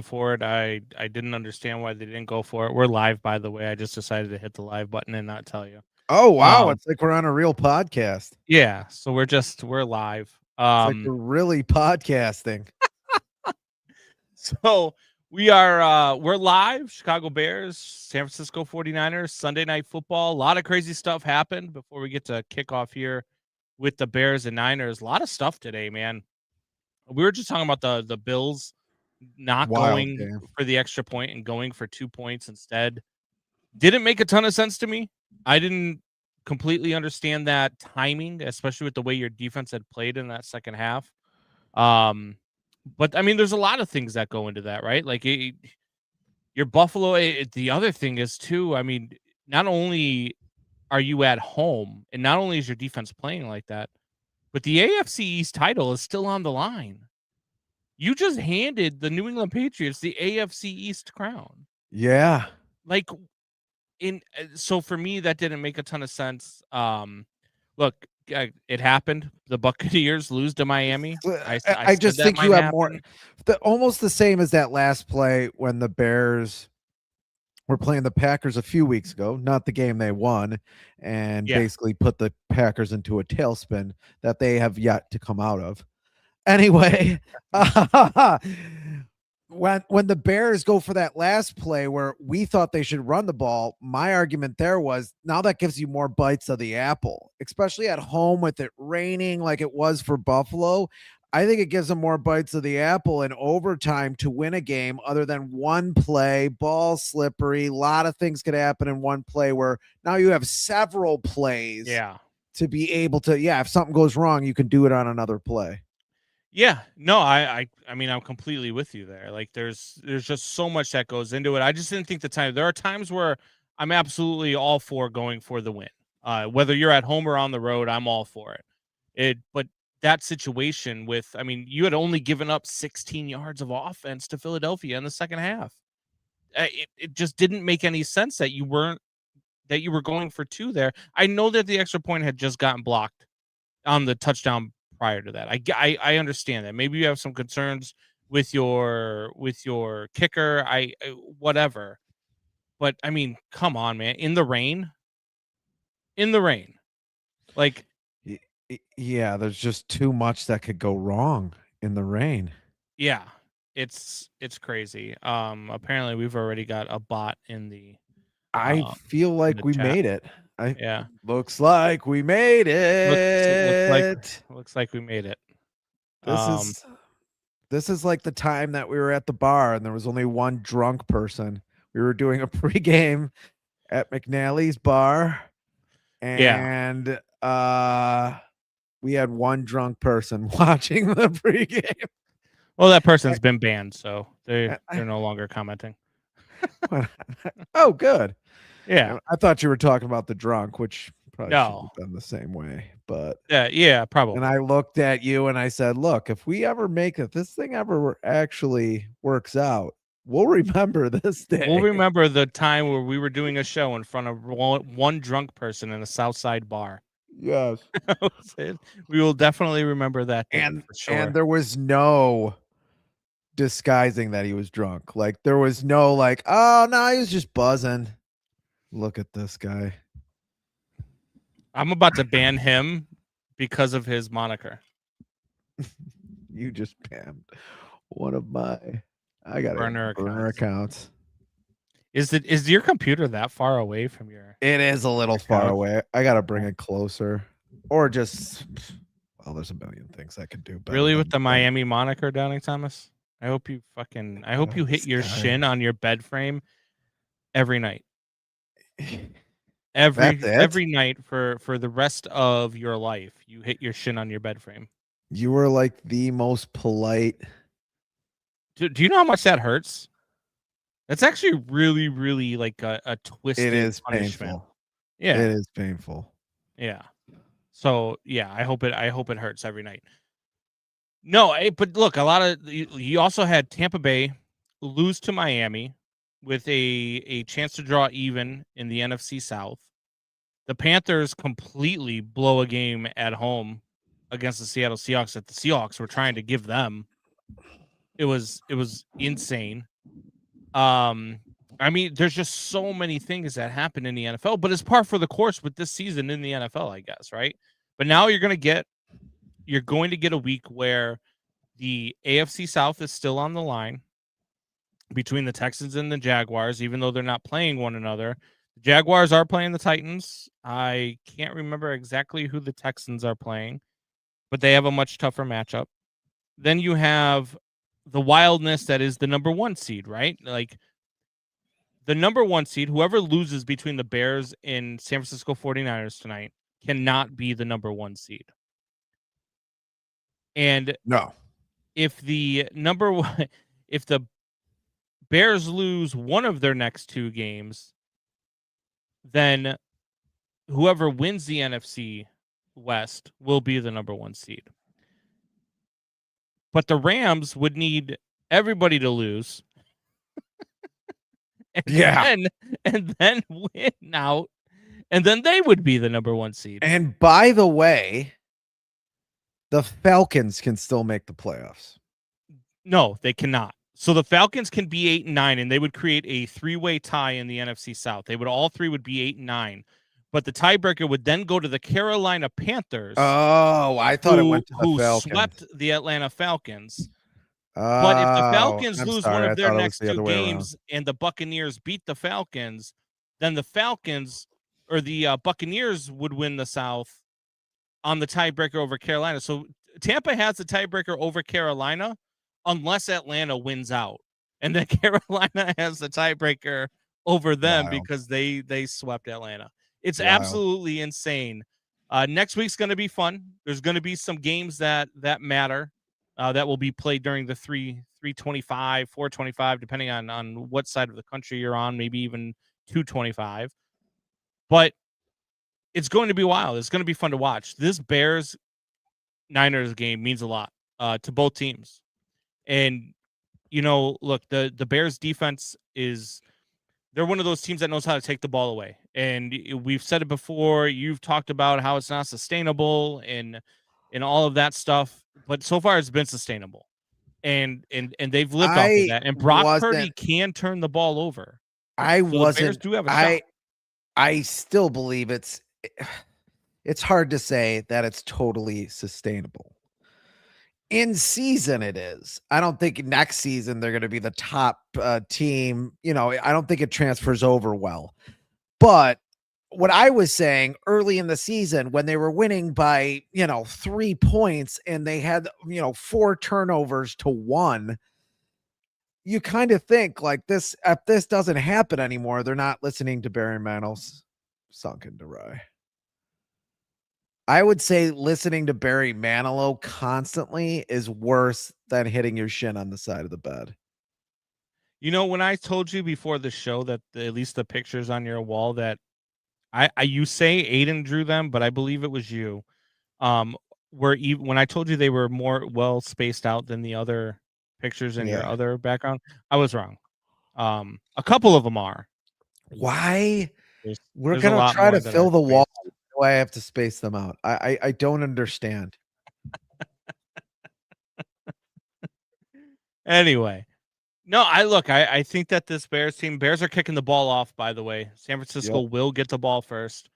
for it. I didn't understand why they didn't go for it. We're live, by the way. I just decided to hit the live button and not tell you. Oh, wow, Um, it's like we're on a real podcast. yeah, so we're live. It's like we're really podcasting. So we're live. Chicago Bears, San Francisco 49ers, Sunday Night Football. A lot of crazy stuff happened before we get to kick off here with the Bears and Niners. A lot of stuff today, man. We were just talking about the Bills not Wild going game. for the extra point and going for 2 points instead. Didn't make a ton of sense to me. I didn't completely understand that timing, especially with the way your defense had played in that second half. But I mean, there's a lot of things that go into that, right? Like your Buffalo. The other thing is too. I mean, not only are you at home, and not only is your defense playing like that, but the AFC East title is still on the line. You just handed the New England Patriots the AFC East crown. Yeah. Like, so for me, that didn't make a ton of sense. Look, it happened. The Buccaneers lose to Miami. I I said just that think you might have more happen. almost the same as that last play when the Bears were playing the Packers a few weeks ago, not the game they won, and Yeah, basically put the Packers into a tailspin that they have yet to come out of. Anyway, when the Bears go for that last play where we thought they should run the ball, my argument there was now that gives you more bites of the apple, especially at home with it raining like it was for Buffalo. I think it gives them more bites of the apple in overtime to win a game other than one play, ball slippery. A lot of things could happen in one play where now you have several plays yeah, to be able to, yeah, if something goes wrong, you can do it on another play. yeah. No, I mean, I'm completely with you there. Like, there's just so much that goes into it. I just didn't think the time. There are times where I'm absolutely all for going for the win. Whether you're at home or on the road, I'm all for it. But that situation with, I mean, you had only given up 16 yards of offense to Philadelphia in the second half. It just didn't make any sense that you were going for two there. I know that the extra point had just gotten blocked on the touchdown prior to that. I understand that. Maybe you have some concerns with your kicker. Whatever. But I mean, come on, man. In the rain. Like, Yeah, there's just too much that could go wrong in the rain. yeah. It's crazy. Apparently we've already got a bot I um feel in like the we chat. made it. I Yeah. looks like we made Looks like it. we made it. This Um is this is like the time that we were at the bar and there was only one drunk person. We were doing a pregame at McNally's bar yeah. and we had one drunk person watching the pregame. Well, that person's been banned, so I- they're no longer commenting. oh, good. Yeah. I thought you were talking about the drunk, which probably shouldn't No. have been the same way. But Yeah, and probably. I looked at you and I said, "Look, if we ever make it, this thing ever actually works out, we'll remember this We'll day." remember the time where we were doing a show in front of one drunk person in a South Side bar. Yes. We will definitely remember that day And for and sure. there was no disguising that he was drunk. Like there was no like, "Oh, no, he was just buzzing." Look at this guy. I'm about to ban him because of his moniker. You just banned one of my I got it Burner burner accounts. accounts. Is your computer that far away from It is a little your far couch? away. I gotta bring it closer, or just well, there's a million things I could do better Really, with than the that. Miami moniker, Downing Thomas? I hope you hit This your guy. shin on your bed frame every night. That's it. Every night for the rest of your life, you hit your shin on your bed frame. You were like the most polite. Do you know how much that hurts? That's actually really, really like a It twisted is punishment. painful. It Yeah, is painful. yeah. So yeah, I hope it hurts every night. No, but look, a lot of you also had Tampa Bay lose to Miami with a chance to draw even in the NFC South. The Panthers completely blow a game at home against the Seattle Seahawks that the Seahawks were trying to give them. It was insane. I mean, there's just so many things that happen in the NFL, but it's par for the course with this season in the NFL, I guess, right? But now you're going to get a week where the AFC South is still on the line between the Texans and the Jaguars, even though they're not playing one another. The Jaguars are playing the Titans. I can't remember exactly who the Texans are playing, but they have a much tougher matchup. Then you have the wildness that is the number 1 seed, right? Like the number 1 seed, whoever loses between the Bears and San Francisco 49ers tonight cannot be the number 1 seed. And No. if the number 1 if the Bears lose one of their next 2 games, then whoever wins the NFC West will be the number 1 seed. But the Rams would need everybody to lose. and then win out, and then they would be the number 1 seed. And by the way, the Falcons can still make the playoffs. No, they cannot. So the Falcons can be 8-9, and they would create a 3-way tie in the NFC South. All three would be 8-9, but the tiebreaker would then go to the Carolina Panthers. Oh, I thought it went to the Falcons. Swept the Atlanta Falcons. But if the Falcons lose one of their next 2 games and the Buccaneers beat the Falcons, then the Falcons or the Buccaneers would win the South on the tiebreaker over Carolina. So Tampa has the tiebreaker over Carolina unless Atlanta wins out. And then Carolina has the tiebreaker over them because they swept Atlanta. It's absolutely insane. Next week's going to be fun. There's going to be some games that matter. That will be played during the 325, 425, depending on what side of the country you're on, maybe even 225. But it's going to be wild. It's going to be fun to watch. This Bears-Niners game means a lot to both teams. And, look, the Bears defense they're one of those teams that knows how to take the ball away. And we've said it before. You've talked about how it's not sustainable and all of that stuff. But so far, it's been sustainable, and they've lived off of that. And Brock Purdy can turn the ball over. The Bears do have a shot. I still believe it's hard to say that it's totally sustainable. In season, it is. I don't think next season they're going to be the top team. I don't think it transfers over well. But what I was saying early in the season when they were winning by, 3 points and they had, 4 turnovers to 1, you kind of think like this, if this doesn't happen anymore, they're not listening to Barry Mantle's Sunken to Rye. I would say listening to Barry Manilow constantly is worse than hitting your shin on the side of the bed. When I told you before the show that at least the pictures on your wall that you say Aiden drew them, but I believe it was you. When I told you they were more well spaced out than the other pictures in your other background, I was wrong. A couple of them are. Why? We're gonna try to fill the wall. Why I have to space them out? I don't understand. Anyway. No, I think that this Bears are kicking the ball off, by the way. San Francisco will get the ball first.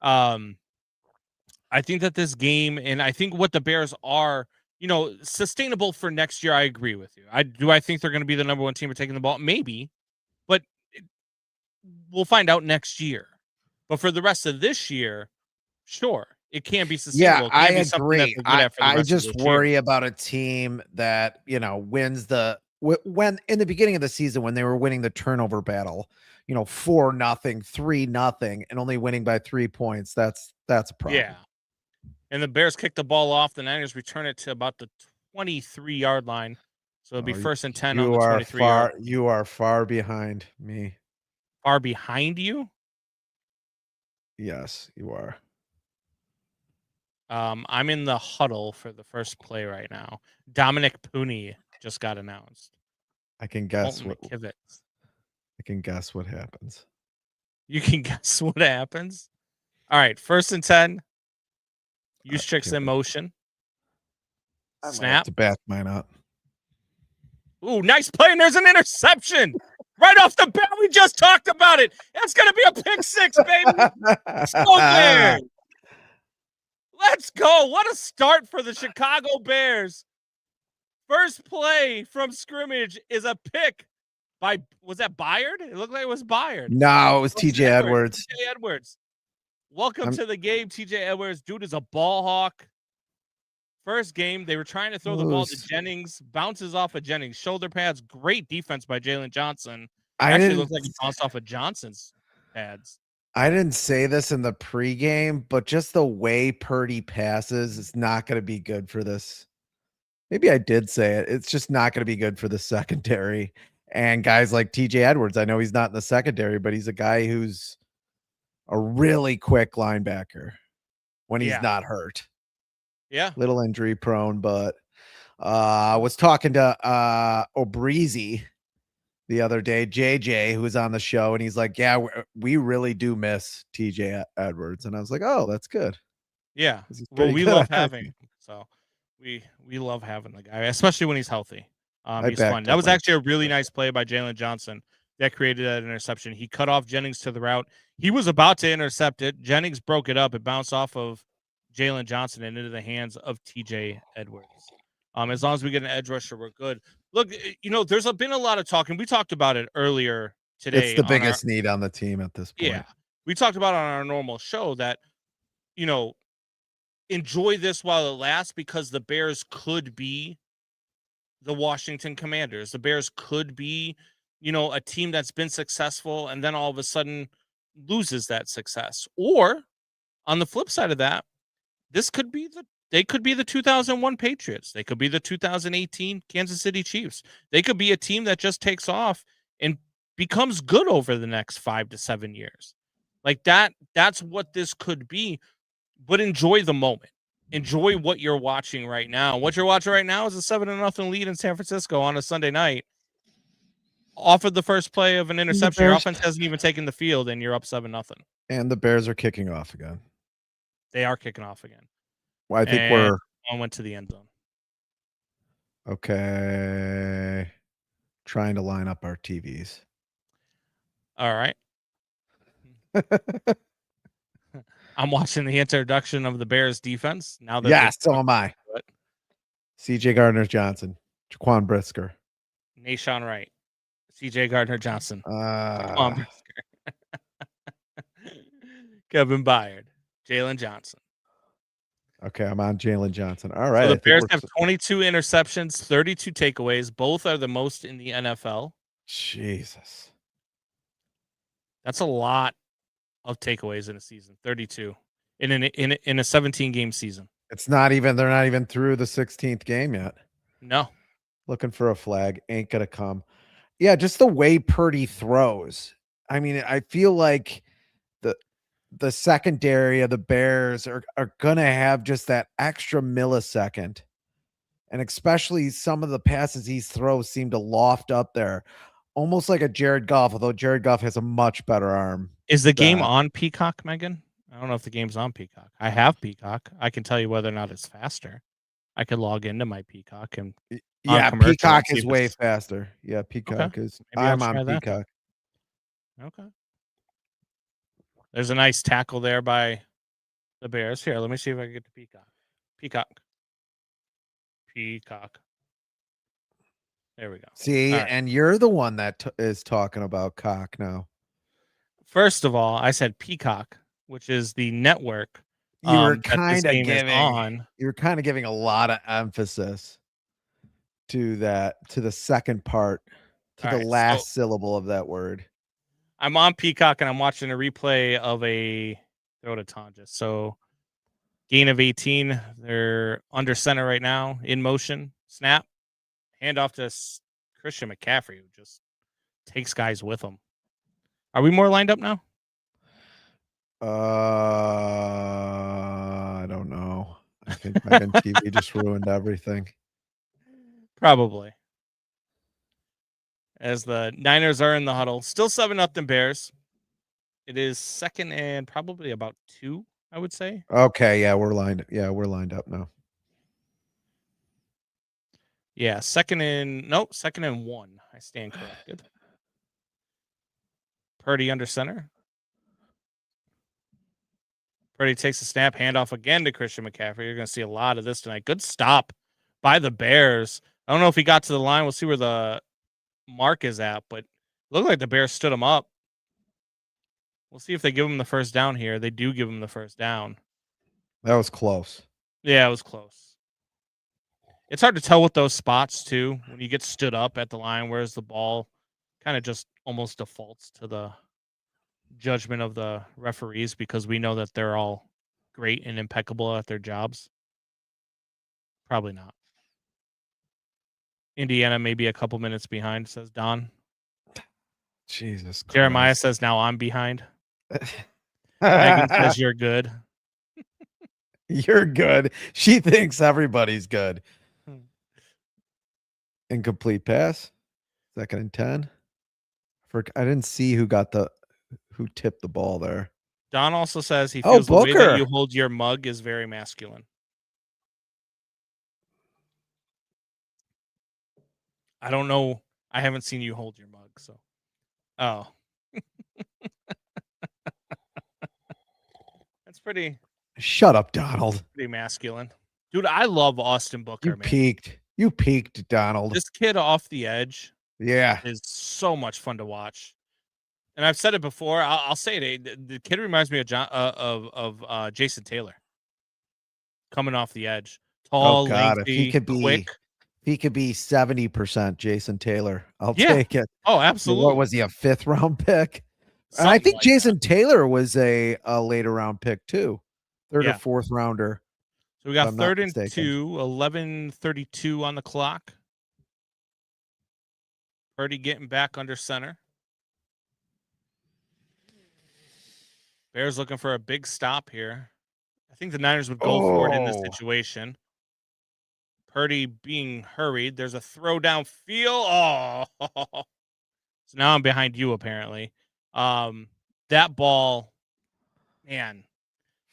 I think that this game, and I think what the Bears are, sustainable for next year, I agree with you. I think they're going to be the number 1 team for taking the ball? Maybe, but we'll find out next year. But for the rest of this year, sure. It can't be sustainable. Yeah, I agree. I just worry about a team that, wins when in the beginning of the season when they were winning the turnover battle, 4-0, 3-0, and only winning by 3 points. That's a problem. Yeah. And the Bears kick the ball off. The Niners return it to about the 23-yard line. So it'll be 1st and 10 on the 23-yard. You are far behind me. Far behind you? Yes, you are. I'm in the huddle for the first play right now. Dominic Pooney just got announced. I can guess what happens. You can guess what happens? All right, 1st and 10. Use tricks in motion. I Snap. to back mine up. Ooh, nice play, and there's an interception. Right off the bat, we just talked about it. It's going to be a pick six, baby. So Bears. Let's go. What a start for the Chicago Bears. First play from scrimmage is a pick by, was that Byard? It looked like it was Byard. No, it was TJ Edwards. TJ Edwards. Welcome to the game, TJ Edwards. Dude is a ball hawk. First game, they were trying to throw the ball to Jennings. Bounces off of Jennings. Shoulder pads. Great defense by Jalen Johnson. Actually looked like it bounced off of Johnson's pads. I didn't say this in the pregame, but just the way Purdy passes is not going to be good for this. Maybe I did say it. It's just not going to be good for the secondary. And guys like TJ Edwards, I know he's not in the secondary, but he's a guy who's a really quick linebacker when he's not hurt. Yeah. Little injury prone, but I was talking to O'Breezy the other day, JJ, who was on the show, and he's like, yeah, we really do miss TJ Edwards. And I was like, oh, that's good. Yeah. Well, we love having him. So we love having the guy, especially when he's healthy. He's fun. That was actually a really nice play by Jalen Johnson that created that interception. He cut off Jennings to the route. He was about to intercept it. Jennings broke it up. It bounced off of Jalen Johnson and into the hands of TJ Edwards. As long as we get an edge rusher, we're good. Look, there's been a lot of talk, and we talked about it earlier today. It's the biggest need on the team at this point. Yeah. We talked about on our normal show that, enjoy this while it lasts, because the Bears could be the Washington Commanders. The Bears could be, a team that's been successful and then all of a sudden loses that success. Or on the flip side of that, they could be the 2001 Patriots. They could be the 2018 Kansas City Chiefs. They could be a team that just takes off and becomes good over the next 5 to 7 years. Like that's what this could be. But enjoy the moment. Enjoy what you're watching right now. What you're watching right now is a 7-0 lead in San Francisco on a Sunday night. Off of the first play of an interception, your offense hasn't even taken the field, and you're up 7-0. And the Bears are kicking off again. They are kicking off again. Well, I think one went to the end zone. Okay. Trying to line up our TVs. All right. I'm watching the introduction of the Bears defense. Now that so am I. CJ Gardner-Johnson, Jaquan Brisker, Nashawn Wright, CJ Gardner-Johnson, Jaquan Brisker, Kevin Byard, Jalen Johnson. Okay, I'm on Jalen Johnson. All right. So the Bears have 22 interceptions, 32 takeaways. Both are the most in the NFL. Jesus. That's a lot of takeaways in a season. 32 in a 17-game season. They're not even through the 16th game yet. No. Looking for a flag. Ain't gonna come. Yeah, just the way Purdy throws. I mean, I feel like the secondary of the Bears are going to have just that extra millisecond. And especially some of the passes he throws seem to loft up there, almost like a Jared Goff, although Jared Goff has a much better arm. Is the game on Peacock, Megan? I don't know if the game's on Peacock. I have Peacock. I can tell you whether or not it's faster. I could log into my Peacock and Peacock is way faster. Yeah, Peacock is. I'm on Peacock. Okay. There's a nice tackle there by the Bears. Here, let me see if I can get to Peacock. Peacock. There we go. See, and you're the one that is talking about cock now. First of all, I said Peacock, which is the network. You were kind of giving a lot of emphasis to the second part, to the last syllable of that word. I'm on Peacock and I'm watching a replay of a throw to Tonja. So gain of 18. They're under center right now, in motion. Snap. Hand off to Christian McCaffrey, who just takes guys with him. Are we more lined up now? I don't know. I think Megan TV just ruined everything. Probably. As the Niners are in the huddle. Still 7-0 Bears. It is second and probably about 2, I would say. Okay, yeah, we're lined up now. Yeah, second and 1. I stand corrected. Purdy under center. Purdy takes a snap, handoff again to Christian McCaffrey. You're going to see a lot of this tonight. Good stop by the Bears. I don't know if he got to the line. We'll see where the mark is at, but it looked like the Bears stood him up. We'll see if they give him the first down here. They do give him the first down. That was close. Yeah, it was close. It's hard to tell with those spots, too, when you get stood up at the line, whereas the ball kind of just almost defaults to the judgment of the referees because we know that they're all great and impeccable at their jobs. Probably not. Indiana may be a couple minutes behind, says Don. Jesus Christ. Jeremiah says, now I'm behind. Megan says, you're good. You're good. She thinks everybody's good. Incomplete pass. 2nd and 10. I didn't see who tipped the ball there. Don also says he feels the way that Booker. you hold your mug is very masculine. I don't know. I haven't seen you hold your mug, so. Oh. That's pretty. Shut up, Donald. Pretty masculine. Dude, I love Austin Booker, You man. peaked. You peaked, Donald. This kid off the edge. Yeah. Is so much fun to watch. And I've said it before. I'll say it. The kid reminds me of Jason Taylor. Coming off the edge. Tall, lengthy, quick. He could be 70% Jason Taylor. I'll take it. Oh, absolutely. What was he, a 5th round pick? And I think like Jason Taylor was a later round pick too. 3rd or 4th rounder. So we got 3rd and 2, 11:32 on the clock. Purdy getting back under center. Bears looking for a big stop here. I think the Niners would go for it in this situation. Purdy being hurried. There's a throw downfield. Oh, so now I'm behind you apparently. That ball, man.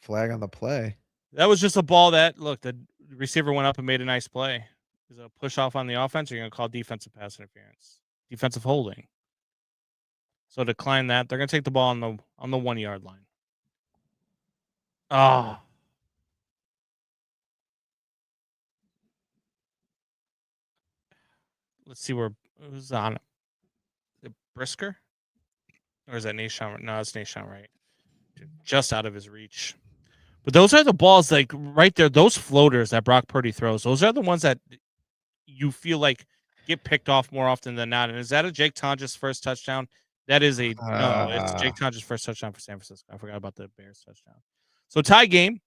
Flag on the play. That was just a ball that, look, the receiver went up and made a nice play. Is it a push off on the offense, or you're going to call defensive pass interference? Defensive holding. So decline that. They're going to take the ball on the 1 yard line. Oh. Let's see who's on it. Is it Brisker? Or is that Nashon? No, it's Nashon, right? Just out of his reach. But those are the balls, like right there, those floaters that Brock Purdy throws, those are the ones that you feel like get picked off more often than not. And is that a Jake Tonjes first touchdown? That is no, it's Jake Tonjes first touchdown for San Francisco. I forgot about the Bears touchdown. So tie game.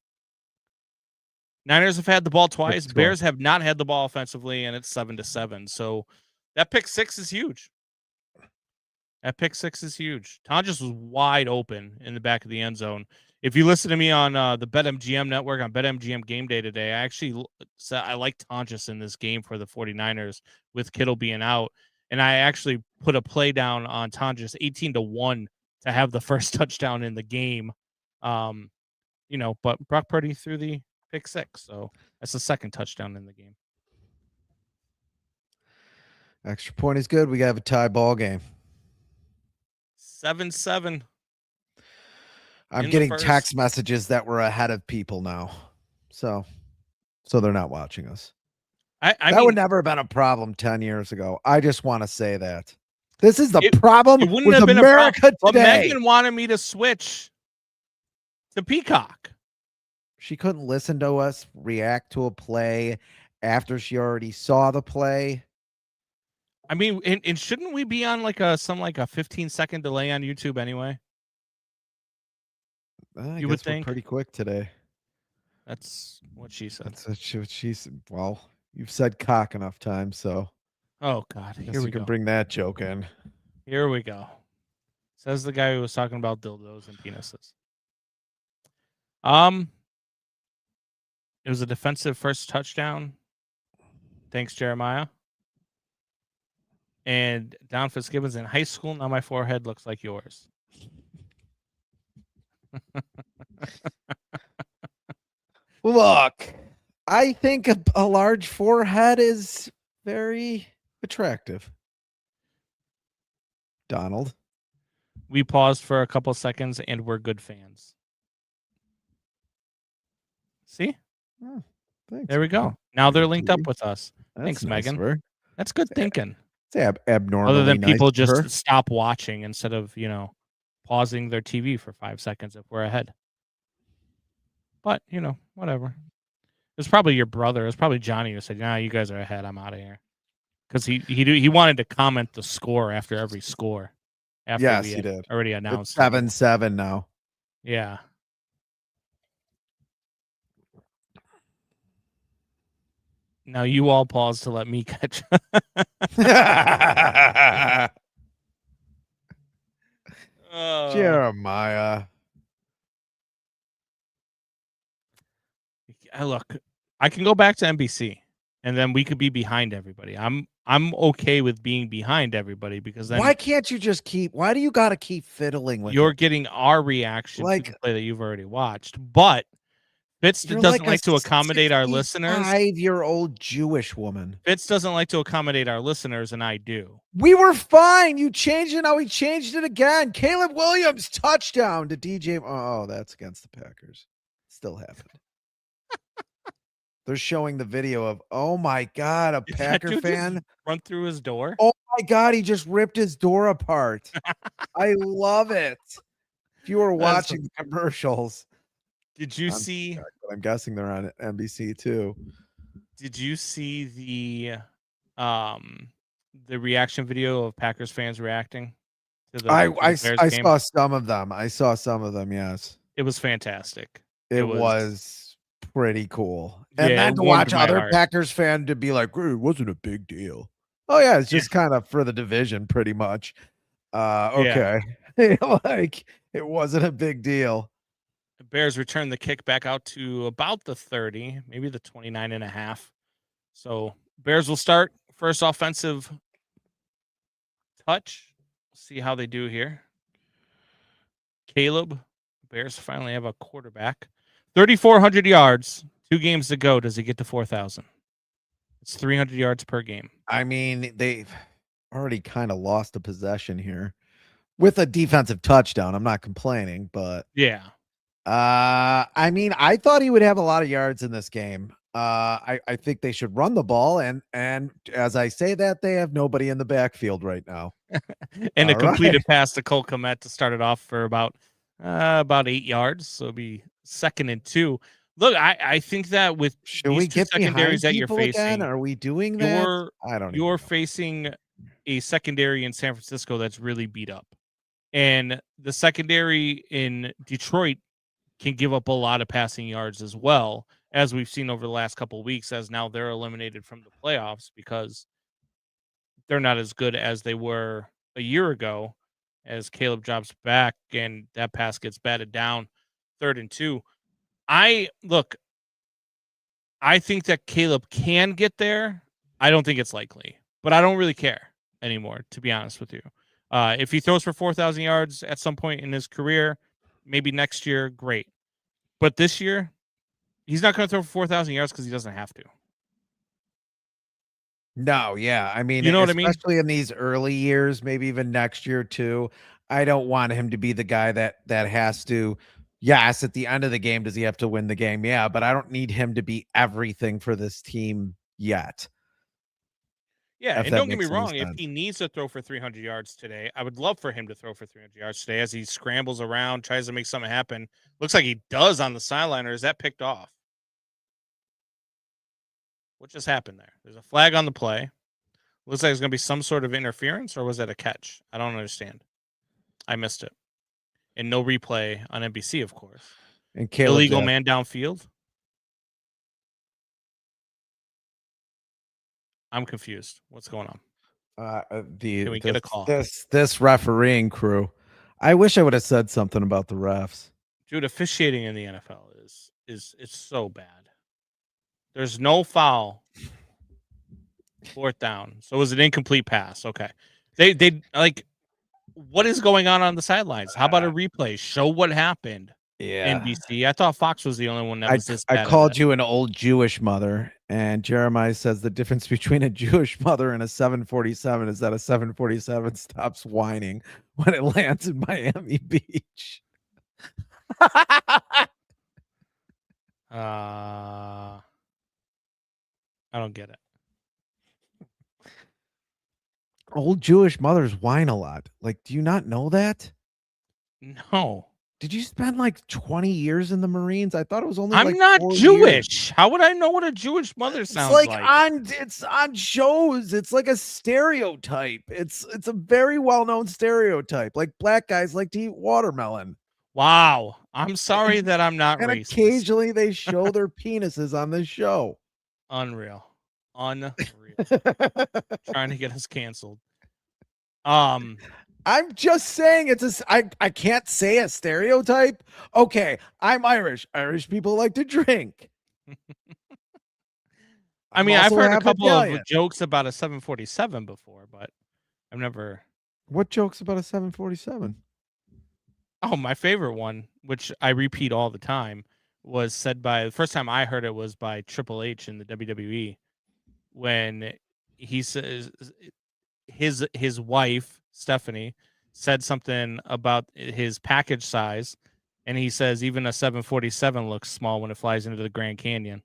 Niners have had the ball twice. Bears have not had the ball offensively, and it's 7-7. So that pick six is huge. Tonjes was wide open in the back of the end zone. If you listen to me on the BetMGM network on BetMGM Game Day today, I actually said I like Tonjes in this game for the 49ers with Kittle being out. And I actually put a play down on Tonjes 18-1 to have the first touchdown in the game. But Brock Purdy threw the pick six. So that's the second touchdown in the game. Extra point is good. We got to have a tie ball game. 7-7. I'm getting text messages that we're ahead of people now. So they're not watching us. I mean, would never have been a problem 10 years ago. I just want to say that. This is the problem with America today. But Megan wanted me to switch to Peacock. She couldn't listen to us react to a play after she already saw the play. I mean, and shouldn't we be on like a 15-second delay on YouTube anyway? You would think pretty quick today. That's what she said. That's what she said. Well, you've said cock enough times, so. Oh God, here we can bring that joke in. Here we go. Says the guy who was talking about dildos and penises. It was a defensive first touchdown. Thanks, Jeremiah. And Don Fitzgibbon's in high school. Now my forehead looks like yours. Look, I think a large forehead is very attractive. Donald. We paused for a couple seconds and we're good fans. See? Oh, thanks. There we go. Now they're linked up Judy. with us. That's Thanks, nice of Megan. her. That's good thinking. It's Other abnormally than nice people of her. just stop watching instead of, pausing their TV for 5 seconds if we're ahead. But, whatever. It was probably your brother. It was probably Johnny who said, "Nah, you guys are ahead. I'm out of here." Because he wanted to comment the score after every score. After Yes, we he had did. already It's announced. 7-7 now. Yeah. Now you all pause to let me catch. Jeremiah. Look, I can go back to NBC, and then we could be behind everybody. I'm okay with being behind everybody because then Why can't you just why do you got to keep fiddling with you're it? getting our reaction to Like, the play that you've already watched. But Fitz you're doesn't like a like to accommodate our listeners. 65-year-old Jewish woman. Fitz doesn't like to accommodate our listeners, and I do. We were fine. You changed it. Now he changed it again. Caleb Williams touchdown to DJ. Oh, that's against the Packers. Still happened. They're showing the video of, oh my God, a Did Packer that dude just fan. run through his door? Oh my God, he just ripped his door apart. I love it. If you were watching the commercials, Did you see? I'm guessing they're on NBC too. Did you see the reaction video of Packers fans reacting to the I Bears game? saw some of them. I saw some of them. Yes, It was fantastic. it was pretty cool. Yeah, And then it to warmed watch my other heart. Packers fan to be like, it wasn't a big deal. Oh yeah, it's just kind of for the division, pretty much. Okay, like it wasn't a big deal. The Bears returned the kick back out to about the 30, maybe the 29.5. So Bears will start first offensive touch. See how they do here. Caleb, Bears finally have a quarterback. 3,400 yards, 2 games to go. Does he get to 4,000? It's 300 yards per game. I mean, they've already kind of lost a possession here with a defensive touchdown. I'm not complaining, but yeah. I mean, I thought he would have a lot of yards in this game. I think they should run the ball, and as I say that, they have nobody in the backfield right now. And a completed pass to Cole Kmet to start it off for about 8 yards. So it'll be 2nd and 2. Look, I think that with these two secondaries that you're facing, again? Are we doing that? I don't know. You're facing a secondary in San Francisco that's really beat up. And the secondary in Detroit can give up a lot of passing yards as well, as we've seen over the last couple of weeks, as now they're eliminated from the playoffs because they're not as good as they were a year ago, as Caleb drops back and that pass gets batted down 3rd and 2. I think that Caleb can get there. I don't think it's likely, but I don't really care anymore, to be honest with you. If he throws for 4,000 yards at some point in his career, maybe next year, great. But this year, he's not going to throw for 4,000 yards because he doesn't have to. No, yeah. I mean, You know what I mean? especially in these early years, maybe even next year too. I don't want him to be the guy that has to. Yes, at the end of the game, does he have to win the game? Yeah, but I don't need him to be everything for this team yet. Yeah, and don't get me wrong, if he needs to throw for 300 yards today, I would love for him to throw for 300 yards today as he scrambles around, tries to make something happen. Looks like he does on the sideline, or is that picked off? What just happened there? There's a flag on the play. Looks like there's going to be some sort of interference, or was that a catch? I don't understand. I missed it. And no replay on NBC, of course. And Caleb illegal man downfield. I'm confused. What's going on? Can we get a call? This refereeing crew. I wish I would have said something about the refs. Dude, officiating in the NFL is so bad. There's no foul. 4th down. So it was an incomplete pass. Okay. They like, what is going on the sidelines? How about a replay? Show what happened. Yeah. NBC. I thought Fox was the only one that was this bad. I called you an old Jewish mother, And Jeremiah says the difference between a Jewish mother and a 747 is that a 747 stops whining when it lands in Miami Beach. I don't get it. Old Jewish mothers whine a lot. Like, do you not know that? No. Did you spend like 20 years in the Marines? I thought it was only I'm like not 4 years. Jewish. How would I know what a Jewish mother It's sounds like like? it's on shows. It's like a stereotype. It's a very well-known stereotype. Like black guys like to eat watermelon. Wow. I'm sorry that I'm not And racist. occasionally they show their penises on this show. Unreal. Trying to get us canceled. Um, I'm just saying I can't say a stereotype. Okay, I'm Irish. Irish people like to drink. I mean, I've also heard a half couple Italian. of jokes about a 747 before, but I've never. What jokes about a 747? Oh, my favorite one, which I repeat all the time, was said by the first time I heard it was by Triple H in the WWE when he says his wife Stephanie said something about his package size, and he says even a 747 looks small when it flies into the Grand Canyon.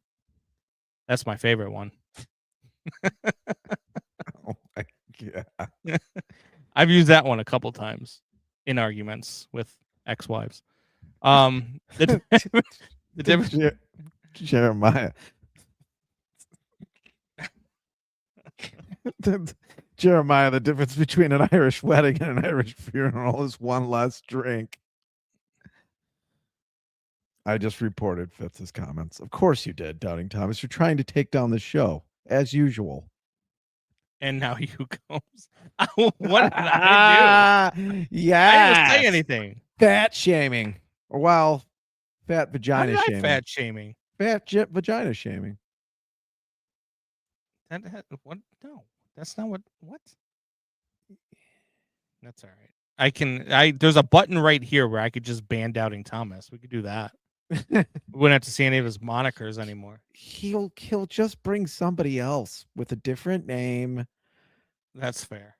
That's my favorite one. Oh my god. I've used that one a couple times in arguments with ex-wives. The difference. Jeremiah. Jeremiah, the difference between an Irish wedding and an Irish funeral is one less drink. I just reported Fitz's comments. Of course you did, Doubting Thomas. You're trying to take down the show, as usual. And now you comes. What did I do? Yeah. I didn't say anything. Fat shaming. Well, fat vagina How did shaming. fat shaming? Vagina shaming. What? No, that's not what. What? That's all right. There's a button right here where I could just ban Doubting Thomas. We could do that. We wouldn't have to see any of his monikers anymore. He'll just bring somebody else with a different name. That's fair.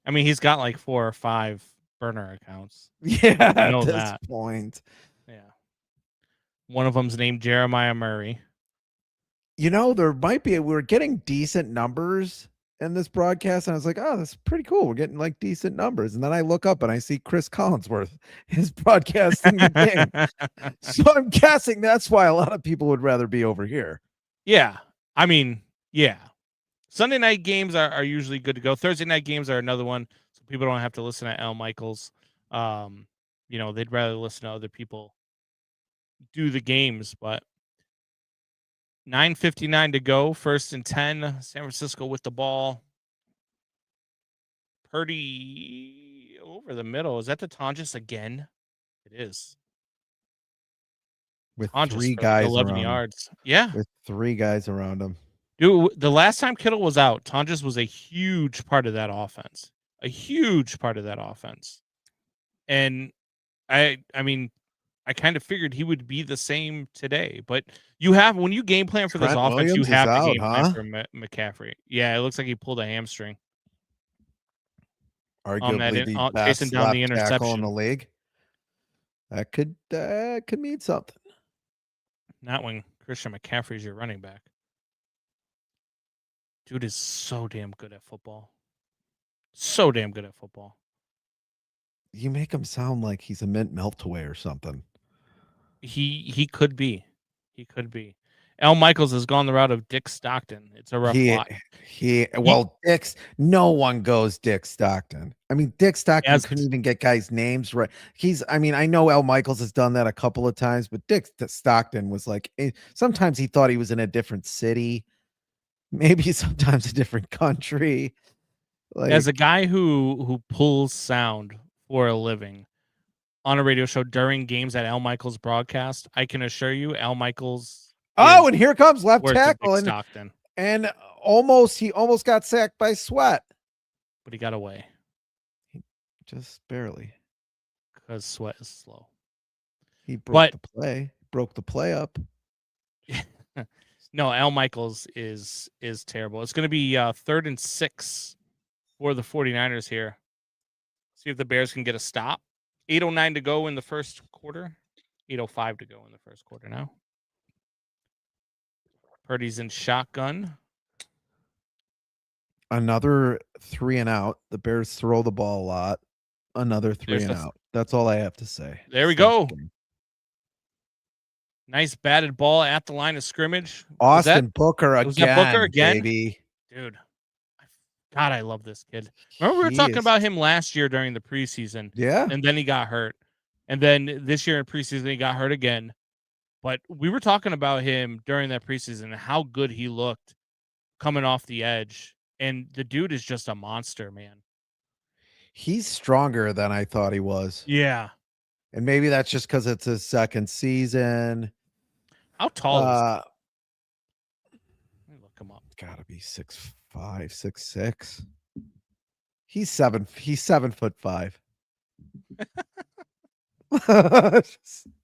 I mean, he's got like 4 or 5 burner accounts. Yeah, I know at this that. point. Yeah. One of them's named Jeremiah Murray. You know, there might be we're getting decent numbers in this broadcast, and I was like, oh, that's pretty cool. We're getting like decent numbers. And then I look up and I see Chris Collinsworth is broadcasting the game. So I'm guessing that's why a lot of people would rather be over here. Yeah. I mean, yeah. Sunday night games are usually good to go. Thursday night games are another one, so people don't have to listen to Al Michaels. They'd rather listen to other people do the games, but 9:59 to go, 1st and 10. San Francisco with the ball. Purdy over the middle. Is that the Tonjes again? It is. With Tonjes 3 for guys 11 around yards. Yeah. With 3 guys around him. Dude, the last time Kittle was out, Tonjes was a huge part of that offense. A huge part of that offense. And I mean, I kind of figured he would be the same today, but when you game plan for this offense, Williams you have is to out, game plan huh? for McCaffrey. Yeah, it looks like he pulled a hamstring. Arguably the chasing best down the left tackle in interception. the league. That could mean something. Not when Christian McCaffrey's your running back. Dude is so damn good at football. So damn good at football. You make him sound like he's a mint Meltaway or something. He could be. He could be. Al Michaels has gone the route of Dick Stockton. It's a rough lot. No one goes Dick Stockton. I mean, Dick Stockton couldn't even get guys' names right. I know Al Michaels has done that a couple of times, but Dick Stockton was like, sometimes he thought he was in a different city, maybe sometimes a different country. Like, as a guy who pulls sound for a living on a radio show during games at Al Michaels broadcast, I can assure you Al Michaels. Oh, and here comes left tackle Stockton. And he almost got sacked by Sweat. But he got away. Just barely. Because Sweat is slow. He broke the play up. No, Al Michaels is terrible. It's going to be 3rd and 6 for the 49ers here. See if the Bears can get a stop. 8:09 to go in the first quarter. 8:05 to go in the first quarter now. Purdy's in shotgun. Another 3 and out. The Bears throw the ball a lot. Another 3 There's and a- out. That's all I have to say. There we go. Nice batted ball at the line of scrimmage. Austin Booker was that Booker again? baby. Dude, God, I love this kid. Remember we were talking about him last year during the preseason. Yeah. And then he got hurt. And then this year in preseason, he got hurt again. But we were talking about him during that preseason and how good he looked coming off the edge. And the dude is just a monster, man. He's stronger than I thought he was. Yeah. And maybe that's just because it's his second season. How tall is he? Let me look him up. Gotta be 6'5", 6'6". He's 7'5".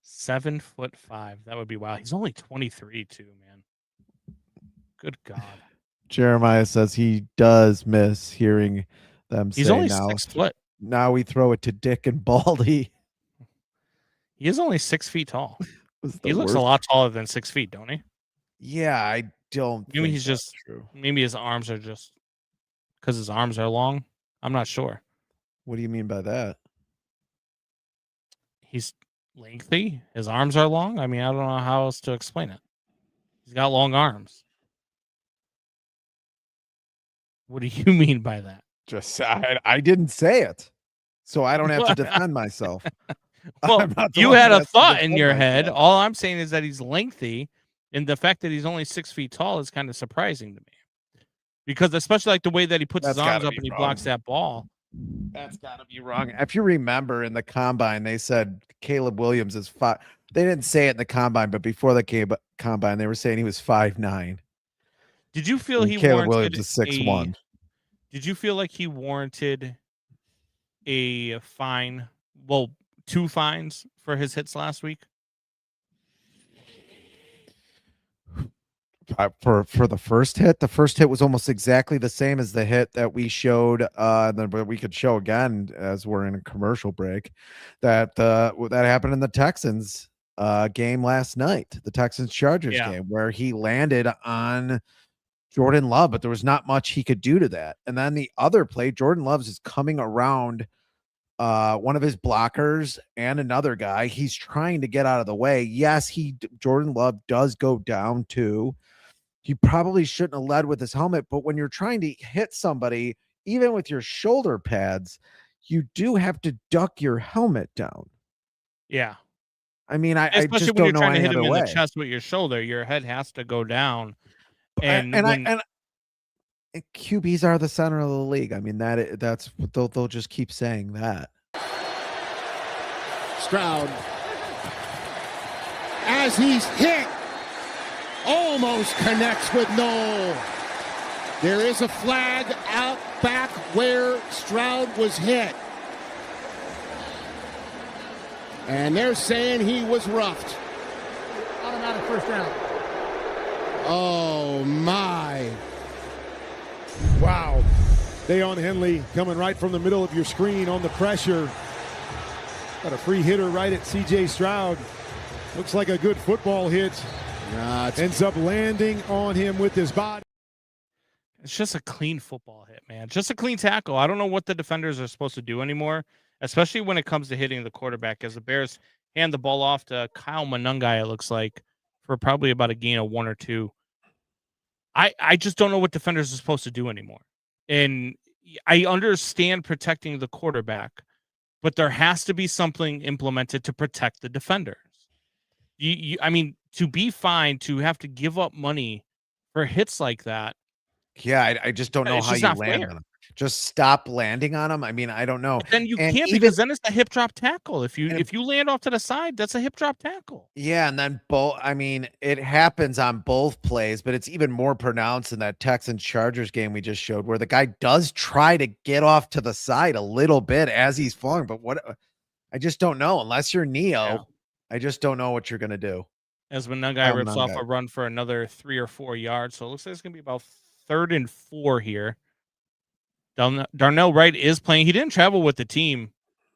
7'5". That would be wild. He's only 23 too, man. Good God. Jeremiah says he does miss hearing them say He's only now. 6 foot. Now we throw it to Dick and Baldy. He is only 6 feet tall. He looks a lot taller than 6 feet, don't he? Yeah, I don't. Maybe he's just true. Maybe his arms are just because his arms are long. I'm not sure. What do you mean by that? He's lengthy. His arms are long. I mean, I don't know how else to explain it. He's got long arms. What do you mean by that? Just I didn't say it, so I don't have to defend myself. Well, you had a thought in your head. All I'm saying is that he's lengthy, and the fact that he's only 6 feet tall is kind of surprising to me. Because especially like the way that he puts his arms up and he blocks that ball. That's got to be wrong. If you remember in the combine, they said Caleb Williams is 5. They didn't say it in the combine, but before the combine, they were saying he was 5'9". Did you feel he Caleb warranted Williams is 6'1"? Did you feel like he warranted a fine? Well, 2 fines for his hits last week? For the first hit was almost exactly the same as the hit that we showed but we could show again as we're in a commercial break that happened in the Texans game last night, the Texans Chargers game, where he landed on Jordan Love, but there was not much he could do to that. And then the other play, Jordan Love is coming around one of his blockers and another guy. He's trying to get out of the way. Yes, Jordan Love does go down too. He probably shouldn't have led with his helmet, but when you're trying to hit somebody, even with your shoulder pads, you do have to duck your helmet down. Yeah. I mean, I especially just when don't you're trying to hit him in way. the chest with your shoulder, your head has to go down. And QBs are the center of the league. I mean, that's what they'll just keep saying that. Stroud, as he's hit, almost connects with Knoll. There is a flag out back where Stroud was hit. And they're saying he was roughed. Automatic first down. Oh, my. Wow. Dayon Henley coming right from the middle of your screen on the pressure. Got a free hitter right at C.J. Stroud. Looks like a good football hit. Ends up landing on him with his body. It's just a clean football hit, man. Just a clean tackle. I don't know what the defenders are supposed to do anymore, especially when it comes to hitting the quarterback, as the Bears hand the ball off to Kyle Monangai, it looks like, for probably about a gain of 1 or 2. I just don't know what defenders are supposed to do anymore. And I understand protecting the quarterback, but there has to be something implemented to protect the defenders. I mean, to be fined, to have to give up money for hits like that. Yeah, I just don't know how you land on them. Just stop landing on them. I mean, I don't know. But then you can't, because then it's a hip drop tackle. If you land off to the side, that's a hip drop tackle. Yeah, and then I mean, it happens on both plays, but it's even more pronounced in that Texans Chargers game we just showed, where the guy does try to get off to the side a little bit as he's falling. But I just don't know. Unless you're Neo, I just don't know what you're gonna do. as Monangai Kyle rips off Monangai. a run for another 3 or 4 yards. So it looks like it's going to be about 3rd and 4 here. Darnell Wright is playing. He didn't travel with the team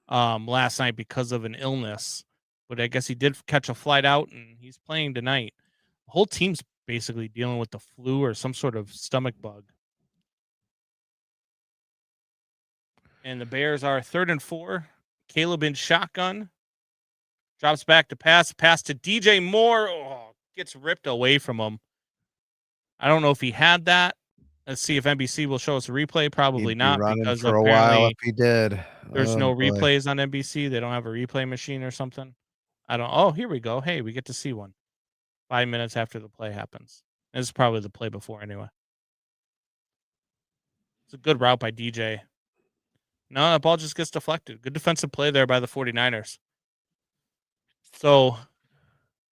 last night because of an illness, but I guess he did catch a flight out, and he's playing tonight. The whole team's basically dealing with the flu or some sort of stomach bug. And the Bears are 3rd and 4. Caleb in shotgun. Drops back to pass to DJ Moore. Oh, gets ripped away from him. I don't know if he had that. Let's see if NBC will show us a replay. Probably He'd be not, running because for a while apparently if he did. there's Oh, no boy. replays on NBC. They don't have a replay machine or something. I don't. Oh, here we go. Hey, we get to see one 5 minutes after the play happens. This is probably the play before anyway. It's a good route by DJ. No, that ball just gets deflected. Good defensive play there by the 49ers. So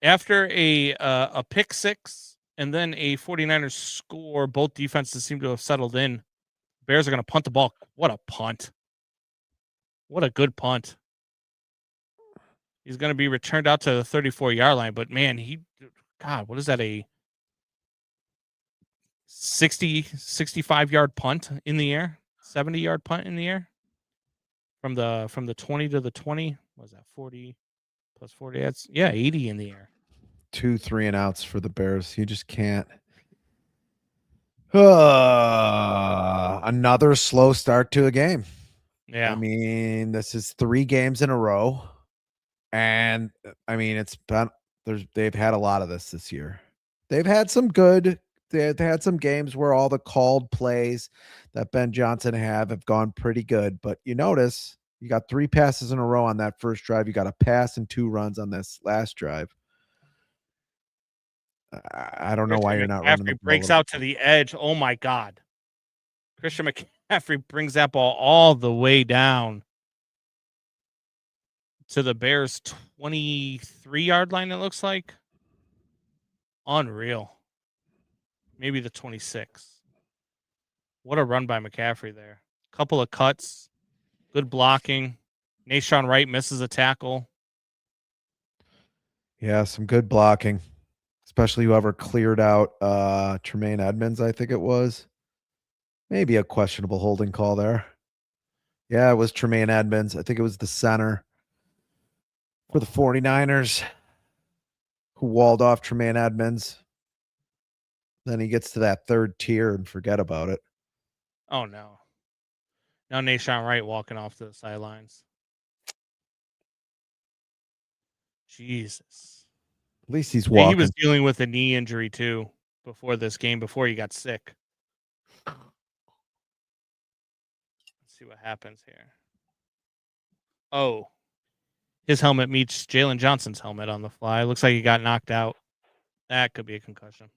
after a pick six and then a 49ers score, both defenses seem to have settled in. Bears are going to punt the ball. What a punt. What a good punt. He's going to be returned out to the 34-yard line, but man, God, what is that, a 65-yard punt in the air? 70-yard punt in the air? From the 20 to the 20? What was that, 40 plus 40? That's, 80 in the air. 2 3-and-outs for the Bears. You just can't. Another slow start to a game. Yeah. I mean, this is 3 games in a row. And I mean, it's been they've had a lot of this year. They've had some good. They've had some games where all the called plays that Ben Johnson have gone pretty good. But you notice you got 3 passes in a row on that first drive. You got a pass and 2 runs on this last drive. I don't know why you're not running the ball. Breaks out to the edge. Oh my God. Christian McCaffrey brings that ball all the way down to the Bears' 23-yard line, it looks like. Unreal. Maybe the 26. What a run by McCaffrey there. Couple of cuts. Good blocking. Nashawn Wright misses a tackle. Yeah, some good blocking. Especially whoever cleared out Tremaine Edmonds, I think it was. Maybe a questionable holding call there. Yeah, it was Tremaine Edmonds. I think it was the center for the 49ers who walled off Tremaine Edmonds. Then he gets to that third tier and forget about it. Oh, no. Now Nashawn Wright walking off to the sidelines. Jesus. At least he's walking. He was dealing with a knee injury, too, before this game, before he got sick. Let's see what happens here. Oh. His helmet meets Jalen Johnson's helmet on the fly. Looks like he got knocked out. That could be a concussion.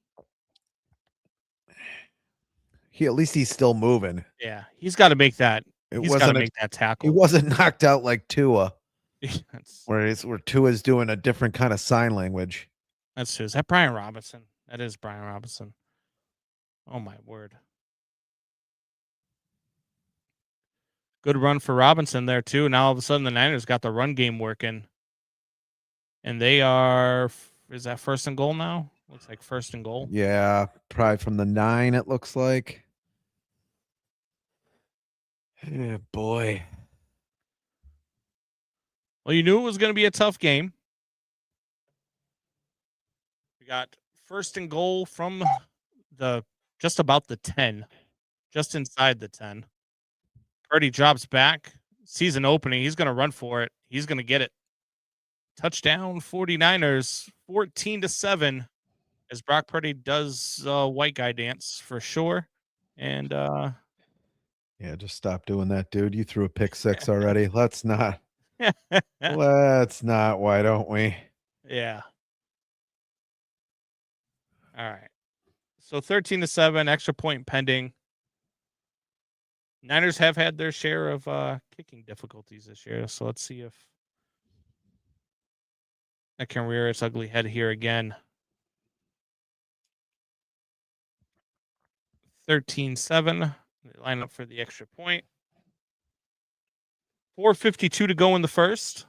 At least he's still moving. Yeah, he's got to make that. He's got to make that tackle. He wasn't knocked out like Tua, where Tua's doing a different kind of sign language. That's true. Is that Brian Robinson? That is Brian Robinson. Oh, my word. Good run for Robinson there, too. Now, all of a sudden, the Niners got the run game working. And they are, is that 1st and goal now? Looks like 1st and goal. Yeah, probably from the 9, it looks like. Yeah, boy. Well, you knew it was going to be a tough game. We got 1st and goal from just about the 10, just inside the 10. Purdy drops back, sees an opening. He's going to run for it. He's going to get it. Touchdown 49ers, 14-7, as Brock Purdy does white guy dance for sure. And yeah, just stop doing that, dude. You threw a pick 6 already. Let's not. Let's not. Why don't we? Yeah. All right. So 13-7, extra point pending. Niners have had their share of kicking difficulties this year. So let's see if that can rear its ugly head here again. 13-7. They line up for the extra point. 4:52 to go in the first.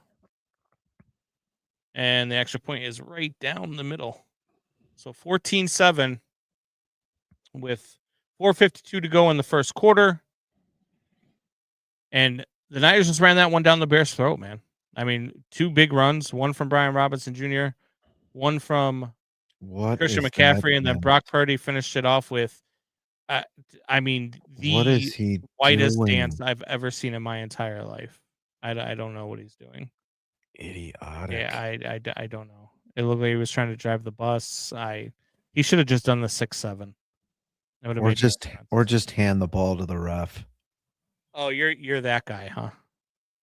And the extra point is right down the middle. So 14-7 with 4:52 to go in the first quarter. And the Niners just ran that one down the Bears' throat, man. I mean, 2 big runs, one from Brian Robinson Jr., one from Christian McCaffrey, and then Brock Purdy finished it off with, I mean, What is the he whitest doing? dance I've ever seen in my entire life. I don't know what he's doing. Idiotic. Yeah, I don't know. It looked like he was trying to drive the bus. He should have just done the 6-7. Or just hand the ball to the ref. Oh, you're that guy, huh?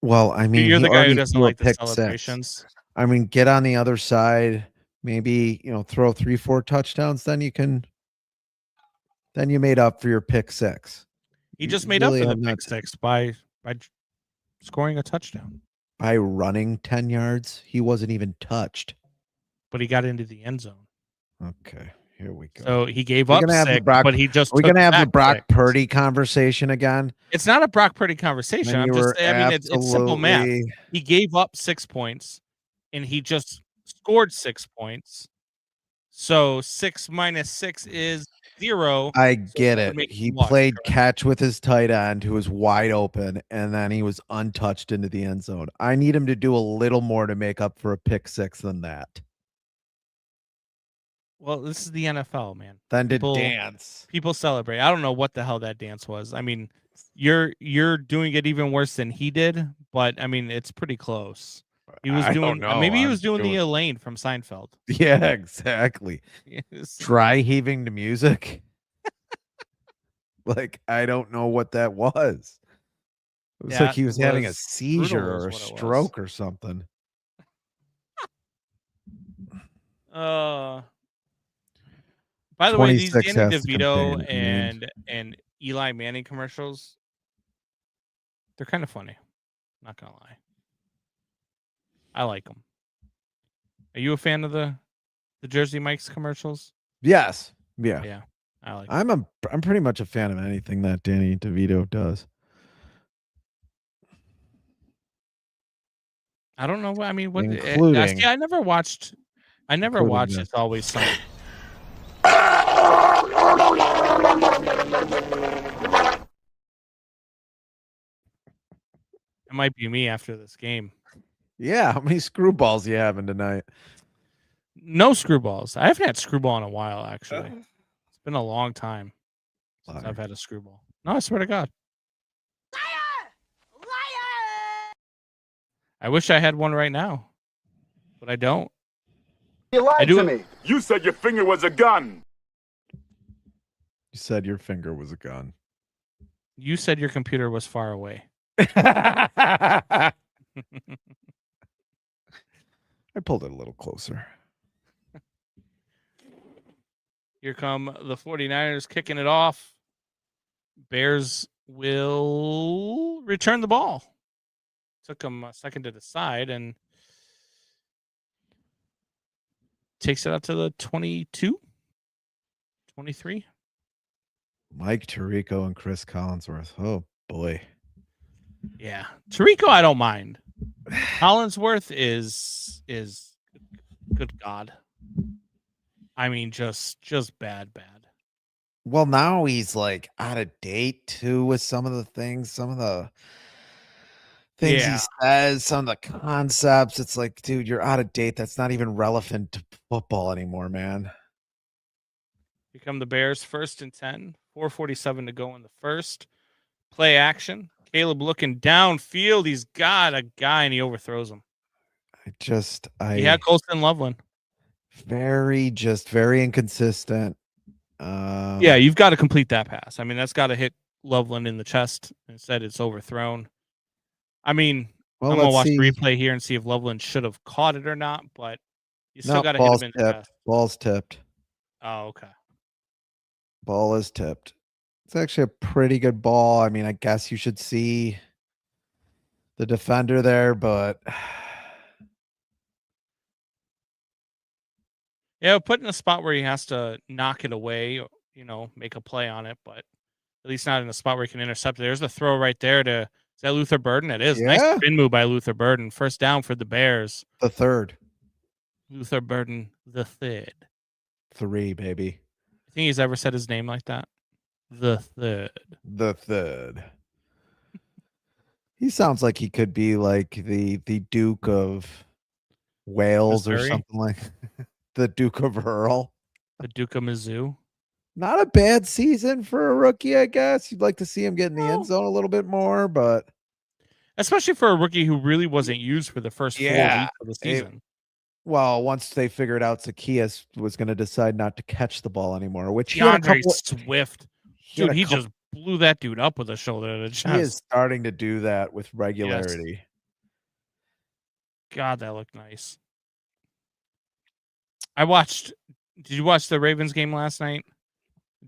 Well, I mean, You're he the guy who already doesn't threw a like the pick celebrations. 6. I mean, get on the other side, maybe, throw 3-4 touchdowns, then you made up for your pick 6. He just made up for the pick 6 by scoring a touchdown. By running 10 yards, he wasn't even touched. But he got into the end zone. Okay, here we go. So he gave up 6, but he just We're going to have the Brock 6. Purdy conversation again. It's not a Brock Purdy conversation. It's simple math. He gave up 6 points, and he just scored 6 points. So 6 minus 6 is 0. I get it. He played catch with his tight end, who was wide open, and then he was untouched into the end zone. I need him to do a little more to make up for a pick 6 than that. Well, this is the NFL, man. Then to dance. People celebrate. I don't know what the hell that dance was. I mean, you're doing it even worse than he did, but I mean, it's pretty close. He was doing maybe he was doing the Elaine from Seinfeld. Yeah, exactly. Yes. Dry heaving to music. Like, I don't know what that was. It was like he was having a seizure or a stroke or something. By the way, these Danny DeVito and Eli Manning commercials, they're kind of funny. Not gonna lie, I like them. Are you a fan of the Jersey Mike's commercials? Yes. Yeah. Yeah, I like. I'm pretty much a fan of anything that Danny DeVito does. I don't know. I mean, what? Including, I never watched. It's Always Sunny. It might be me after this game. Yeah, how many screwballs you having tonight? No screwballs. I haven't had screwball in a while, actually. It's been a long time since I've had a screwball. No, I swear to God. Liar! I wish I had one right now, but I don't. You lied to me. You said your finger was a gun. You said your finger was a gun. You said your computer was far away. I pulled it a little closer. Here come the 49ers kicking it off. Bears will return the ball. Took them a second to decide and takes it out to the 22, 23. Mike Tirico and Chris Collinsworth. Oh, boy. Yeah. Tirico, I don't mind. Collinsworth is good God. I mean, just bad. Well, now he's like out of date too with some of the things he says, some of the concepts. It's like, dude, you're out of date. That's not even relevant to football anymore, man. Become the Bears 1st and 10, 4:47 to go in the first. Play action. Caleb looking downfield. He's got a guy and he overthrows him. He had Colston Loveland. Very inconsistent. Yeah, you've got to complete that pass. I mean, that's got to hit Loveland in the chest. Instead, it's overthrown. I mean, I'm going to watch the replay here and see if Loveland should have caught it or not, but you still got to hit him in the chest. Ball's tipped. Oh, okay. Ball is tipped. It's actually a pretty good ball. I mean, I guess you should see the defender there, but yeah, put in a spot where he has to knock it away, make a play on it, but at least not in a spot where he can intercept it. There's the throw right there to, is that Luther Burden? It is. Yeah. Nice spin move by Luther Burden. First down for the Bears. The third. Luther Burden the Third. 3, baby. You think he's ever said his name like that? The Third. The Third. He sounds like he could be like the Duke of Wales Missouri? or something like the Duke of Earl. The Duke of Mizzou. Not a bad season for a rookie, I guess. You'd like to see him get in the end zone a little bit more, but especially for a rookie who really wasn't used for the first 4 weeks of the season. Well, once they figured out Zacchaeus was going to decide not to catch the ball anymore, which he had a DeAndre couple, Swift. he had Dude, a he couple- just blew that dude up with a shoulder to the chest. he is starting to do that with regularity. God, that looked nice. Did you watch the Ravens game last night?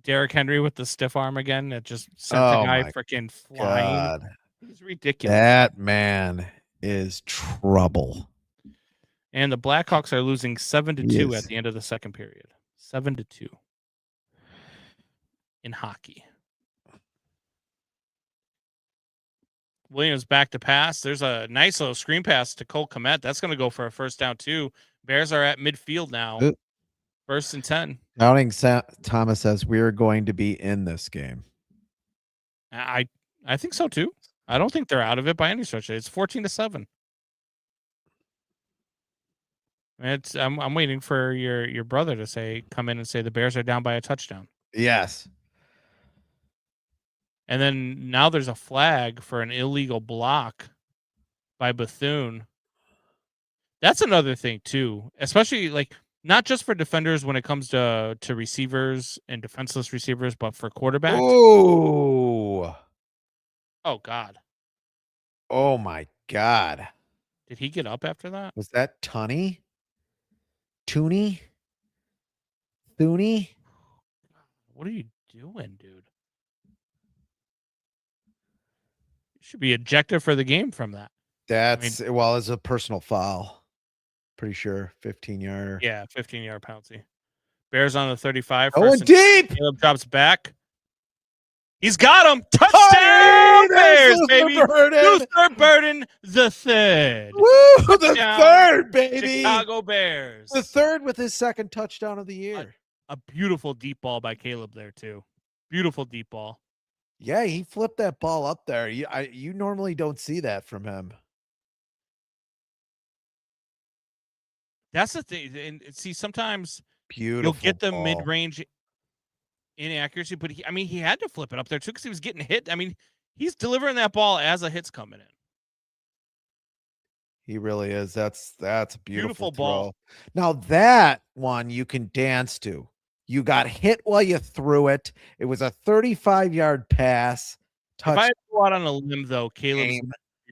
Derrick Henry with the stiff arm again. That just sent the guy freaking flying. God. He's ridiculous. That man is trouble. And the Blackhawks are losing 7-2 He is. at the end of the second period. 7-2 in hockey. Williams back to pass. There's a nice little screen pass to Cole Kmet. That's going to go for a first down too. Bears are at midfield now. Good. 1st and 10. Doubting Thomas says we're going to be in this game. I think so too. I don't think they're out of it by any stretch. It's 14-7. I'm waiting for your brother to come in and say the Bears are down by a touchdown. Yes. And then now there's a flag for an illegal block by Bethune. That's another thing too, especially like not just for defenders when it comes to receivers and defenseless receivers, but for quarterbacks. Oh God. Oh my God. Did he get up after that? Was that Tunney? Tooney? Thuney? What are you doing, dude? You should be ejected for the game from that. That's it's a personal foul. Pretty sure 15-yarder. Yeah, 15-yard penalty. Bears on the 35. Oh, deep. Caleb drops back. He's got him. Touchdown, Bears, baby. Luther Burden the Third. Woo, the third, baby. Chicago Bears. The third with his second touchdown of the year. A beautiful deep ball by Caleb there, too. Beautiful deep ball. Yeah, he flipped that ball up there. You normally don't see that from him. That's the thing. And see, sometimes Beautiful you'll get the ball. mid-range inaccuracy, but he had to flip it up there, too, because he was getting hit. I mean, he's delivering that ball as a hit's coming in. He really is. That's a beautiful throw. Ball. Now that one you can dance to. You got hit while you threw it. It was a 35-yard pass. If I had to go out on a limb, though, Caleb's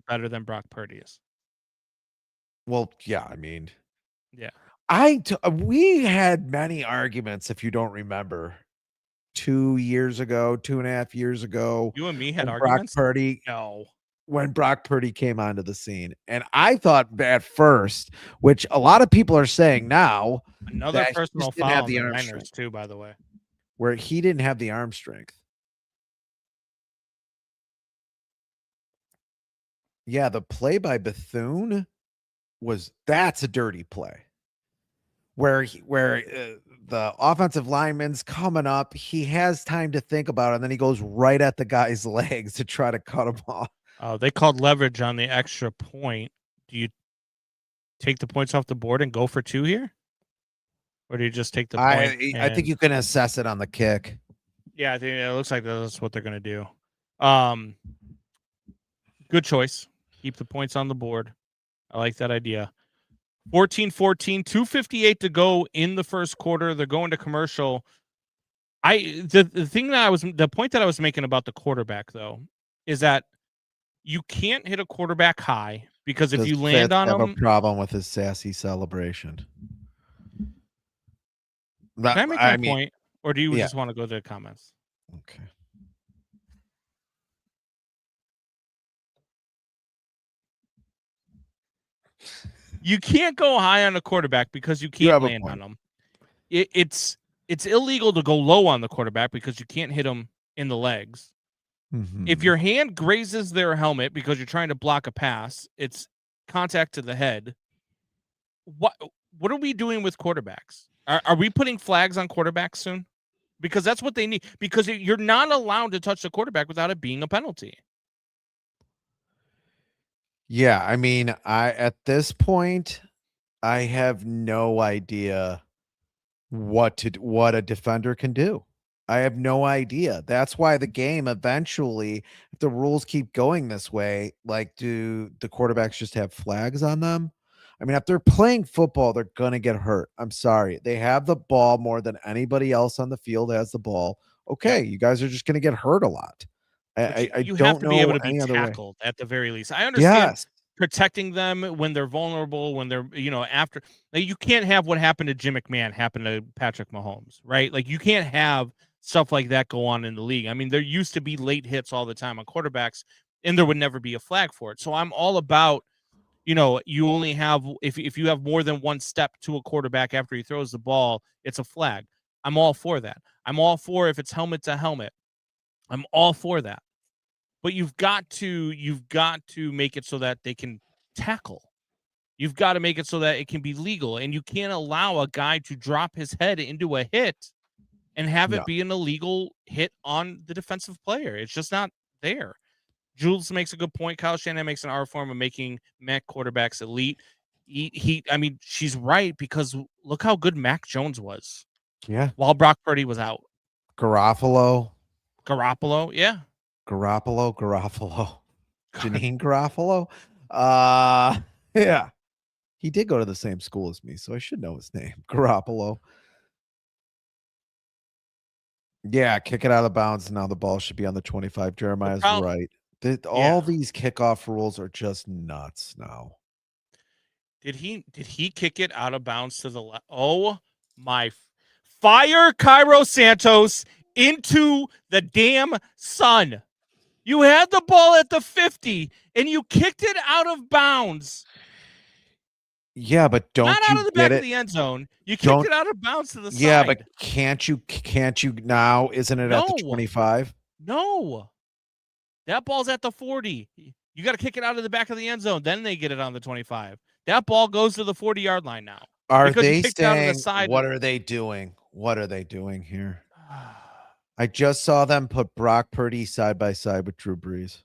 better than Brock Purdy is. Well, yeah, I mean, yeah. We had many arguments, if you don't remember, 2 years ago, 2.5 years ago. You and me had arguments? Brock Purdy. No. When Brock Purdy came onto the scene. And I thought at first, which a lot of people are saying now, another personal foul on the Niners too, by the way, where he didn't have the arm strength. Yeah, the play by Bethune that's a dirty play. Where the offensive lineman's coming up, he has time to think about it, and then he goes right at the guy's legs to try to cut him off. Oh, they called leverage on the extra point. Do you take the points off the board and go for 2 here? Or do you just take the point? I think you can assess it on the kick. Yeah, I think it looks like that's what they're going to do. Good choice. Keep the points on the board. I like that idea. 14-14, 2:58 to go in the first quarter. They're going to commercial. The point that I was making about the quarterback, though, is that you can't hit a quarterback high because if you land on him, have a problem with his sassy celebration. Can I make my point, or do you just want to go to the comments? Okay. You can't go high on a quarterback because you can't land on him. It's illegal to go low on the quarterback because you can't hit him in the legs. Mm-hmm. If your hand grazes their helmet because you're trying to block a pass, it's contact to the head. what are we doing with quarterbacks? Are we putting flags on quarterbacks soon? Because that's what they need. Because you're not allowed to touch the quarterback without it being a penalty. Yeah, I mean, at this point, I have no idea what a defender can do. I have no idea. That's why the game eventually, if the rules keep going this way, like, do the quarterbacks just have flags on them? I mean, if they're playing football, they're gonna get hurt. I'm sorry. They have the ball more than anybody else on the field has the ball. Yeah. Okay, you guys are just gonna get hurt a lot. But I you have don't to be able know to be any other way. tackled at the very least. I understand Yes. protecting them when they're vulnerable, when they're, after. Like, you can't have what happened to Jim McMahon happen to Patrick Mahomes, right? Like, you can't have stuff like that go on in the league. I mean, there used to be late hits all the time on quarterbacks, and there would never be a flag for it. So I'm all about, you only have, if you have more than one step to a quarterback after he throws the ball, it's a flag. I'm all for that. I'm all for if it's helmet to helmet. I'm all for that. But you've got to make it so that they can tackle. You've got to make it so that it can be legal, and you can't allow a guy to drop his head into a hit and have No. it be an illegal hit on the defensive player. It's just not there. Jules makes a good point. Kyle Shanahan makes an art form of making Mac quarterbacks elite. I mean, she's right, because look how good Mac Jones was. Yeah. While Brock Purdy was out. Garoppolo. Yeah. Garoppolo. Janine Garofalo. Yeah. He did go to the same school as me, so I should know his name. Garoppolo. Yeah, kick it out of bounds. Now the ball should be on the 25. Jeremiah's right. All these kickoff rules are just nuts now. Did he kick it out of bounds to the left? Oh my! Fire Cairo Santos into the damn sun. You had the ball at the 50 and you kicked it out of bounds. Yeah, but don't not you out of the get back it? of the end zone. You kicked it out of bounds to the side. Yeah, but can't you now? Isn't it at the 25? No. That ball's at the 40. You got to kick it out of the back of the end zone. Then they get it on the 25. That ball goes to the 40-yard line now. Are they saying, what are they doing? What are they doing here? I just saw them put Brock Purdy side by side with Drew Brees.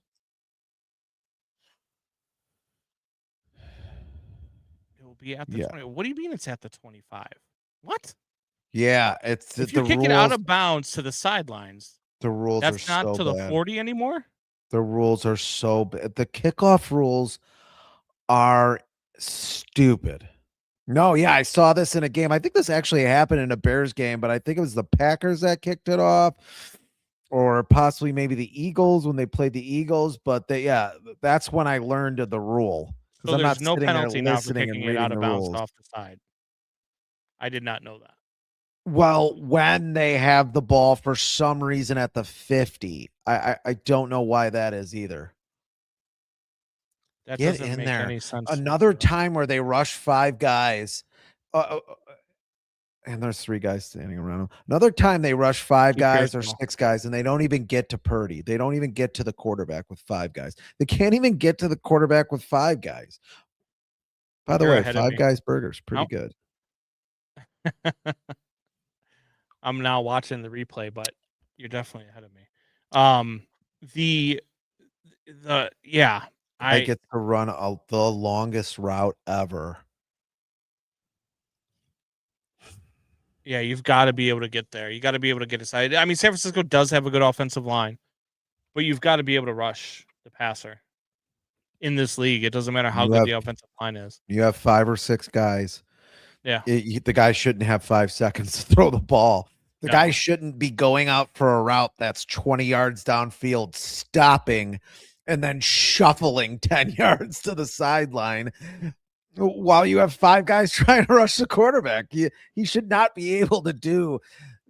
It will be at the 20. What do you mean it's at the 25? What? Yeah, it's if you kick it out of bounds to the sidelines. The rules that's are not so to bad. The 40 anymore. The rules are so bad. The kickoff rules are stupid. No, yeah, I saw this in a game. I think this actually happened in a Bears game, but I think it was the Packers that kicked it off, or possibly maybe the Eagles when they played the Eagles. But that's when I learned of the rule. So there's no penalty now for kicking it out of bounds off the side. I did not know that. Well, when they have the ball for some reason at the 50, I don't know why that is either. That Get doesn't in make there. any sense. Another time where they rush 5 guys, and there's 3 guys standing around them. Another time they rush 5 guys or 6 guys, and they don't even get to Purdy. They don't even get to the quarterback with 5 guys. They can't even get to the quarterback with 5 guys. By the way, 5 Guys Burgers, pretty good. I'm now watching the replay, but you're definitely ahead of me. I get to run the longest route ever. Yeah, you've got to be able to get there. You got to be able to get aside. I mean, San Francisco does have a good offensive line, but you've got to be able to rush the passer in this league. It doesn't matter how good the offensive line is. You have 5 or 6 guys. Yeah. The guy shouldn't have 5 seconds to throw the ball. The guy shouldn't be going out for a route that's 20 yards downfield, stopping, and then shuffling 10 yards to the sideline while you have 5 guys trying to rush the quarterback. He should not be able to do.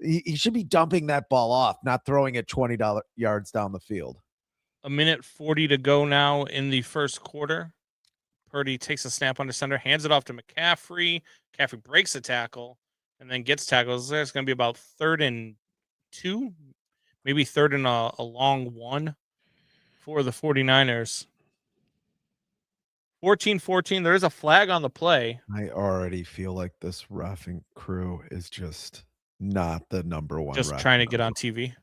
He should be dumping that ball off, not throwing it 20 yards down the field. 1:40 to go now in the first quarter. Purdy takes a snap under center, hands it off to McCaffrey. McCaffrey breaks the tackle and then gets tackled. It's going to be about 3rd and 2, maybe 3rd and a long 1 for the 49ers. 14-14. There is a flag on the play. I already feel like this reffing crew is just not the number one. Just ref trying to get ever. on TV.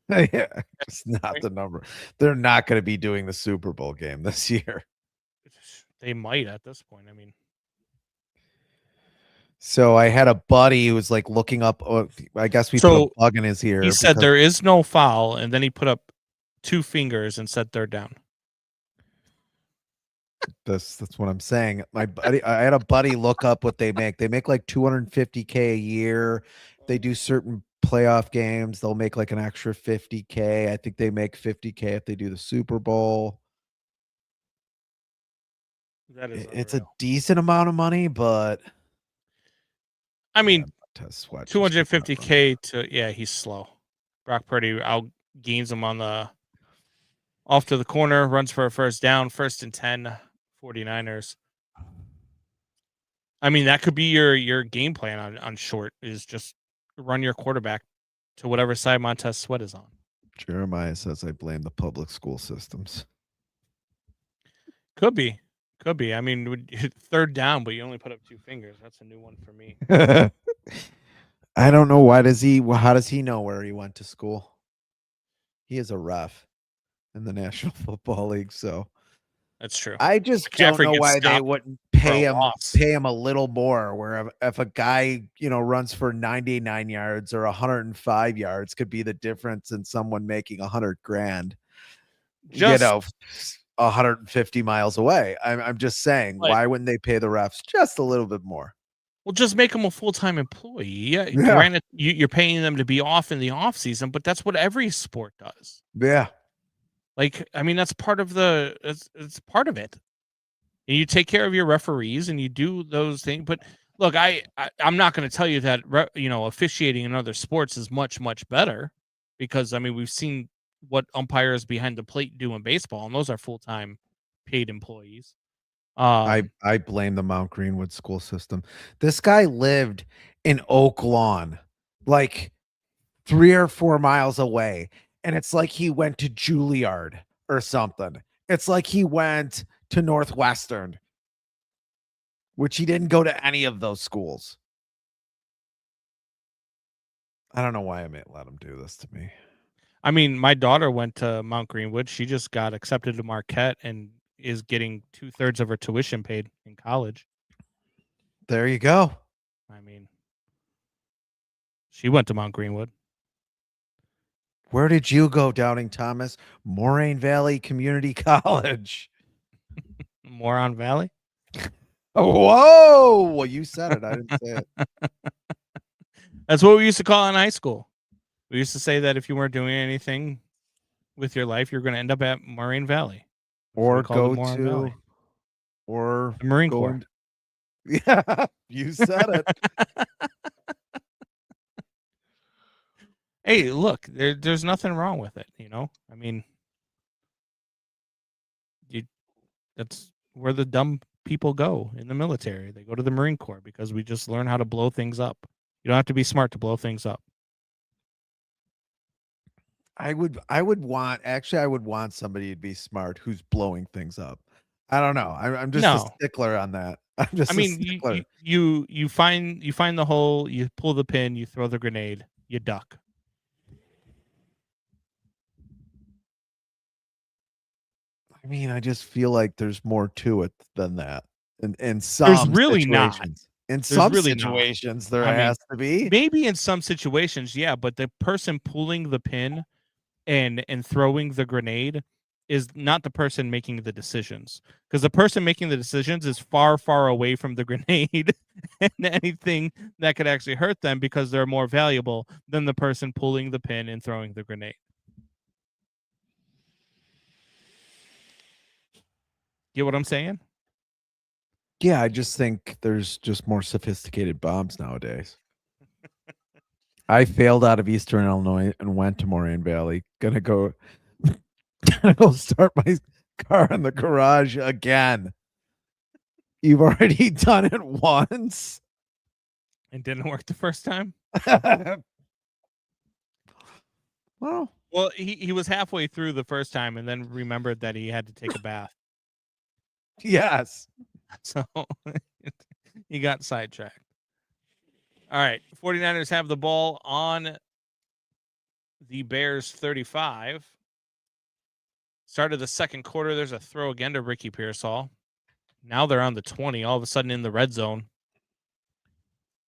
Yeah, just not the number. They're not going to be doing the Super Bowl game this year. They might at this point. I mean, so I had a buddy who was like looking up. I guess we put a bug in his ear. He said there is no foul, and then he put up 2 fingers and said third down. That's what I'm saying. I had a buddy look up what they make. They make like $250K a year. They do certain playoff games. They'll make like an extra $50K. I think they make $50K if they do the Super Bowl. That is it's a decent amount of money, but I mean, 250K to he's slow. Brock Purdy outgains him on the off to the corner, runs for a first down, 1st and 10, 49ers. I mean, that could be your game plan on short, is just run your quarterback to whatever side Montez Sweat is on. Jeremiah says I blame the public school systems. Could be. I mean, third down, but you only put up 2 fingers. That's a new one for me. I don't know. How does he know where he went to school? He is a ref in the National Football League, so that's true. I just don't know why they wouldn't pay him a little more. Where if a guy runs for 99 yards or 105 yards, could be the difference in someone making $100,000. 150 miles away. I'm just saying, why wouldn't they pay the refs just a little bit more? Well, just make them a full-time employee. Yeah. Granted, you're paying them to be off in the off season, but that's what every sport does. Yeah. Like, I mean, that's part of it's part of it. And you take care of your referees and you do those things. But look, I'm not going to tell you that, officiating in other sports is much, much better, because, I mean, we've seen what umpires behind the plate do in baseball, and those are full-time paid employees. I blame the Mount Greenwood school system. This guy lived in Oak Lawn, like 3 or 4 miles away, and it's like he went to Juilliard or something. It's like he went to Northwestern, which he didn't go to any of those schools. I don't know why I may let him do this to me. I mean, my daughter went to Mount Greenwood. She just got accepted to Marquette and is getting 2/3 of her tuition paid in college. There you go. I mean, she went to Mount Greenwood. Where did you go, Doubting Thomas? Moraine Valley Community College. Moron Valley? Oh, whoa. Well, you said it. I didn't say it. That's what we used to call it in high school. We used to say that if you weren't doing anything with your life, you're going to end up at Moraine Valley. Or go to or the Marine Corps. Yeah, you said it. Hey, look, there's nothing wrong with it, I mean, that's where the dumb people go in the military. They go to the Marine Corps because we just learn how to blow things up. You don't have to be smart to blow things up. I would want somebody to be smart who's blowing things up. I don't know. I'm just a stickler on that. You find the hole, you pull the pin, you throw the grenade, you duck. I mean, I just feel like there's more to it than that. In some there's really situations. not. In some situations, there has to be. Maybe in some situations, yeah, but the person pulling the pin and throwing the grenade is not the person making the decisions, because the person making the decisions is far, far away from the grenade and anything that could actually hurt them, because they're more valuable than the person pulling the pin and throwing the grenade. Get what I'm saying? Yeah, I just think there's just more sophisticated bombs nowadays. I failed out of Eastern Illinois and went to Moraine Valley. Gonna go start my car in the garage again. You've already done it once. It didn't work the first time? Well, he was halfway through the first time and then remembered that he had to take a bath. Yes. So he got sidetracked. All right. 49ers have the ball on the Bears 35. Start of the second quarter, there's a throw again to Ricky Pearsall. Now they're on the 20, all of a sudden in the red zone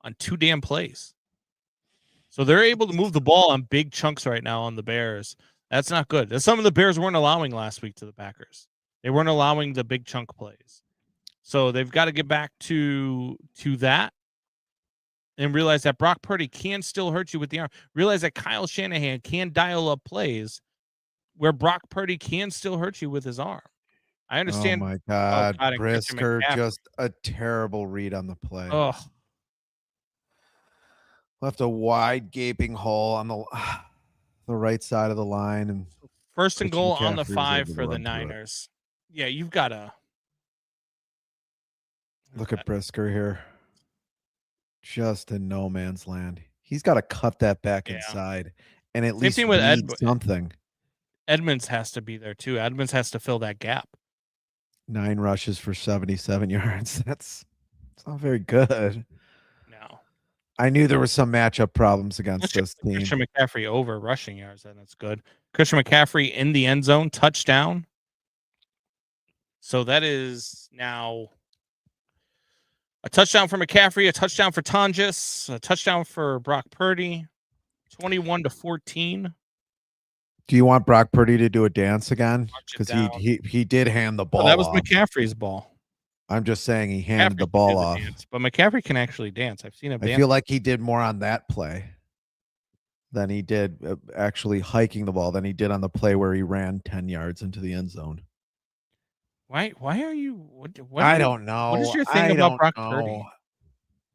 on 2 damn plays. So they're able to move the ball on big chunks right now on the Bears. That's not good. That's something the Bears weren't allowing last week to the Packers. They weren't allowing the big chunk plays. So they've got to get back to that and realize that Brock Purdy can still hurt you with the arm. Realize that Kyle Shanahan can dial up plays where Brock Purdy can still hurt you with his arm. I understand. Oh my God. And Christian Brisker, McCaffrey. just a terrible read on the play. Oh, Left a wide gaping hole on the right side of the line. And first and Christian goal on the McCaffrey was 5 able to for the run through it. Niners. Yeah, you've got to look at Brisker here. Just in no man's land. He's got to cut that back inside and at least read something. Edmonds has to be there too. Edmonds has to fill that gap. 9 rushes for 77 yards. It's not very good. No. I knew there were some matchup problems against this team. Christian McCaffrey over rushing yards, and that's good. Christian McCaffrey in the end zone, touchdown. So that is now a touchdown for McCaffrey, a touchdown for Tonjes, a touchdown for Brock Purdy, 21-14. Do you want Brock Purdy to do a dance again? Because he did hand the ball. That was off. McCaffrey's ball. I'm just saying he handed the ball off. Dance, but McCaffrey can actually dance. I've seen him dance. I feel like he did more on that play than he did actually hiking the ball than he did on the play where he ran 10 yards into the end zone. Why are you? What I don't know. What is your thing about Brock Purdy?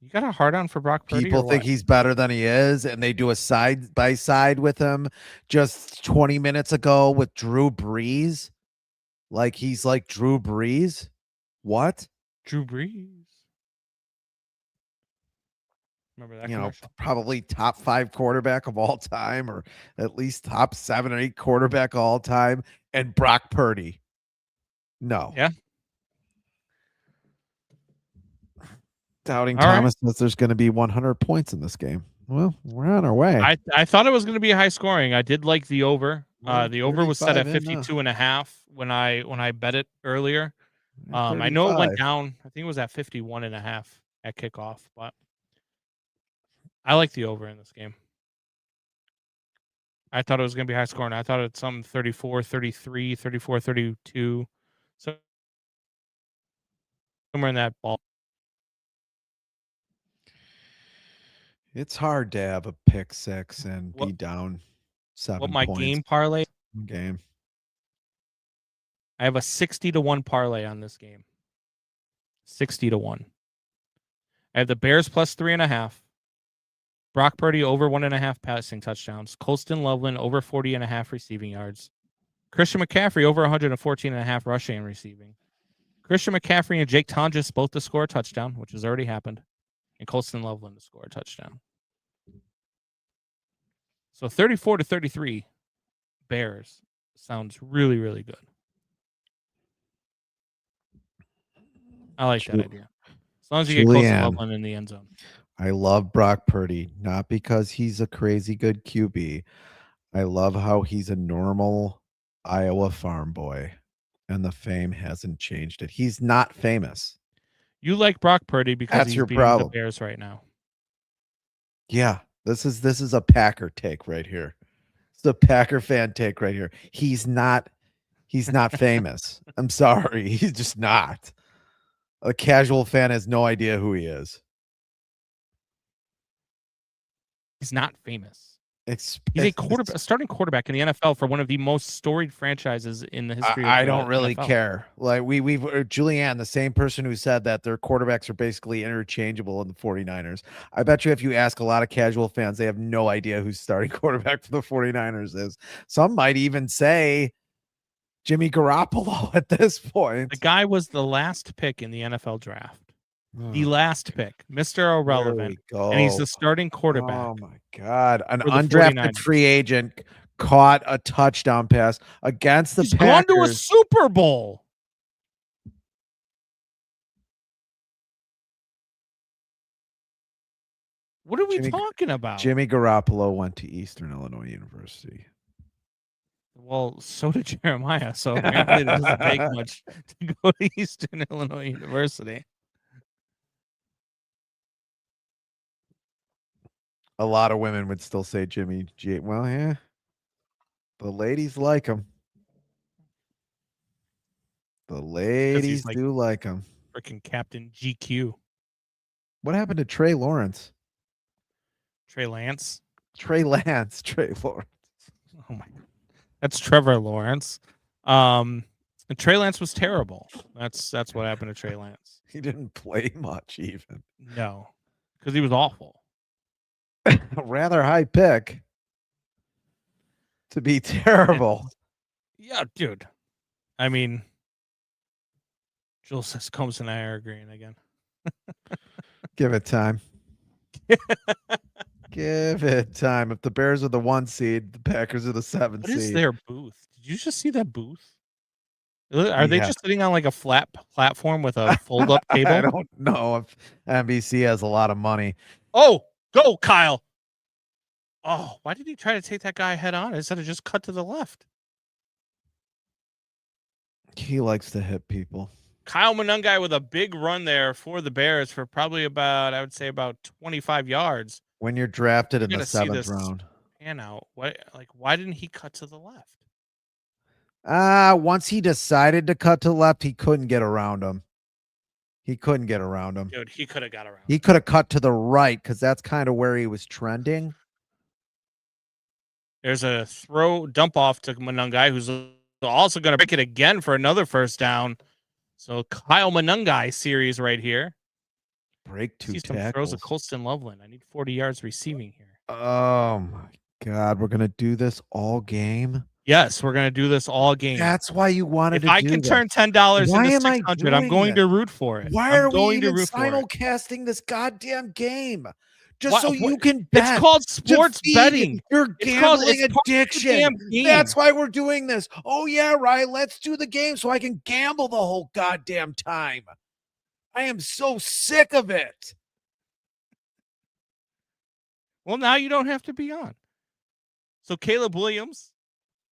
You got a hard on for Brock Purdy? People think he's better than he is, and they do a side by side with him just 20 minutes ago with Drew Brees. Like he's like Drew Brees. What? Drew Brees. Remember that? You know, probably top 5 quarterback of all time, or at least top 7 or 8 quarterback of all time. And Brock Purdy. No. Yeah. Doubting Thomas says there's going to be 100 points in this game. Well, we're on our way. I thought it was going to be high scoring. I did like the over. The over was set at 52.5 when I bet it earlier. I know it went down. I think it was at 51.5 at kickoff, but I like the over in this game. I thought it was going to be high scoring. I thought it's some 34-33, 34-32. So somewhere in that ball. It's hard to have a pick 6 and be down 7 What my points. game parlay? Game. I have a 60-1 parlay on this game. 60-1. I have the Bears plus 3.5. Brock Purdy over 1.5 passing touchdowns. Colston Loveland over 40.5 receiving yards. Christian McCaffrey over 114.5 rushing and receiving. Christian McCaffrey and Jake Tonjes both to score a touchdown, which has already happened. And Colston Loveland to score a touchdown. So 34-33 Bears sounds really, really good. I like that idea. As long as you get Colston Loveland in the end zone. I love Brock Purdy, not because he's a crazy good QB. I love how he's a normal Iowa farm boy, and the fame hasn't changed it. He's not famous. You like Brock Purdy because that's he's your beating problem. The Bears right now. Yeah, this is a Packer take right here. It's a Packer fan take right here. He's not famous. I'm sorry, he's just not. A casual fan has no idea who he is. He's not famous. He's a starting quarterback in the NFL for one of the most storied franchises in the history of the I don't really NFL. care. Like we've Julianne, the same person who said that their quarterbacks are basically interchangeable in the 49ers. I bet you if you ask a lot of casual fans, they have no idea who starting quarterback for the 49ers is. Some might even say Jimmy Garoppolo at this point. The guy was the last pick in the NFL draft. The last pick, Mr. Irrelevant, and he's the starting quarterback. Oh my God! An undrafted free agent caught a touchdown pass against the Packers. He's gone to a Super Bowl. What are we talking about? Jimmy Garoppolo went to Eastern Illinois University. Well, so did Jeremiah. So apparently it doesn't take much to go to Eastern Illinois University. A lot of women would still say Jimmy G. Well, yeah. The ladies like him. The ladies do like him. Freaking Captain GQ. What happened to Trey Lawrence? Trey Lance? Trey Lawrence. Oh my God. That's Trevor Lawrence. Trey Lance was terrible. That's what happened to Trey Lance. He didn't play much even. No, because he was awful. A rather high pick to be terrible. Yeah, dude. I mean, Jules says Combs and I are agreeing again. Give it time. Give it time. If the Bears are the 1 seed, the Packers are the 7 seed. What is their booth? Did you just see that booth? Are they just sitting on like a flat platform with a fold-up table? I don't know if NBC has a lot of money. Oh, go, Kyle. Oh, why did he try to take that guy head on instead of just cut to the left? He likes to hit people. Kyle Monungai with a big run there for the Bears for probably about, I would say, about 25 yards. When you're drafted in the 7th round. Pan out. Why didn't he cut to the left? Once he decided to cut to the left, he couldn't get around him. He couldn't get around him. Dude, he could have got around. He could have cut to the right because that's kind of where he was trending. There's a dump off to Monungai, who's also going to pick it again for another first down. So Kyle Monungai series right here. Break 2 See some tackles. throws of Colston Loveland. I need 40 yards receiving here. Oh my God, we're gonna do this all game. Yes, we're gonna do this all game. That's why you wanted to. If I can turn $10 into 600, I'm going to root for it. Why are we even simulcasting this goddamn game? Just so you can bet. It's called sports betting. Your gambling addiction. That's why we're doing this. Oh yeah, right. Let's do the game so I can gamble the whole goddamn time. I am so sick of it. Well, now you don't have to be on. So Caleb Williams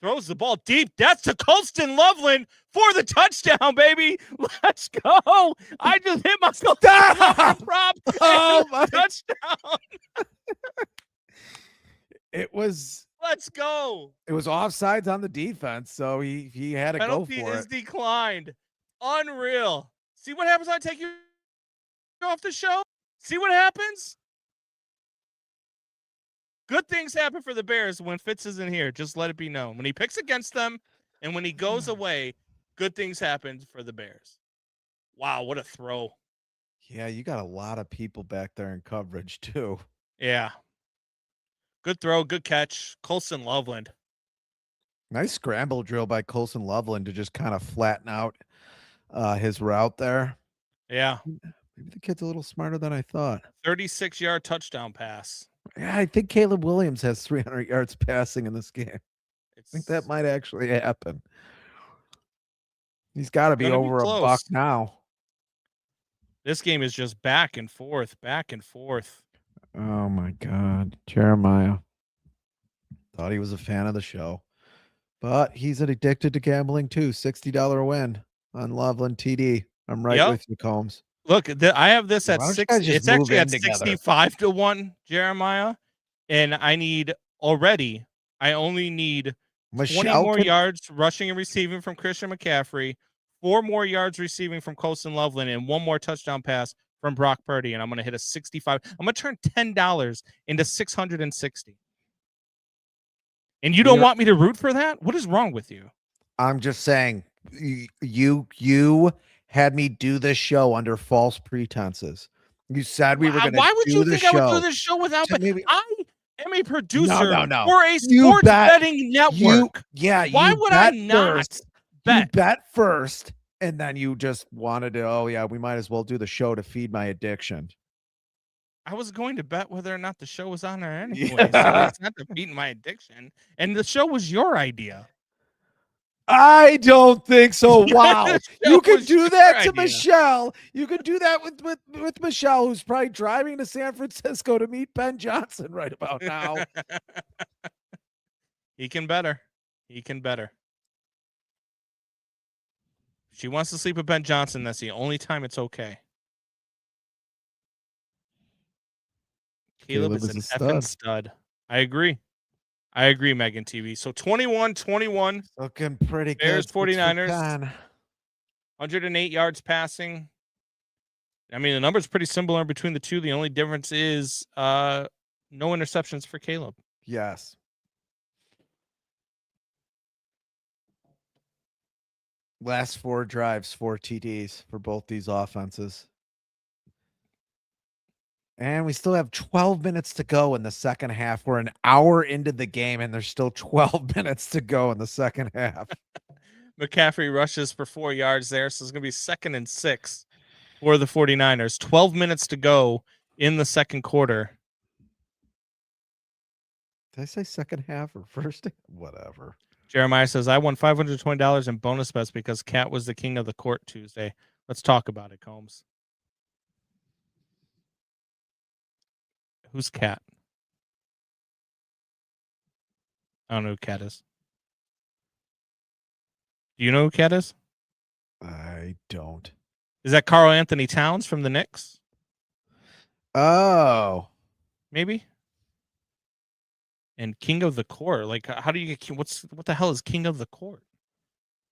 throws the ball deep. That's to Colston Loveland for the touchdown, baby. Let's go. I just hit myself. Prop. Oh, my touchdown. It was. Let's go. It was offsides on the defense, so he had to go for it. Penalty is declined. Unreal. See what happens when I take you off the show? See what happens? Good things happen for the Bears when Fitz isn't here. Just let it be known. When he picks against them and when he goes away, good things happen for the Bears. Wow, what a throw. Yeah, you got a lot of people back there in coverage, too. Yeah. Good throw, good catch. Colston Loveland. Nice scramble drill by Colston Loveland to just kind of flatten out his route there. Yeah. Maybe the kid's a little smarter than I thought. 36-yard touchdown pass. Yeah, I think Caleb Williams has 300 yards passing in this game. I think that might actually happen. He's got to be over a buck now. This game is just back and forth, back and forth. Oh, my God. Jeremiah. Thought he was a fan of the show. But he's addicted to gambling, too. $60 win on Loveland TD. I'm right with you, Combs. Look, I have this at 6. It's actually at 65-1, Jeremiah. And I only need 20 more yards rushing and receiving from Christian McCaffrey, 4 more yards receiving from Colston Loveland, and 1 more touchdown pass from Brock Purdy. And I'm going to hit a 65. I'm going to turn $10 into 660. And you don't want me to root for that? What is wrong with you? I'm just saying, you had me do this show under false pretenses. You said we were going to do the show. Why would you think I would do this show without me? I am a producer no. for a sports betting network. Why would I not bet? You bet first, and then you just wanted to, we might as well do the show to feed my addiction. I was going to bet whether or not the show was on there anyway. So it's not to feed my addiction. And the show was your idea. I don't think so. Wow. That You could was do your that to idea. Michelle. You could do that with Michelle, who's probably driving to San Francisco to meet Ben Johnson right about now. He can better. He can better. She wants to sleep with Ben Johnson. That's the only time it's okay. Caleb is is an a effing stud. stud. I agree. I agree, Megan TV. So 21-21. Looking pretty Bears, good. 6 for 49ers. 10. 108 yards passing. I mean, the number's pretty similar between the two. The only difference is no interceptions for Caleb. Yes. Last 4 drives, 4 TDs for both these offenses. And we still have 12 minutes to go in the second half. We're an hour into the game, and there's still 12 minutes to go in the second half. McCaffrey rushes for 4 yards there, so it's going to be 2nd and 6 for the 49ers. 12 minutes to go in the second quarter. Did I say second half or first? Whatever. Jeremiah says, I won $520 in bonus bets because Cat was the king of the court Tuesday. Let's talk about it, Combs. Who's Cat? I don't know who Cat is. Do you know who Cat is? I don't. Is that Karl Anthony Towns from the Knicks? Oh. Maybe. And King of the Court. Like, how do you get what the hell is King of the Court?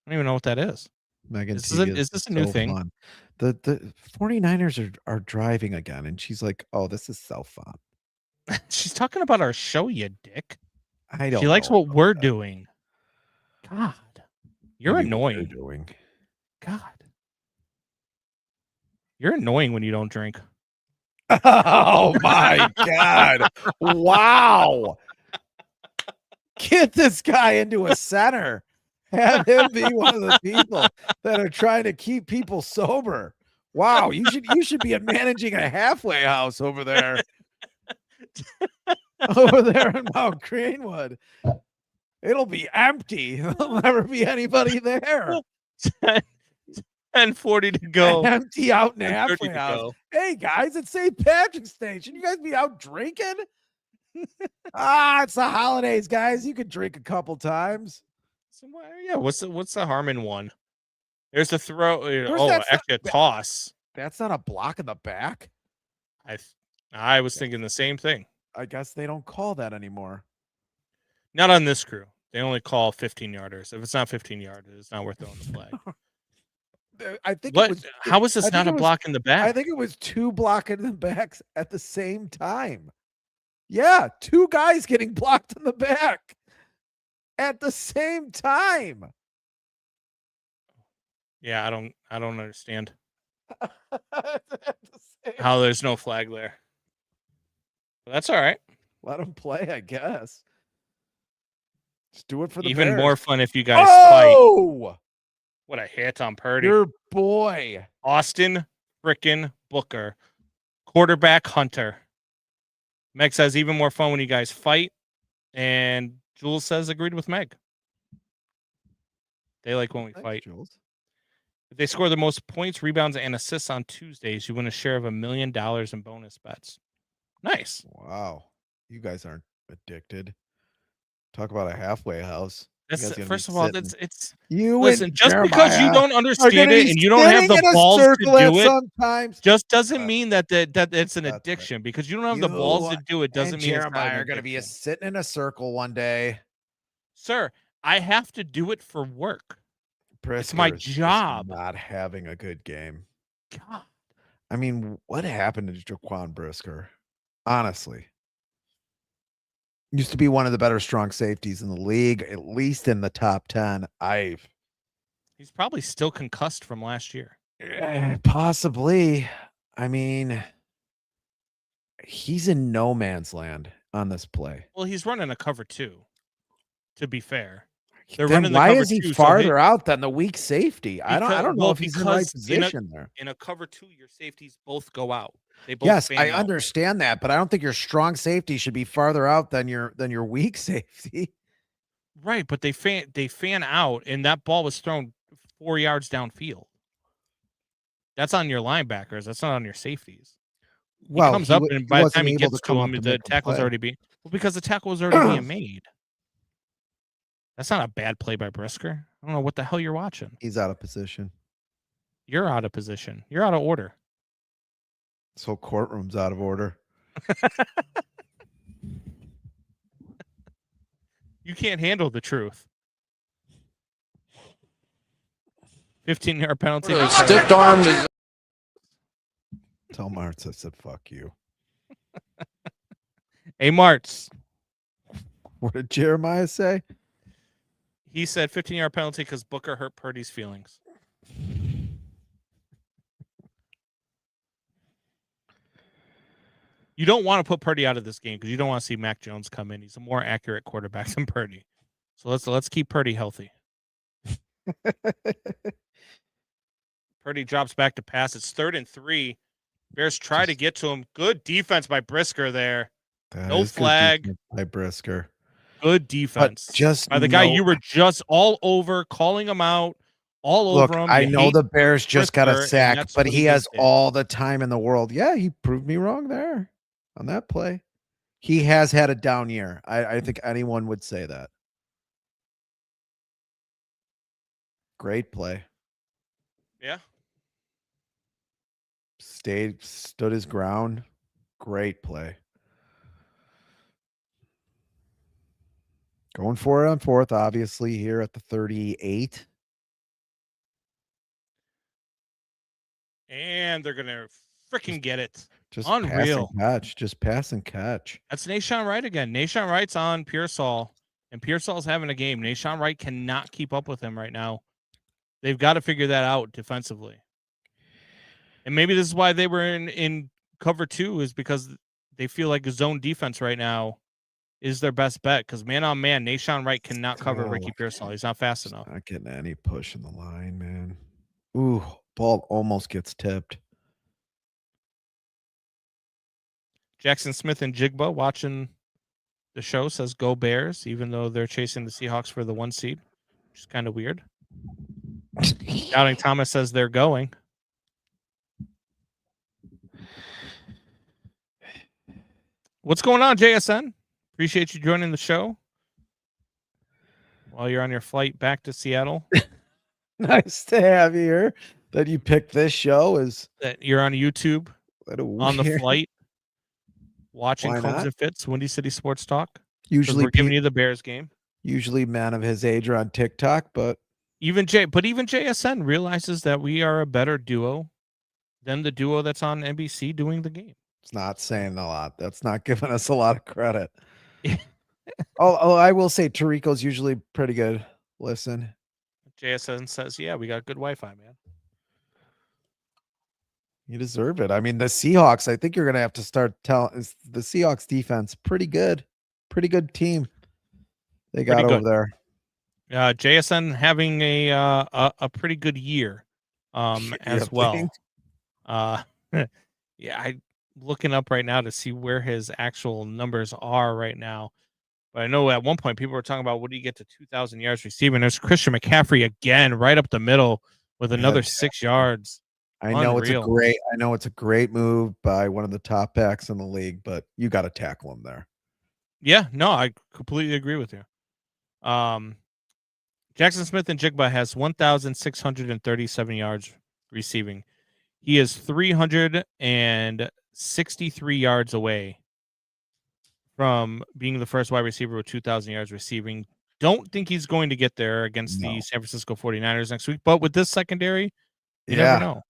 I don't even know what that is. Megan, is this a new thing? Fun. The 49ers are driving again, and she's like, "Oh, this is so fun." She's talking about our show, you dick. I don't. She likes what we're doing. God, you're Maybe annoying. What they're doing. God, you're annoying when you don't drink. Oh my God! Wow. Get this guy into a center. Have him be one of the people that are trying to keep people sober. Wow, you should be managing a halfway house over there. Over there in Mount Greenwood. It'll be empty. There'll never be anybody there. 10:40 to go. Empty out in the halfway house. Hey guys, it's St. Patrick's Day. Should you guys be out drinking? It's the holidays, guys. You could drink a couple times. Yeah, what's the harm in one? There's a throw. Actually a toss. That's not a block in the back. I was thinking the same thing. I guess they don't call that anymore. Not on this crew. They only call 15-yarders. If it's not 15 yarders, it's not worth throwing the flag. I think. How is this not a block in the back? I think it was 2 blocking in the backs at the same time. Yeah, 2 guys getting blocked in the back at the same time. Yeah, I don't understand how there's no flag there. But that's all right. Let them play, I guess. Just do it for the Even Bears. more fun if you guys fight. What a hit on Purdy. Your boy. Austin frickin' Booker. Quarterback Hunter. Meg says even more fun when you guys fight. And Jules says agreed with Meg. They like when we fight. Jules. If they score the most points, rebounds, and assists on Tuesdays, you win a share of $1 million in bonus bets. Nice. Wow. You guys aren't addicted. Talk about a halfway house. First of all, it's you listen, just Jeremiah because you don't understand it and you don't have the balls to do it sometimes just doesn't mean that it's an addiction. Right. Because you don't have the balls to do it doesn't mean Jeremiah are going to be sitting in a circle one day. Sir, I have to do it for work. It's my Brisker's job. Not having a good game. God. I mean, what happened to Jaquan Brisker? Honestly. Used to be one of the better strong safeties in the league, at least in the top 10. He's probably still concussed from last year. Possibly. I mean, he's in no man's land on this play. Well, he's running a cover 2, to be fair. Then why is he farther out than the weak safety? I don't know if he's in the right position there. In a cover 2, your safeties both go out. They both yes, I understand that, but I don't think your strong safety should be farther out than your weak safety. Right, but they fan out, and that ball was thrown 4 yards downfield. That's on your linebackers. That's not on your safeties. He Well, comes up, and he by the time wasn't he able to gets to come him, up and the make a tackle's play. already being because the tackle was already being made. That's not a bad play by Brisker. I don't know what the hell you're watching. He's out of position. You're out of position. You're out of order. This whole courtroom's out of order. You can't handle the truth. 15-yard penalty. Stiff-armed. Tell Martz I said fuck you. Hey, Martz. What did Jeremiah say? He said 15-yard penalty because Booker hurt Purdy's feelings. You don't want to put Purdy out of this game because you don't want to see Mac Jones come in. He's a more accurate quarterback than Purdy. So let's keep Purdy healthy. Purdy drops back to pass. It's 3rd and 3. Bears try to get to him. Good defense by Brisker there. No flag by Brisker. Good defense. But just by the guy you were just all over, calling him out, all over him. I know the Bears just got a Brisker, sack, but he has did. all the time in the world. Yeah, he proved me wrong there on that play. He has had a down year. I think anyone would say that. Great play. Yeah. Stood his ground. Great play. Going for it on 4th, obviously, here at the 38. And they're going to freaking get it. Just unreal. Pass and catch. That's Nahshon Wright again. Nahshon Wright's on Pearsall, and Pearsall's having a game. Nahshon Wright cannot keep up with him right now. They've got to figure that out defensively. And maybe this is why they were in cover 2, is because they feel like a zone defense right now is their best bet, because man on man, Nahshon Wright cannot cover Ricky Pearsall. He's not fast enough. Not getting any push in the line, man. Ooh, ball almost gets tipped. Jackson Smith and Jigba watching the show says go Bears, even though they're chasing the Seahawks for the 1 seed, which is kind of weird. Doubting Thomas says they're going. What's going on, JSN? Appreciate you joining the show while you're on your flight back to Seattle. Nice to have you here. That you picked this show is that you're on YouTube on the flight watching Combs and Fitz, Windy City Sports Talk. Usually we're giving you the Bears game. Usually men of his age are on TikTok, but even JSN realizes that we are a better duo than the duo that's on NBC doing the game. It's not saying a lot. That's not giving us a lot of credit. Oh, I will say Tarico's usually pretty good. Listen. JSN says, yeah, we got good Wi-Fi, man. You deserve it. I mean, the Seahawks, I think you're going to have to start telling the Seahawks defense pretty good. Pretty good team they got over there. JSN having a pretty good year as well. Yeah, I'm looking up right now to see where his actual numbers are right now. But I know at one point people were talking about, what do you get to 2,000 yards receiving? There's Christian McCaffrey again, right up the middle with another 6 yards. I know it's a great move by one of the top backs in the league, but you got to tackle him there. Yeah, no, I completely agree with you. Jackson Smith and Jigba has 1,637 yards receiving. He is 363 yards away from being the first wide receiver with 2,000 yards receiving. Don't think he's going to get there against the San Francisco 49ers next week, but with this secondary, you never know.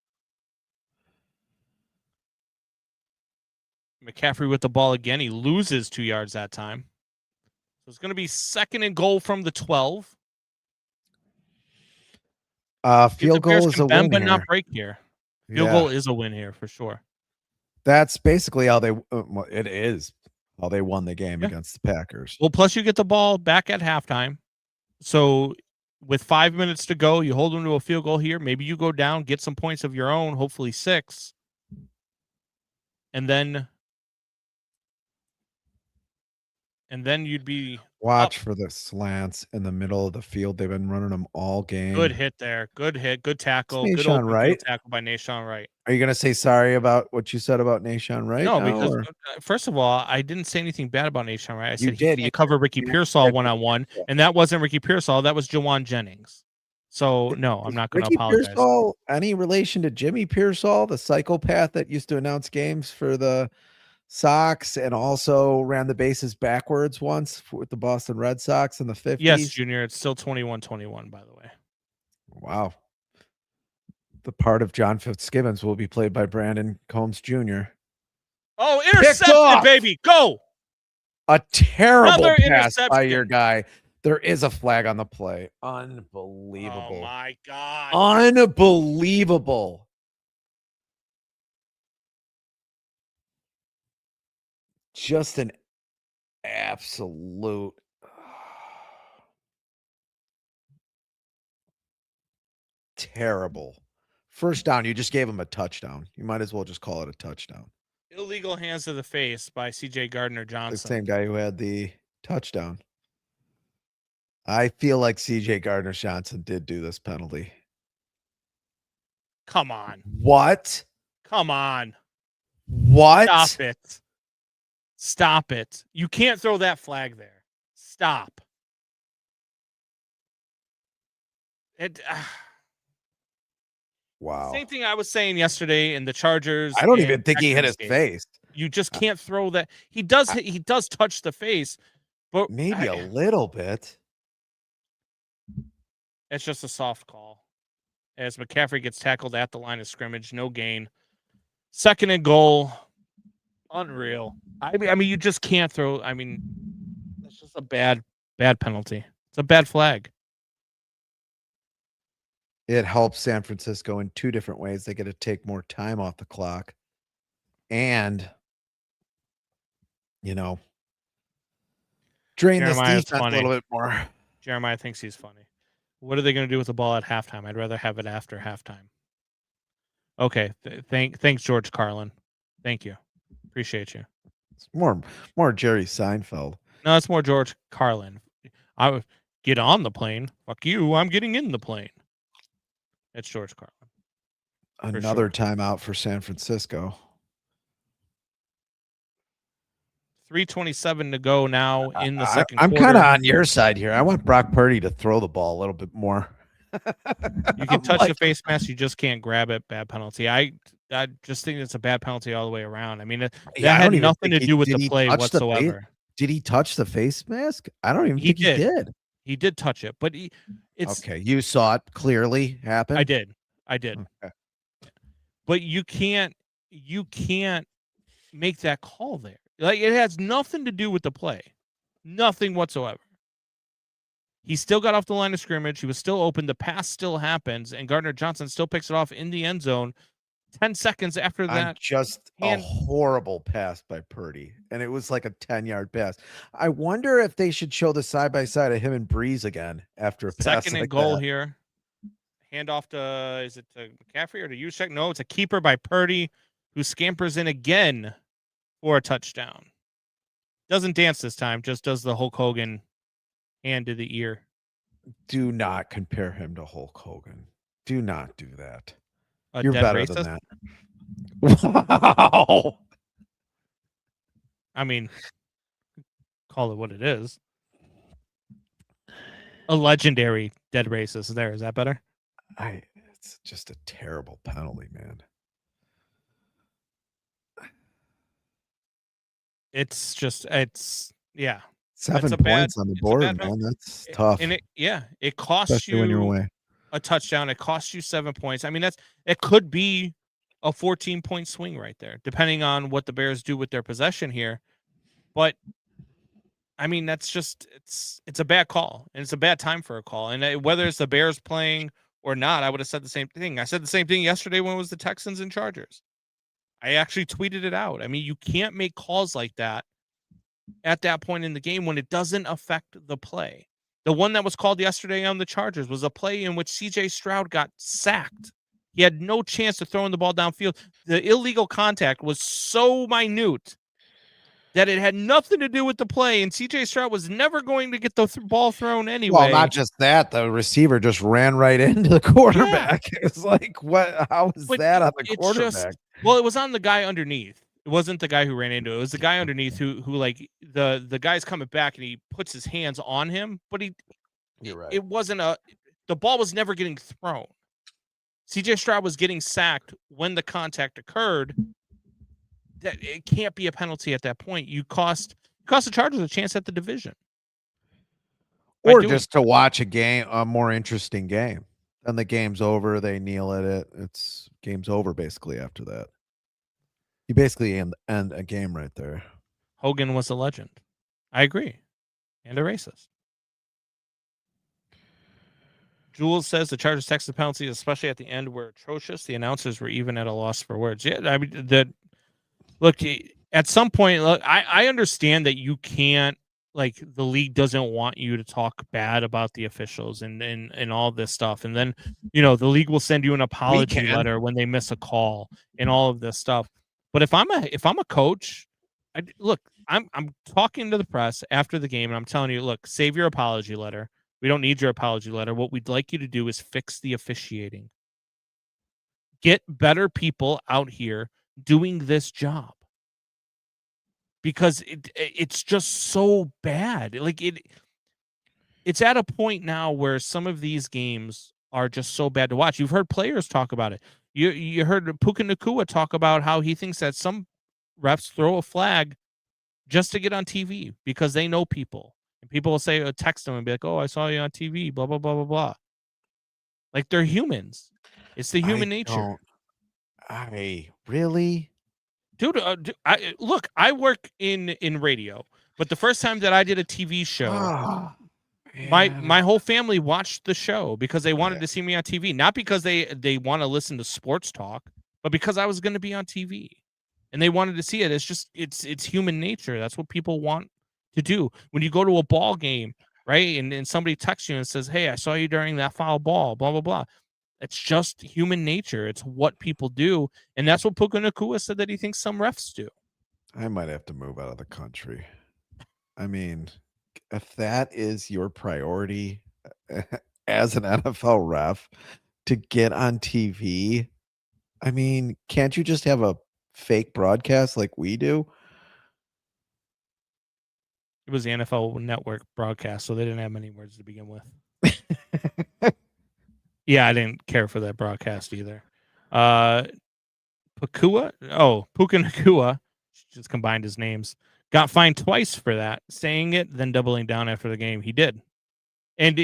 McCaffrey with the ball again. He loses 2 yards that time. So it's going to be 2nd and goal from the 12. Field goal is a win but here. Not break here. Field goal is a win here for sure. That's basically how they it is how they won the game against the Packers. Well, plus you get the ball back at halftime. So with 5 minutes to go, you hold them to a field goal here. Maybe you go down, get some points of your own, hopefully 6. And then and then you'd be Watch up. for the slants in the middle of the field. They've been running them all game. Good hit there. Good hit. Good tackle. It's Good Nahshon open Wright. field tackle by Nahshon Wright. Are you going to say sorry about what you said about Nahshon Wright? No, now, because or? first of all, I didn't say anything bad about Nahshon Wright. I You said did. he You can't cover Ricky did. Pearsall one-on-one, and that wasn't Ricky Pearsall. That was Jawan Jennings. So, no, I'm not going to apologize. Pearsall any relation to Jimmy Pearsall, the psychopath that used to announce games for the Sox and also ran the bases backwards once with the Boston Red Sox in the 50s? Yes, Junior. It's still 21-21, by the way. Wow. The part of John Fitzgibbons will be played by Brandon Combs Jr. Oh, intercepted, baby. Go. A terrible Another pass by interception. your guy. There is a flag on the play. Unbelievable. Oh, my God. Unbelievable. Just an absolute terrible. First down, you just gave him a touchdown. You might as well just call it a touchdown. Illegal hands to the face by C.J. Gardner-Johnson. The same guy who had the touchdown. I feel like C.J. Gardner-Johnson did do this penalty. Come on. What? Come on. What? Stop it. Stop it. You can't throw that flag there. Stop. Wow. Same thing I was saying yesterday in the Chargers. I don't even think he hit his face. You just can't throw that. He does touch the face, but maybe a little bit. It's just a soft call. As McCaffrey gets tackled at the line of scrimmage, no gain. 2nd and goal. Unreal. I mean, you just can't throw. I mean, it's just a bad penalty. It's a bad flag. It helps San Francisco in 2 different ways. They get to take more time off the clock. And, drain this defense a little bit more. Jeremiah thinks he's funny. What are they going to do with the ball at halftime? I'd rather have it after halftime. Okay. Thanks, George Carlin. Thank you. Appreciate you. It's more Jerry Seinfeld. No, it's more George Carlin. I would get on the plane. Fuck you. I'm getting in the plane. It's George Carlin. Another timeout for San Francisco. 3:27 to go now in the second quarter. I'm kind of on your side here. I want Brock Purdy to throw the ball a little bit more. You can touch the face mask. You just can't grab it. Bad penalty. I just think it's a bad penalty all the way around. I mean, that had nothing to do with the play whatsoever. Did he touch the face mask? I don't even think he did. He did touch it, but it's okay. You saw it clearly happen. I did. Okay. But you can't make that call there. Like, it has nothing to do with the play. Nothing whatsoever. He still got off the line of scrimmage. He was still open. The pass still happens, and Gardner-Johnson still picks it off in the end zone 10 seconds after that. Just a horrible pass by Purdy, and it was like a 10-yard pass. I wonder if they should show the side-by-side of him and Breeze again after a pass 2nd like and goal that. here. Handoff to, is it to McCaffrey or to Juszczyk? No, it's a keeper by Purdy, who scampers in again for a touchdown. Doesn't dance this time, just does the Hulk Hogan hand to the ear. Do not compare him to Hulk Hogan. Do not do that. A You're dead better racist? than that. Wow. I mean, call it what it is. A legendary dead racist there. Is that better? It's just a terrible penalty, man. It's 7 points on the board, man. That's tough. And it costs especially when you're away. A touchdown. It costs you 7 points. I mean, it could be a 14-point swing right there, depending on what the Bears do with their possession here. But I mean, that's just it's a bad call, and it's a bad time for a call. And whether it's the Bears playing or not, I would have said the same thing. I said the same thing yesterday when it was the Texans and Chargers. I actually tweeted it out. I mean, you can't make calls like that at that point in the game when it doesn't affect the play. The one that was called yesterday on the Chargers was a play in which C.J. Stroud got sacked. He had no chance of throwing the ball downfield. The illegal contact was so minute that it had nothing to do with the play, and CJ Stroud was never going to get the ball thrown anyway. Well, not just that, the receiver just ran right into the quarterback. Yeah. It's like, what? How was that on the quarterback? Well, it was on the guy underneath. It wasn't the guy who ran into it. It was the guy underneath who like the guy's coming back and he puts his hands on him, but You're right. It wasn't the ball was never getting thrown. CJ Stroud was getting sacked when the contact occurred. That it can't be a penalty at that point. You cost the Chargers a chance at the division. Or just to watch a more interesting game. Then the game's over. They kneel at it. It's game's over basically after that. You basically end a game right there. Hogan was a legend. I agree. And a racist. Jules says the Chargers Texas penalties, especially at the end, were atrocious. The announcers were even at a loss for words. Yeah, I mean, look, at some point, look, I understand that you can't, like, the league doesn't want you to talk bad about the officials and all this stuff. And then, the league will send you an apology letter when they miss a call and all of this stuff. But if I'm a coach, I'm talking to the press after the game and I'm telling you, look, save your apology letter. We don't need your apology letter. What we'd like you to do is fix the officiating. Get better people out here doing this job. Because it's just so bad. Like it's at a point now where some of these games are just so bad to watch. You've heard players talk about it. You heard Puka Nacua talk about how he thinks that some refs throw a flag just to get on TV because they know people. And people will say, text them and be like, "Oh, I saw you on TV, blah, blah, blah, blah, blah." Like, they're humans. It's the human nature. Really? Dude, I work in radio, but the first time that I did a TV show, my whole family watched the show because they wanted to see me on TV, not because they want to listen to sports talk, but because I was going to be on TV, and they wanted to see it. It's just it's human nature. That's what people want to do. When you go to a ball game, right, and somebody texts you and says, "Hey, I saw you during that foul ball," blah blah blah. It's just human nature. It's what people do. And that's what Puka Nacua said that he thinks some refs do. I might have to move out of the country. I mean, if that is your priority as an NFL ref to get on TV, I mean, can't you just have a fake broadcast like we do? It was the NFL Network broadcast, so they didn't have many words to begin with. Yeah, I didn't care for that broadcast either. Puka Nacua, just combined his names, got fined twice for that, saying it, then doubling down after the game. He did. And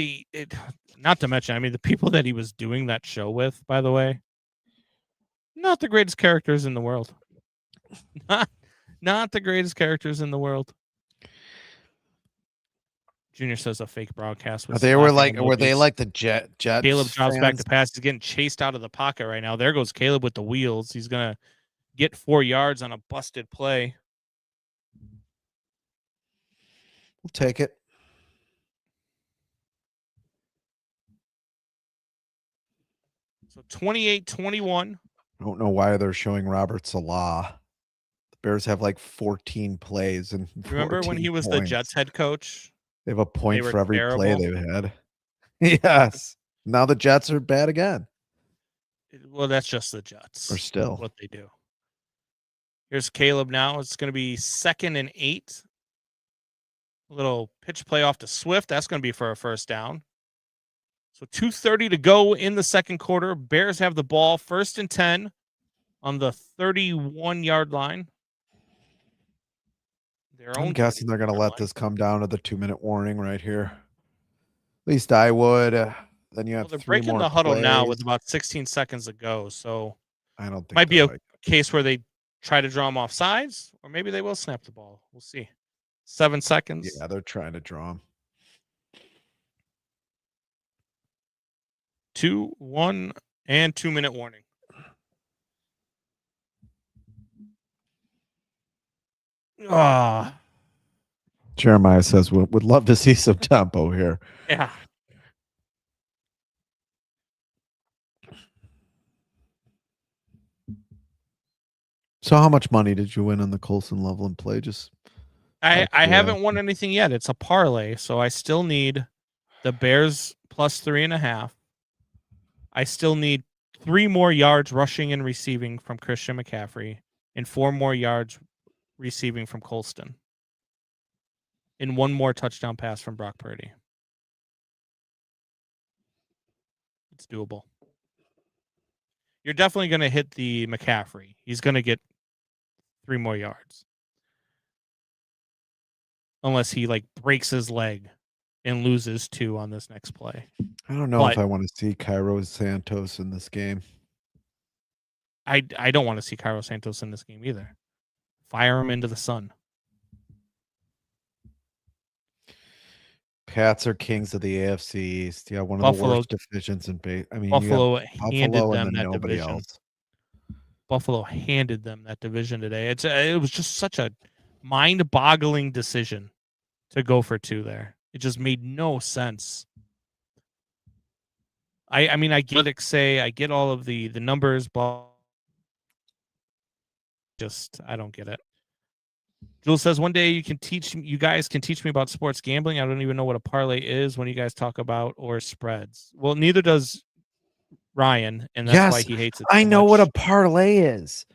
not to mention, I mean, the people that he was doing that show with, by the way, not the greatest characters in the world. Not the greatest characters in the world. Junior says a fake broadcast. Were they like the Jets? Caleb drops back to pass. He's getting chased out of the pocket right now. There goes Caleb with the wheels. He's going to get 4 yards on a busted play. We'll take it. So 28-21. I don't know why they're showing Robert Salah. The Bears have like 14 plays. And remember when he was the Jets head coach? They have a point for every play they've had. Yes. Now the Jets are bad again. Well, that's just the Jets. Or still. What they do. Here's Caleb now. It's going to be 2nd and 8. A little pitch play off to Swift. That's going to be for a first down. So 2:30 to go in the second quarter. Bears have the ball 1st and 10 on the 31-yard line. I'm guessing they're going to let this come down to the 2-minute warning right here. At least I would. Then you have they're breaking the huddle now with about 16 seconds to go. So I don't think might be a case where they try to draw them off sides, or maybe they will snap the ball. We'll see. 7 seconds. Yeah, they're trying to draw them. 2, 1, and 2-minute warning. Jeremiah says would love to see some tempo here. Yeah. So how much money did you win on the Colson Loveland play? Just I yeah. haven't won anything yet. It's a parlay, so I still need the Bears plus 3.5. I still need 3 more yards rushing and receiving from Christian McCaffrey and 4 more yards receiving from Colston. And 1 more touchdown pass from Brock Purdy. It's doable. You're definitely going to hit the McCaffrey. He's going to get 3 more yards. Unless he breaks his leg and loses 2 on this next play. I don't know if I want to see Cairo Santos in this game. I don't want to see Cairo Santos in this game either. Fire him into the sun. Pats are kings of the AFC East. Yeah, one of the worst divisions in base. I mean, Buffalo you have handed Buffalo them and then that nobody division. else. Buffalo handed them that division today. It was just such a mind-boggling decision to go for 2 there. It just made no sense. I mean, I get it, I get all of the numbers, but just I don't get it. Jules says one day you guys can teach me about sports gambling. I don't even know what a parlay is when you guys talk about or spreads. Well, neither does Ryan, and that's why he hates it. I know what a parlay is.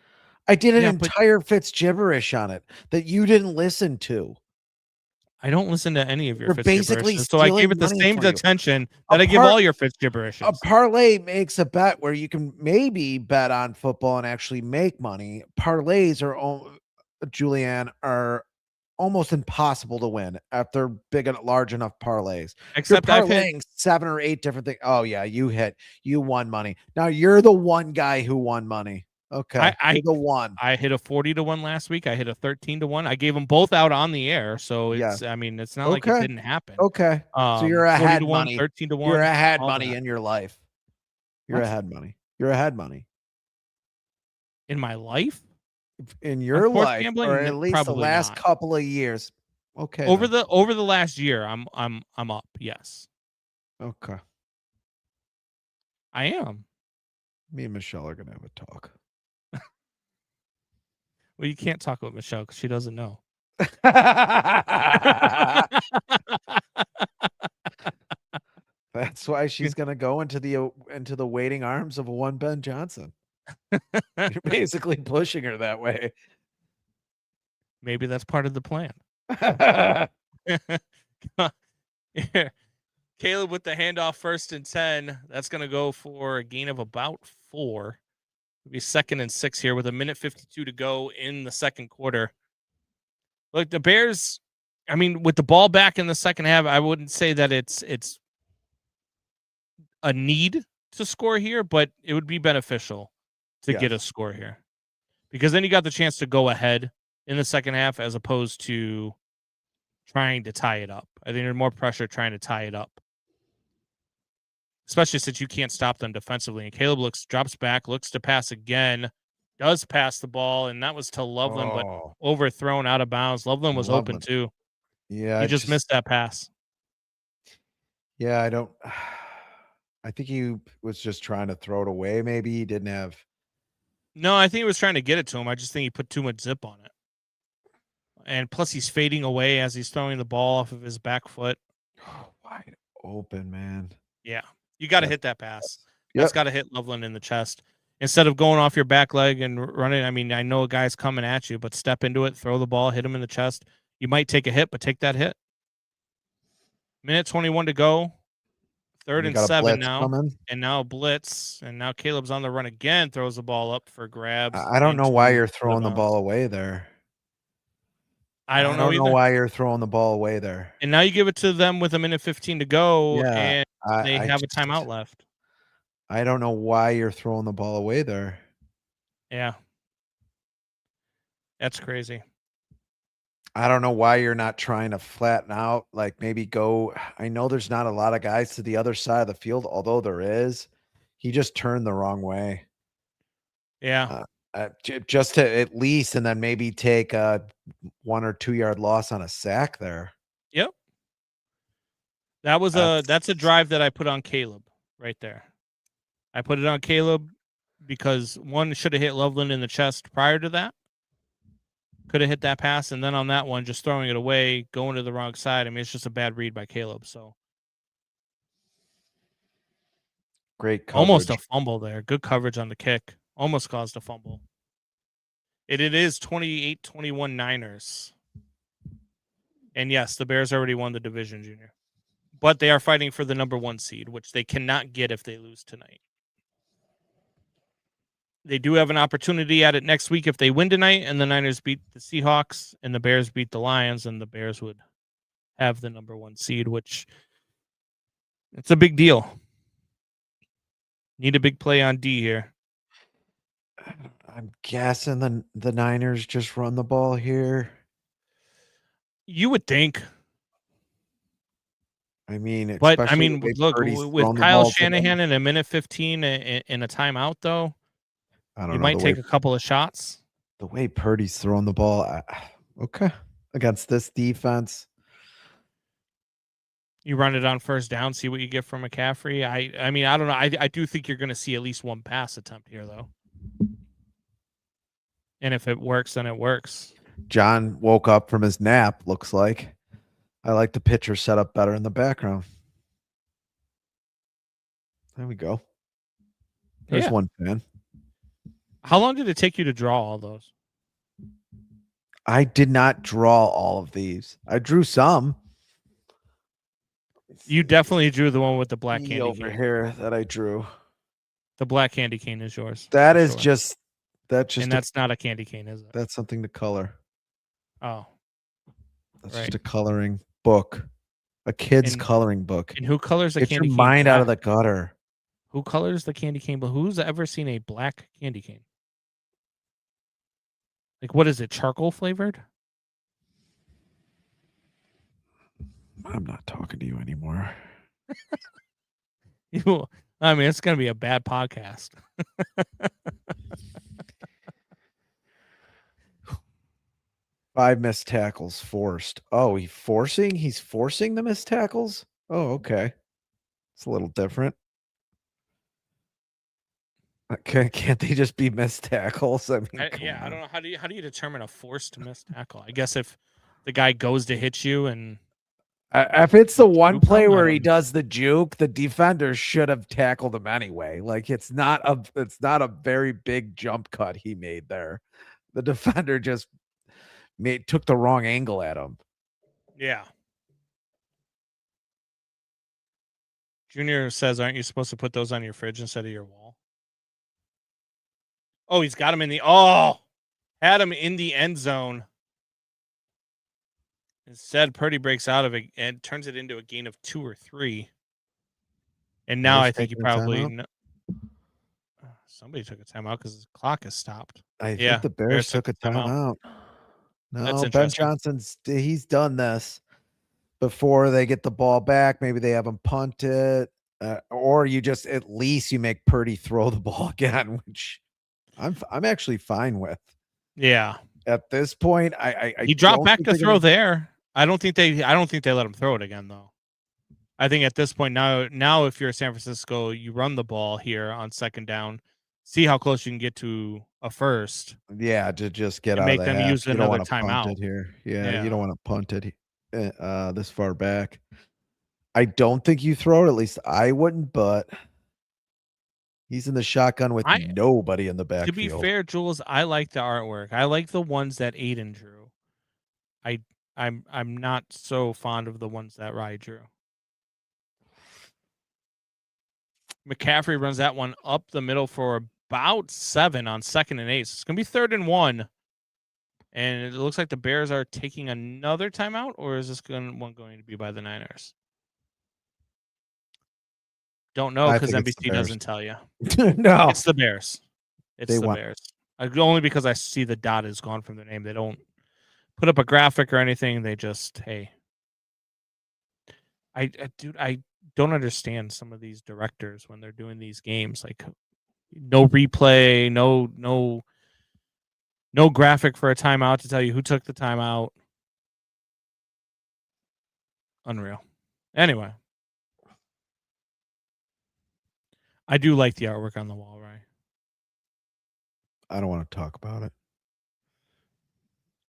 I did an entire Fitz gibberish on it that you didn't listen to. I don't listen to any of your Fitz gibberishes, so I gave it the same attention that I give all your Fitz gibberishes. A parlay makes a bet where you can maybe bet on football and actually make money. Parlays Julianne, are almost impossible to win if they're big and large enough parlays. Except you're parlaying 7 or 8 different things. Oh yeah, you won money. Now you're the one guy who won money. Okay, you're the one. I hit a 40-1 last week. I hit a 13-1. I gave them both out on the air, so it's. I mean, it's not like it didn't happen. Okay, so you're ahead money. 13-1. You're ahead money in your life. You're ahead money. You're ahead money in my life. In your life, gambling, or at least the last couple of years. Okay. Over the last year, I'm up. Yes. Okay. I am. Me and Michelle are gonna have a talk. Well, you can't talk with Michelle because she doesn't know. That's why she's gonna go into the waiting arms of one Ben Johnson. You're basically pushing her that way. Maybe that's part of the plan. Caleb with the handoff 1st and 10. That's going to go for a gain of about 4. It'll be 2nd and 6 here with 1:52 to go in the second quarter. Look, the Bears, I mean, with the ball back in the second half, I wouldn't say that it's a need to score here, but it would be beneficial to get a score here, because then you got the chance to go ahead in the second half as opposed to trying to tie it up. I think there's more pressure trying to tie it up, especially since you can't stop them defensively. And Caleb drops back, looks to pass again, does pass the ball, and that was to Loveland, but overthrown out of bounds. Loveland was open too. Yeah, he just missed that pass. Yeah, I think he was just trying to throw it away. Maybe he didn't have. No, I think he was trying to get it to him. I just think he put too much zip on it. And plus, he's fading away as he's throwing the ball off of his back foot. Wide open, man. Yeah, you got to hit that pass. That's got to hit Loveland in the chest. Instead of going off your back leg and running, I mean, I know a guy's coming at you, but step into it, throw the ball, hit him in the chest. You might take a hit, but take that hit. 1:21 to go. 3rd and 7 now. And now blitz. And now Caleb's on the run again, throws the ball up for grabs. I don't know why you're throwing the ball away there. I don't know why you're throwing the ball away there. And now you give it to them with 1:15 to go, and they have a timeout left. I don't know why you're throwing the ball away there. Yeah. That's crazy. I don't know why you're not trying to flatten out, like maybe go. I know there's not a lot of guys to the other side of the field, although there is. He just turned the wrong way. Yeah. Just to at least, and then maybe take a 1 or 2 yard loss on a sack there. Yep. That's a drive that I put on Caleb right there. I put it on Caleb because one should have hit Loveland in the chest prior to that. could have hit that pass, and then on that one, just throwing it away, going to the wrong side. I mean, it's just a bad read by Caleb. So Great coverage. almost a fumble there. Good coverage on the kick. Almost caused a fumble. It is 28-21 Niners. And yes, the Bears already won the division, Junior. But they are fighting for the number 1 seed, which they cannot get if they lose tonight. They do have an opportunity at it next week if they win tonight and the Niners beat the Seahawks and the Bears beat the Lions, and the Bears would have the number 1 seed, which it's a big deal. Need a big play on D here. I'm guessing the Niners just run the ball here. You would think. I mean, but I mean, look, with Kyle Shanahan in a minute 15 in a timeout, though, I don't know. You might take a couple of shots. The way Purdy's throwing the ball, okay, against this defense. You run it on first down, see what you get from McCaffrey. I mean, I don't know. I do think you're going to see at least one pass attempt here, though. And if it works, then it works. John woke up from his nap, looks like. I like the pitcher set up better in the background. There we go. There's one fan. How long did it take you to draw all those? I did not draw all of these. I drew some. You definitely drew the one with the black candy over cane. Here that I drew. The black candy cane is yours. That is just and that's not a candy cane, is it? That's something to color. Oh. That's just a coloring book. A kid's coloring book. And who colors a candy cane? Get your mind out of the gutter. Who colors the candy cane? But who's ever seen a black candy cane? Like, what is it? Charcoal flavored? I'm not talking to you anymore. I mean, it's going to be a bad podcast. 5 missed tackles forced. Oh, he's forcing the missed tackles? Oh, okay. It's a little different. Can't they just be missed tackles? I mean, I don't know. How do you determine a forced missed tackle? I guess if the guy goes to hit you and if it's the one play where he does the juke, the defender should have tackled him anyway. Like it's not a very big jump cut he made there. The defender just took the wrong angle at him. Yeah. Junior says, aren't you supposed to put those on your fridge instead of your wall? Oh, he's got him had him in the end zone. Instead, Purdy breaks out of it and turns it into a gain of 2 or 3. And now I think you probably somebody took a timeout because the clock has stopped. I think the Bears took a timeout. No, Ben he's done this before they get the ball back. Maybe they have him punt it, or you just at least you make Purdy throw the ball again, which I'm actually fine with. Yeah. At this point, he dropped back to throw there. I don't think they let him throw it again though. I think at this point now if you're San Francisco, you run the ball here on second down, see how close you can get to a first. Yeah, to just get out make of them use another timeout here. Yeah, you don't want to punt it this far back. I don't think you throw it. At least I wouldn't, but he's in the shotgun with nobody in the backfield. To be fair, Jules, I like the artwork. I like the ones that Aiden drew. I'm not so fond of the ones that Rye drew. McCaffrey runs that one up the middle for about 7 on 2nd and 8. So it's going to be 3rd and 1. And it looks like the Bears are taking another timeout, or is this one going to be by the Niners? Don't know because NBC doesn't tell you. No. It's the Bears. It's the Bears. Only because I see the dot is gone from their name. They don't put up a graphic or anything. They just, hey. I don't understand some of these directors when they're doing these games. Like, no replay, no graphic for a timeout to tell you who took the timeout. Unreal. Anyway. I do like the artwork on the wall, right? I don't want to talk about it.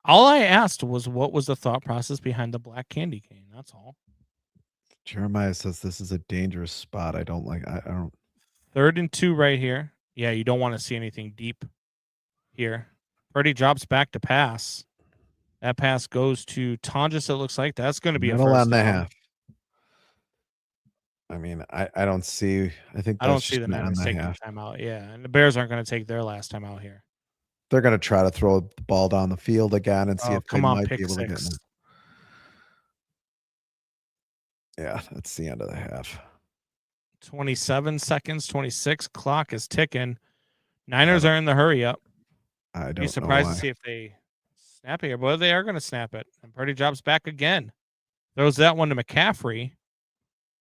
All I asked was what was the thought process behind the black candy cane. That's all. Jeremiah says this is a dangerous spot. I don't like. I don't. 3rd and 2 right here. Yeah, you don't want to see anything deep here. Purdy drops back to pass. That pass goes to Tonjes. It looks like that's going to be a Middle first and a down. half. I mean, I don't see. I think I don't that's see the just gonna Niners end the taking half. time out. Yeah, and the Bears aren't going to take their last time out here. They're going to try to throw the ball down the field again and see Oh, if they come on, might pick be able to get in. six. Yeah, that's the end of the half. 27 seconds, 26. Clock is ticking. Niners are in the hurry up. I don't Be know surprised why. to see if they snap it here, but they are going to snap it. And Purdy drops back again. Throws that one to McCaffrey.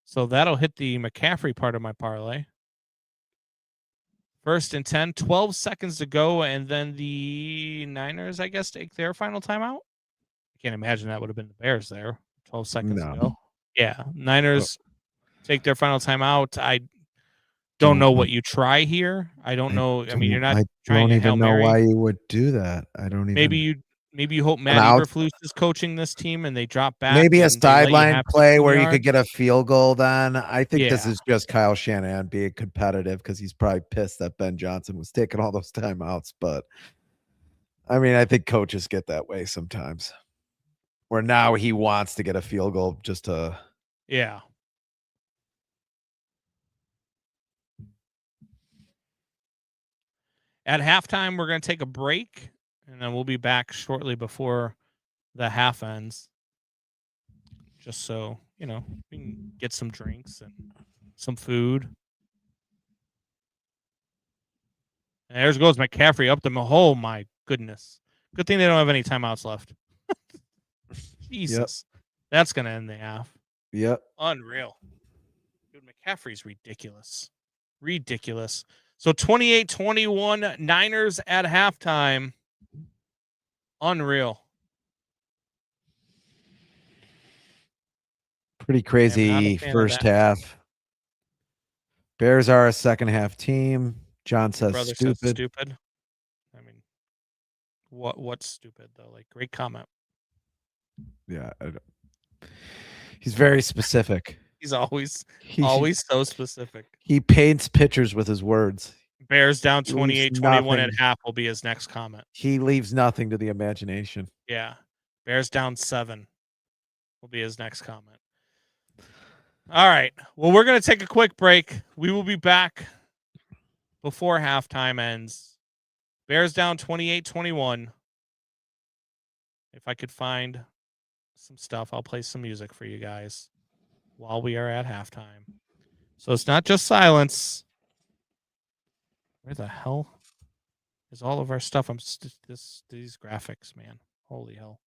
So that'll hit the McCaffrey part of my parlay. 1st and 10, 12 seconds to go, and then the Niners, I guess, take their final timeout. I can't imagine that would have been the Bears there. 12 seconds to go. Yeah, Niners take their final timeout. I don't know what you try here. I don't know. I mean, you're not trying a Hail Mary. I don't even know why you would do that. I don't even. Maybe you hope Matt Eberflus is coaching this team and they drop back. Maybe a sideline play where you yards. could get a field goal then. I think this Yeah. is just Kyle Shanahan being competitive because he's probably pissed that Ben Johnson was taking all those timeouts. But, I mean, I think coaches get that way sometimes. Where now he wants to get a field goal just to. Yeah. At halftime, we're going to take a break, and then we'll be back shortly before the half ends. Just so, we can get some drinks and some food. And there goes McCaffrey up the oh my goodness. Good thing they don't have any timeouts left. Jesus. Yep. That's going to end the half. Yep. Unreal. Dude, McCaffrey's ridiculous. Ridiculous. So 28-21 Niners at halftime. Unreal. Pretty crazy first half. Bears are a second half team. John says stupid. Said stupid. I mean, what's stupid though? Like, great comment. Yeah, he's very specific. He's always so specific. He paints pictures with his words. Bears down 28-21 at half will be his next comment. He leaves nothing to the imagination. Yeah. Bears down 7 will be his next comment. All right. Well, we're going to take a quick break. We will be back before halftime ends. Bears down 28-21. If I could find some stuff, I'll play some music for you guys while we are at halftime. So it's not just silence. Where the hell is all of our stuff? These graphics, man. Holy hell.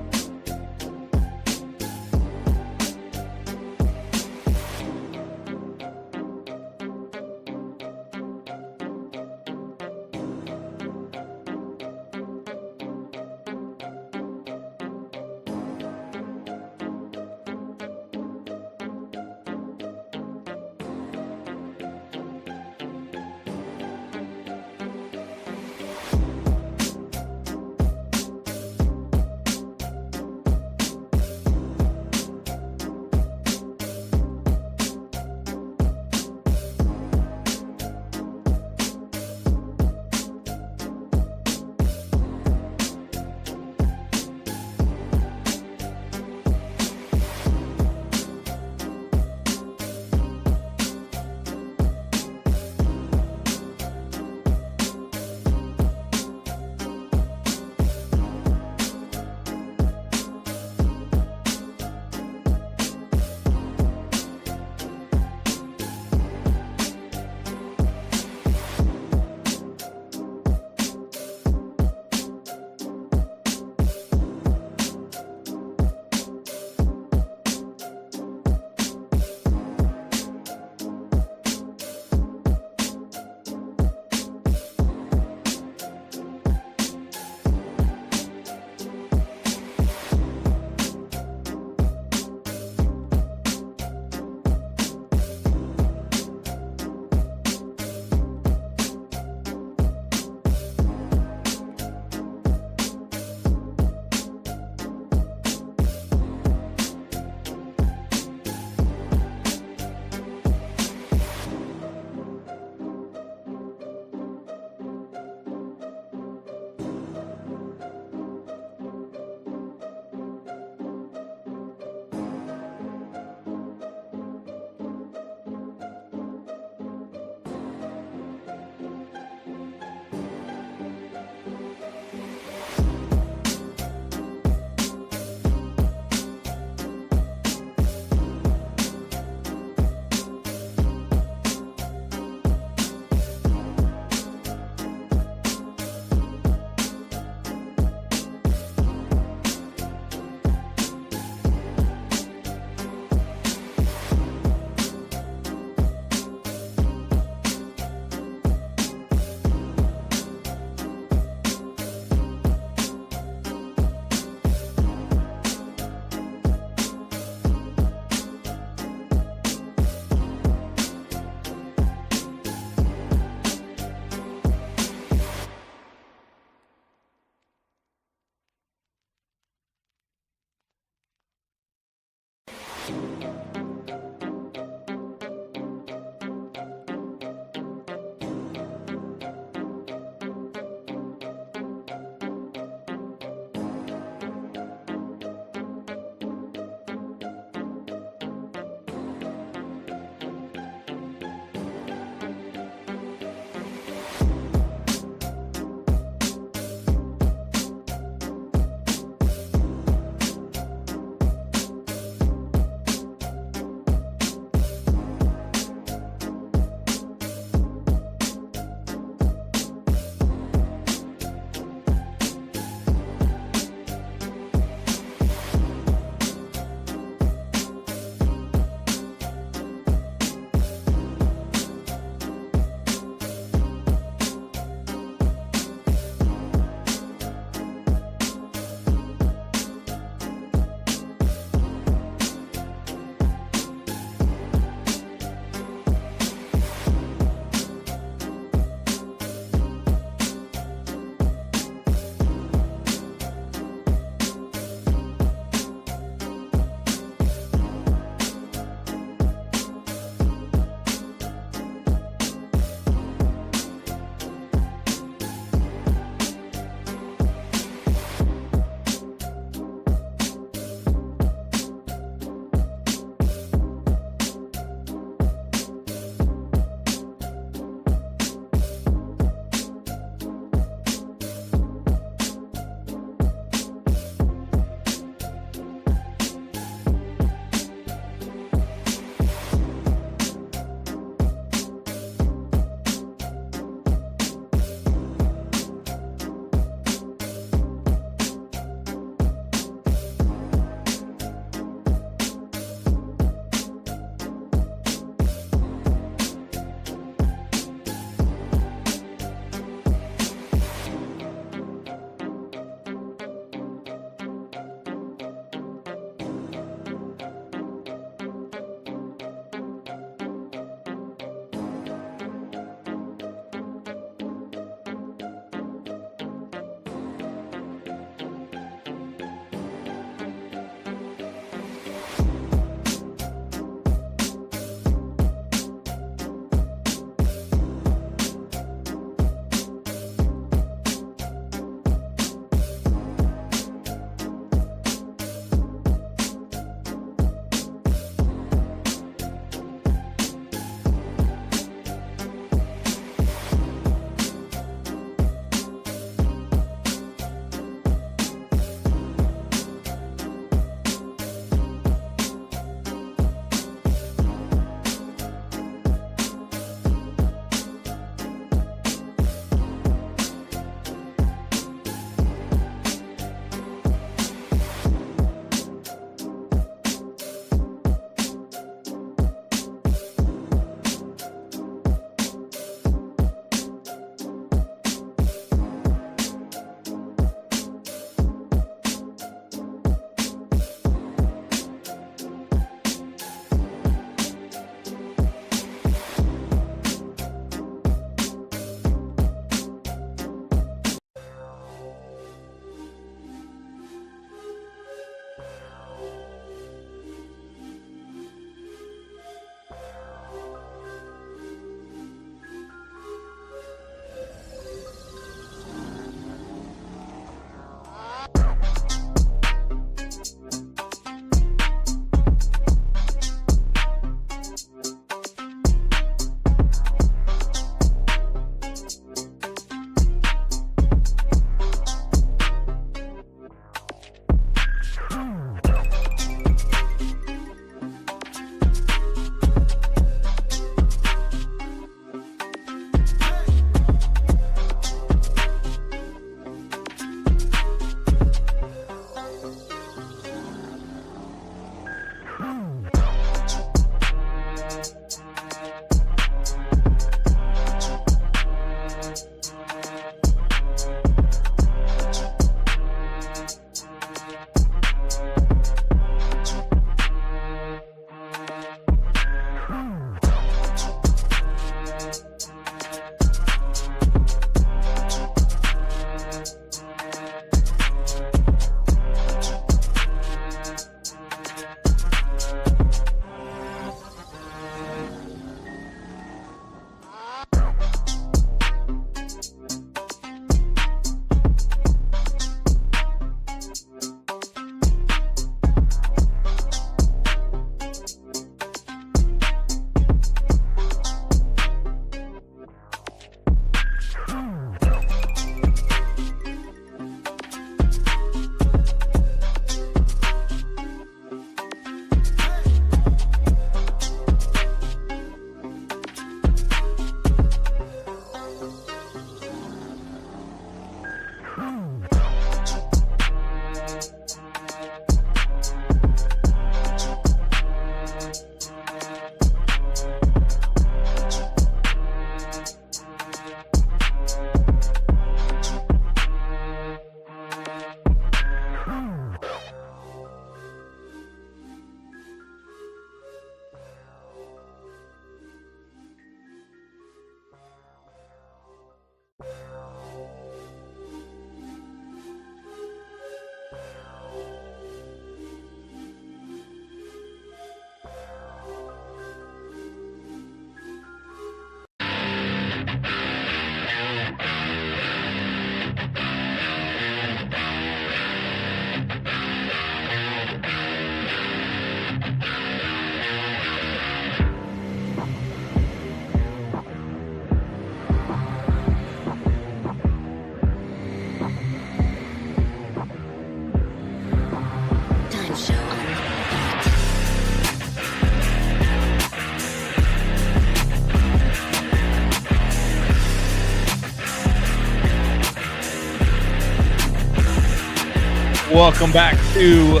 Welcome back to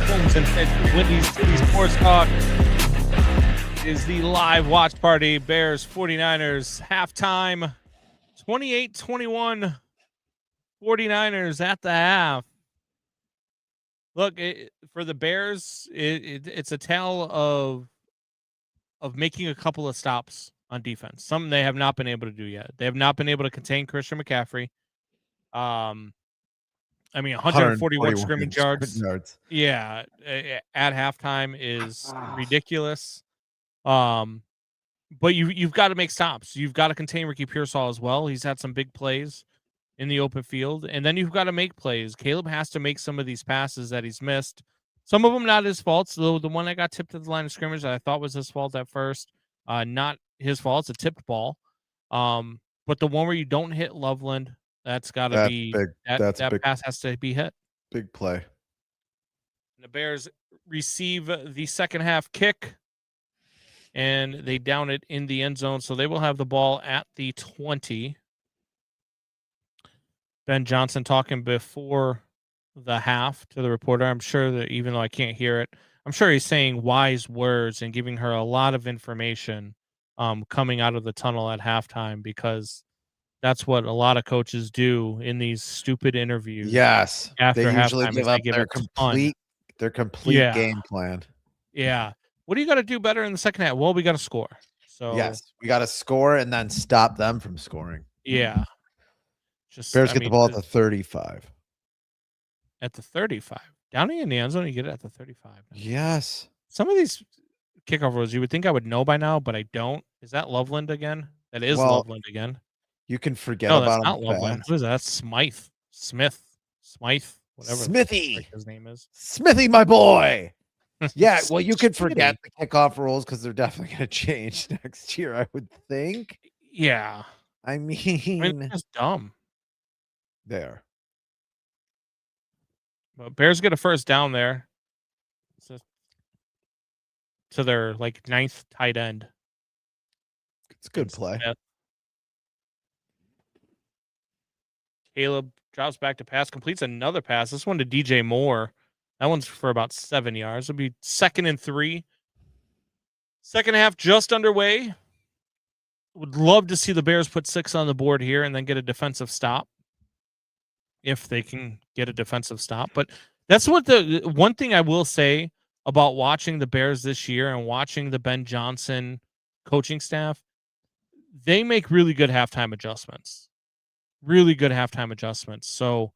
Holmes and Fitz, Windy City Sports Talk. It is the live watch party. Bears 49ers halftime. 28-21. 49ers at the half. Look, for the Bears, it's a tale of making a couple of stops on defense. Something they have not been able to do yet. They have not been able to contain Christian McCaffrey. 141 scrimmage yards. Yeah, at halftime is ridiculous. But you've got to make stops. You've got to contain Ricky Pearsall as well. He's had some big plays in the open field, and then you've got to make plays. Caleb has to make some of these passes that he's missed. Some of them not his fault. So the one that got tipped at the line of scrimmage that I thought was his fault at first, not his fault. It's a tipped ball. But the one where you don't hit Loveland, that's got to be big. That big, pass has to be hit. big play. And the Bears receive the second half kick, and they down it in the end zone. So they will have the ball at the 20. Ben Johnson talking before the half to the reporter. I'm sure that even though I can't hear it, I'm sure he's saying wise words and giving her a lot of information coming out of the tunnel at halftime, because that's what a lot of coaches do in these stupid interviews. Yes, after they usually halftime, give up their complete game plan. Yeah. What do you got to do better in the second half? Well, we got to score. So yes, we got to score and then stop them from scoring. Yeah. Bears get the ball at the 35. At the 35. Down in the end zone, you get it at the 35. Yes. Some of these kickoff rules you would think I would know by now, but I don't. Is that Loveland again? That is Loveland again. You can forget no, about that's him. Not Loveland. Who is that? That's Smythe, whatever Smithy. His name is. Smithy, my boy. Yeah, well, you could forget the kickoff rules because they're definitely going to change next year, I would think. Yeah. I mean it's just dumb. There. But Bears get a first down there. To their ninth tight end. It's a good play. Caleb drops back to pass, completes another pass. This one to DJ Moore. That one's for about 7 yards. It'll be 2nd and 3. Second half just underway. Would love to see the Bears put 6 on the board here and then get a defensive stop. If they can get a defensive stop. But that's what the one thing I will say about watching the Bears this year and watching the Ben Johnson coaching staff, they make really good halftime adjustments. So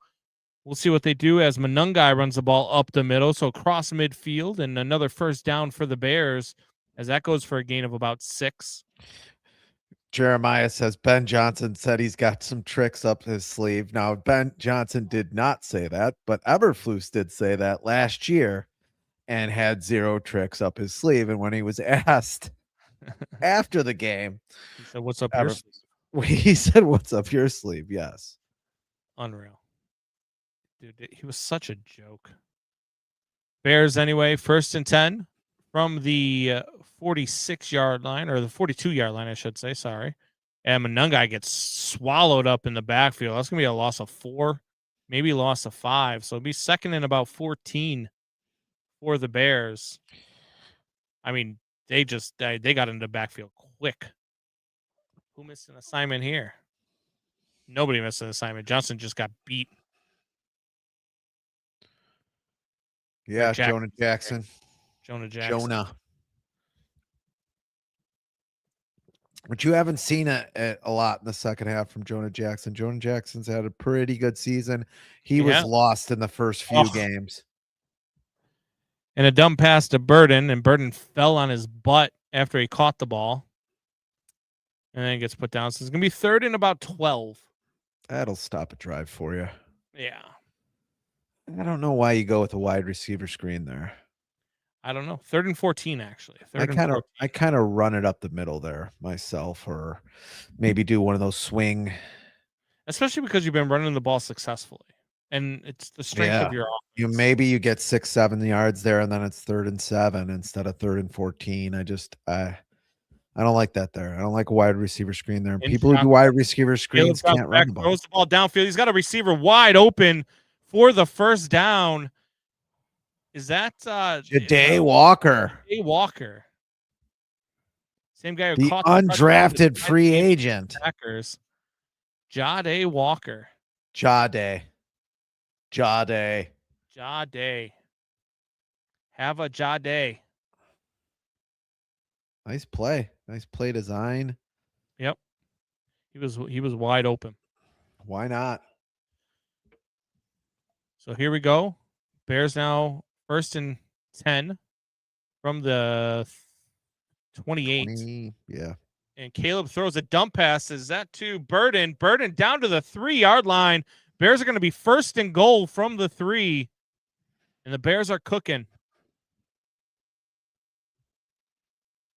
we'll see what they do as Monungai runs the ball up the middle. So across midfield, and another first down for the Bears as that goes for a gain of about 6. Jeremiah says Ben Johnson said he's got some tricks up his sleeve. Now, Ben Johnson did not say that, but Eberflus did say that last year and had 0 tricks up his sleeve. And when he was asked after the game, he said, "What's up your sleeve?" He said, "What's up your sleeve?" Yes. Unreal. Dude, he was such a joke. Bears anyway, 1st and 10 from the 46-yard line, or the 42-yard line, I should say. Sorry. And Monungai gets swallowed up in the backfield. That's going to be a loss of 4, maybe loss of 5. So it'll be 2nd and about 14 for the Bears. I mean, they got into the backfield quick. Who missed an assignment here? Nobody missed an assignment. Johnson just got beat. Yeah, Jonah Jackson. But you haven't seen it a lot in the second half from Jonah Jackson. Jonah Jackson's had a pretty good season. He was lost in the first few games. And a dumb pass to Burden, and Burden fell on his butt after he caught the ball. And then it gets put down. So it's going to be 3rd and about 12. That'll stop a drive for you. Yeah. I don't know why you go with a wide receiver screen there. I don't know. 3rd and 14, actually. I kind of run it up the middle there myself, or maybe do one of those swing. Especially because you've been running the ball successfully. And it's the strength of your offense. Maybe you get 6-7 yards there, and then it's 3rd and 7 instead of 3rd and 14. I don't like that there. I don't like a wide receiver screen there. People who do wide receiver screens can't run the ball. Throws the ball downfield. He's got a receiver wide open for the first down. Is that Ja'Day Walker? Ja'Day Walker. Same guy who The caught undrafted free agent. Packers. Ja'Day Walker. Ja'Day. Ja'Day. Have a Ja'Day. Nice play. Nice play design. Yep. He was wide open. Why not? So here we go. Bears now 1st and 10 from the 28. Yeah. And Caleb throws a dump pass. Is that to Burden? Burden down to the 3-yard line. Bears are going to be 1st and goal from the 3. And the Bears are cooking.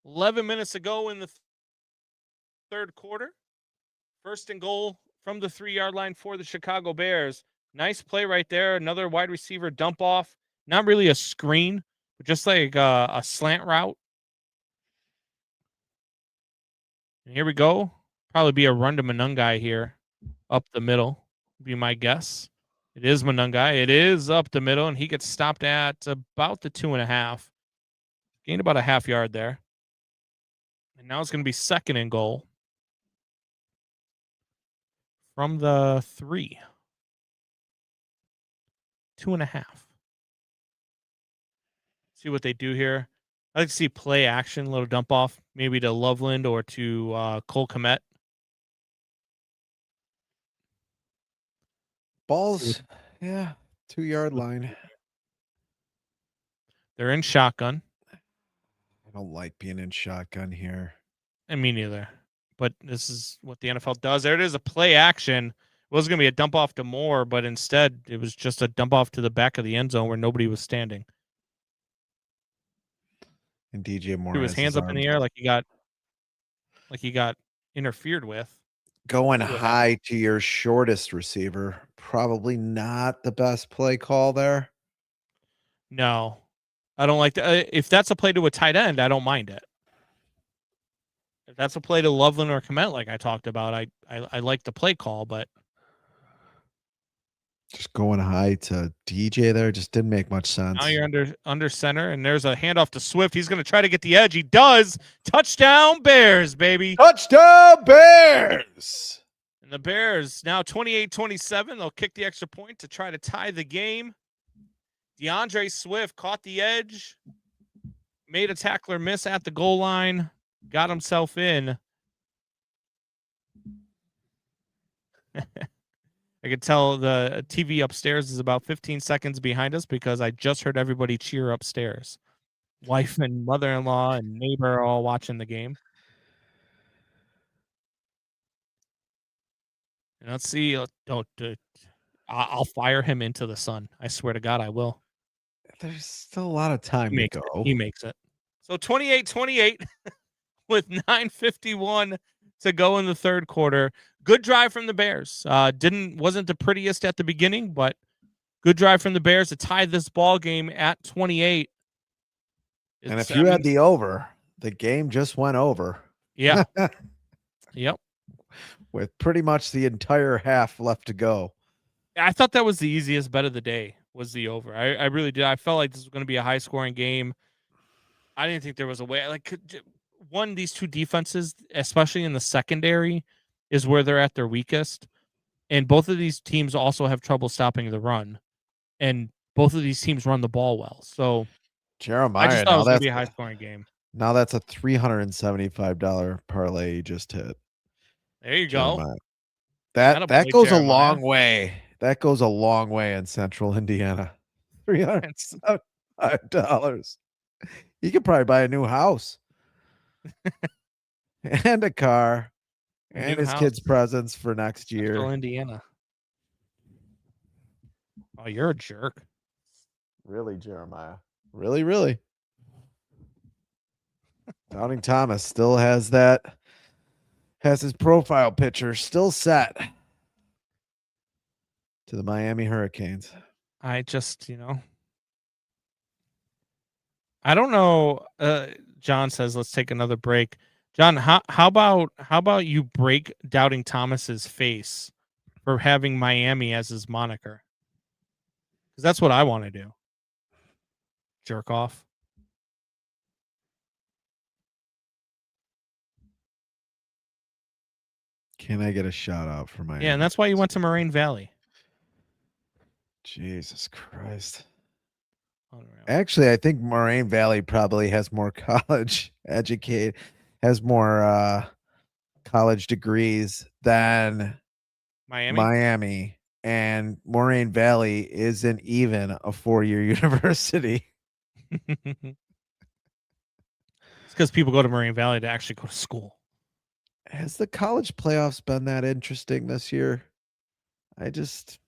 11 minutes ago in the third quarter. 1st and goal from the 3-yard line for the Chicago Bears. Nice play right there. Another wide receiver dump off. Not really a screen, but just like a slant route. And here we go. Probably be a run to Monungai here. Up the middle, would be my guess. It is Monungai. It is up the middle, and he gets stopped at about the 2.5. Gained about a half yard there. And now it's going to be 2nd and goal from the 3. 2.5. See what they do here. I like to see play action, little dump off, maybe to Loveland or to Cole Kmet. Balls, 2-yard line. They're in shotgun. I don't like being in shotgun here. And me neither. But this is what the NFL does. There it is, a play action. It was going to be a dump off to Moore, but instead it was just a dump off to the back of the end zone where nobody was standing. And DJ Moore threw his hands up in the air like he got interfered with. Going high to your shortest receiver. Probably not the best play call there. No, I don't like that. If that's a play to a tight end, I don't mind it. If that's a play to Loveland or Kmet, like I talked about, I like the play call, but just going high to DJ there just didn't make much sense. Now you're under center, and there's a handoff to Swift. He's going to try to get the edge. He does. Touchdown Bears, baby. Touchdown Bears. And the Bears now 28-27. They'll kick the extra point to try to tie the game. DeAndre Swift caught the edge, made a tackler miss at the goal line, got himself in. I could tell the TV upstairs is about 15 seconds behind us because I just heard everybody cheer upstairs. Wife and mother-in-law and neighbor are all watching the game. And let's see. I'll fire him into the sun. I swear to God, I will. There's still a lot of time to go. He makes it. So 28-28 with 9:51 to go in the third quarter. Good drive from the Bears. Wasn't the prettiest at the beginning, but good drive from the Bears to tie this ball game at 28. And if you had the over, the game just went over. Yeah. Yep. With pretty much the entire half left to go. I thought that was the easiest bet of the day, was the over. I really did. I felt like this was going to be a high-scoring game. I didn't think there was a way. These two defenses, especially in the secondary, is where they're at their weakest. And both of these teams also have trouble stopping the run. And both of these teams run the ball well. So Jeremiah, I just thought it was going to be a high-scoring game. Now that's a $375 parlay you just hit. There you Jeremiah. go. That goes a long way. That goes a long way in Central Indiana. $375. You could probably buy a new house. And a car. And his kids' presents for next year. Central Indiana. Oh, you're a jerk. Really, Jeremiah? Really, really? Doubting Thomas still has his profile picture still set to the Miami Hurricanes. I just, I don't know. John says, let's take another break. John, how about you break Doubting Thomas's face for having Miami as his moniker? Because that's what I want to do. Jerk off. Can I get a shout out for my? Yeah, and that's why you went to Moraine Valley. Jesus Christ. Unreal. Actually, I think Moraine Valley probably has more college college degrees than Miami, and Moraine Valley isn't even a 4-year university. It's because people go to Moraine Valley to actually go to school. Has the college playoffs been that interesting this year? It's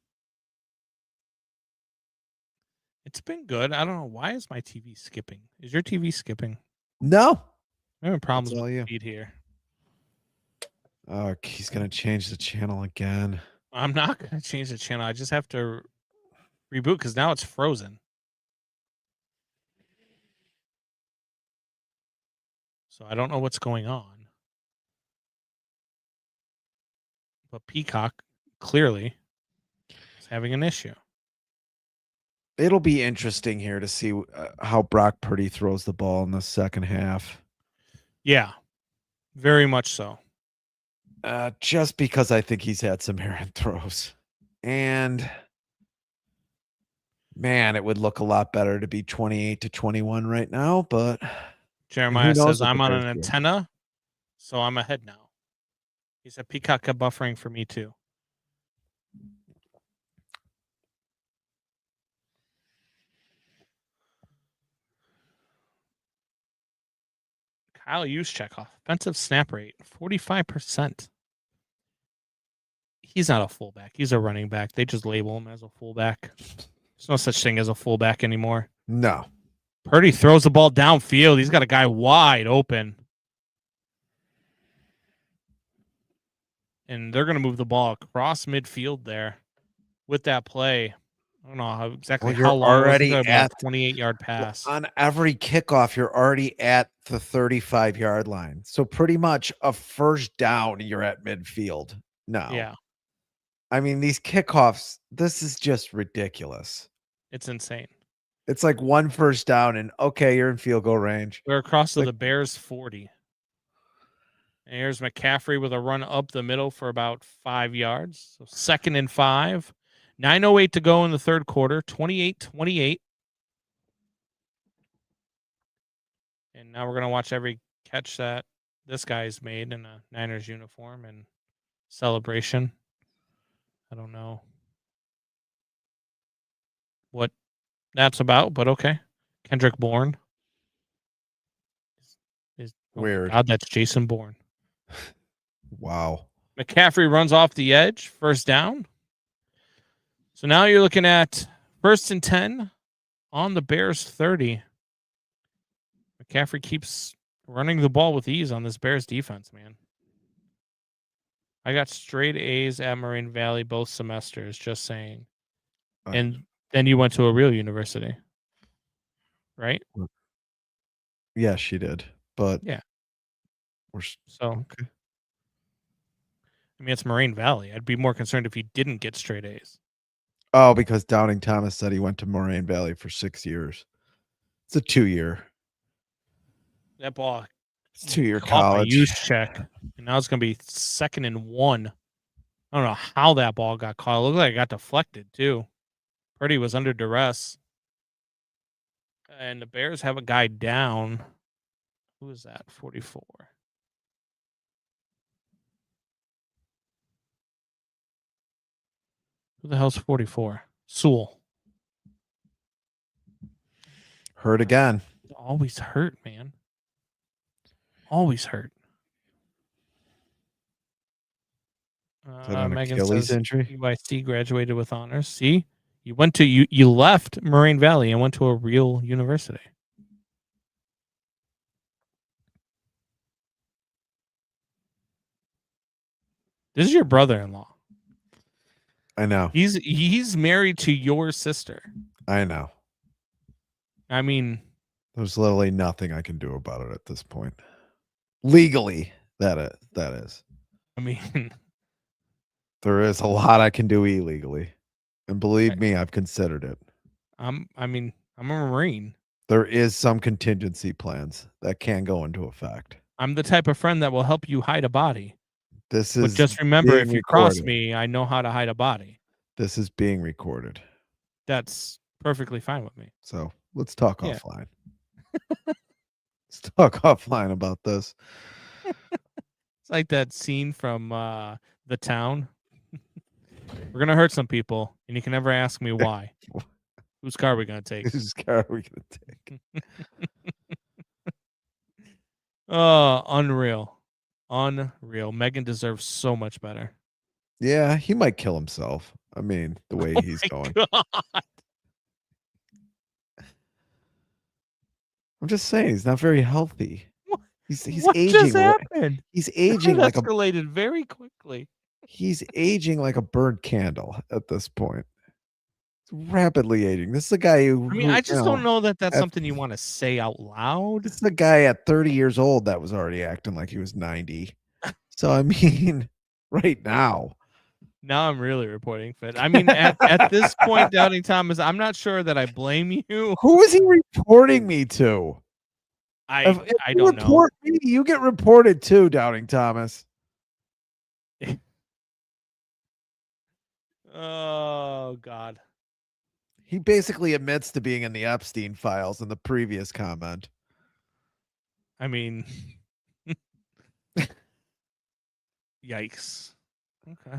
been good. I don't know. Why is my TV skipping? Is your TV skipping? No. I'm having problems with all the you. feed here. Oh, he's going to change the channel again. I'm not going to change the channel. I just have to reboot because now it's frozen. So I don't know what's going on. But Peacock clearly is having an issue. It'll be interesting here to see how Brock Purdy throws the ball in the second half. Yeah, very much so. Just because I think he's had some errant throws. And man, it would look a lot better to be 28-21 right now, but Jeremiah says I'm on an antenna, so I'm ahead now. He said Peacock kept buffering for me too. Kyle Juszczyk, offensive snap rate, 45%. He's not a fullback. He's a running back. They just label him as a fullback. There's no such thing as a fullback anymore. No. Purdy throws the ball downfield. He's got a guy wide open. And they're going to move the ball across midfield there with that play. I don't know exactly how long. Already at 28-yard pass. On every kickoff, you're already at the 35-yard line. So pretty much a first down, you're at midfield. No. Yeah. I mean, these kickoffs, this is just ridiculous. It's insane. It's like one first down and okay, you're in field goal range. We're across to the Bears 40. And here's McCaffrey with a run up the middle for about 5 yards. So 2nd and 5. 9:08 to go in the third quarter. 28-28. And now we're going to watch every catch that this guy's made in a Niners uniform and celebration. I don't know what that's about, but okay. Kendrick Bourne. Weird. God, that's Jason Bourne. Wow. McCaffrey runs off the edge. First down. So now you're looking at 1st and 10 on the Bears 30. McCaffrey keeps running the ball with ease on this Bears defense, man. I got straight A's at Moraine Valley both semesters, just saying. And then you went to a real university, right? Yeah, she did. But yeah. So, okay. I mean, it's Moraine Valley. I'd be more concerned if you didn't get straight A's. Oh, because Downing Thomas said he went to Moraine Valley for 6 years. It's a 2-year. That ball. It's 2-year college. Juszczyk. And now it's going to be 2nd and 1. I don't know how that ball got caught. It looked like it got deflected, too. Purdy was under duress. And the Bears have a guy down. Who is that? 44. Who the hell's 44? Sewell. Hurt again. Always hurt, man. Always hurt. Is that an Achilles injury? UIC graduated with honors. See, you went to you left Moraine Valley and went to a real university. This is your brother-in-law. I know. He's married to your sister. I know. I mean, there's literally nothing I can do about it at this point. Legally, that is. I mean, there is a lot I can do illegally. And believe me, I've considered it. I'm a Marine. There is some contingency plans that can go into effect. I'm the type of friend that will help you hide a body. This But is just remember, being if you cross recorded. me, I know how to hide a body. This is being recorded. That's perfectly fine with me. So let's talk Yeah. offline. Let's talk offline about this. It's like that scene from The Town. We're gonna hurt some people, and you can never ask me why. Whose car are we gonna take? Whose car are we gonna take? Oh, unreal. Unreal. Megan deserves so much better. Yeah, he might kill himself. I mean, the way he's going. God. I'm just saying he's not very healthy. He's What just aging. happened? He's aging That like a escalated very quickly. he's aging like a burned candle at this point. He's rapidly aging. This is a guy who I mean, I just don't know that that's at- something you want to say out loud. This is a guy at 30 years old that was already acting like he was 90. So I mean, right now. Now I'm really reporting fit. I mean, at this point, Doubting Thomas, I'm not sure that I blame you. Who is he reporting me to? I If you don't know. report me, you get reported too, Doubting Thomas. Oh God. He basically admits to being in the Epstein files in the previous comment. I mean, yikes. Okay.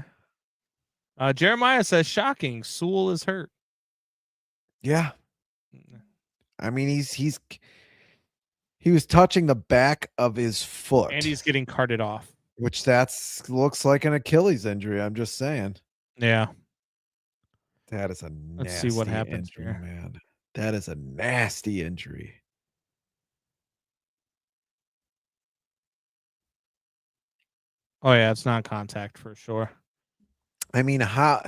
Jeremiah says, shocking. Sewell is hurt. Yeah. I mean, he was touching the back of his foot. And he's getting carted off. Which looks like an Achilles injury. I'm just saying. Yeah. That is a Let's nasty see what happens injury, here. man. That is a nasty injury. Oh yeah, it's not contact for sure. I mean, how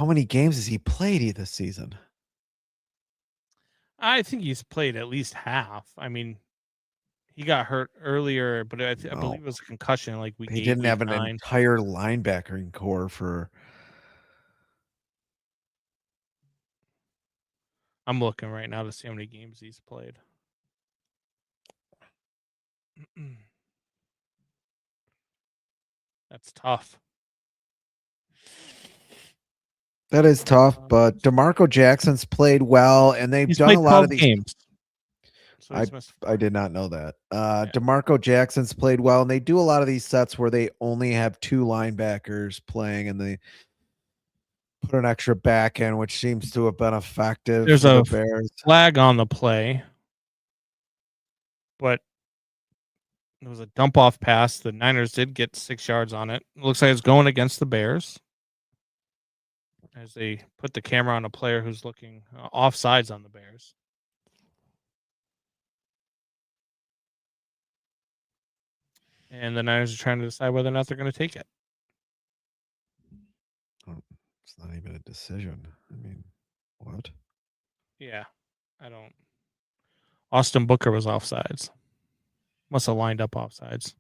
many games has he played this season? I think he's played at least half. I mean, he got hurt earlier, but I believe it was a concussion. Like he didn't have an entire linebacking core for. I'm looking right now to see how many games he's played. That's tough. That is tough, but DeMarco Jackson's played well, and they've done a lot of these games. So I did not know that. DeMarco Jackson's played well, and they do a lot of these sets where they only have two linebackers playing, and they put an extra back in, which seems to have been effective. There's for a the Bears. flag on the play, but it was a dump off pass. The Niners did get 6 yards on it. It looks like it's going against the Bears as they put the camera on a player who's looking offsides on the Bears. And the Niners are trying to decide whether or not they're going to take it. It's not even a decision. I mean, what? Yeah, I don't. Austin Booker was offsides. Must have lined up offsides.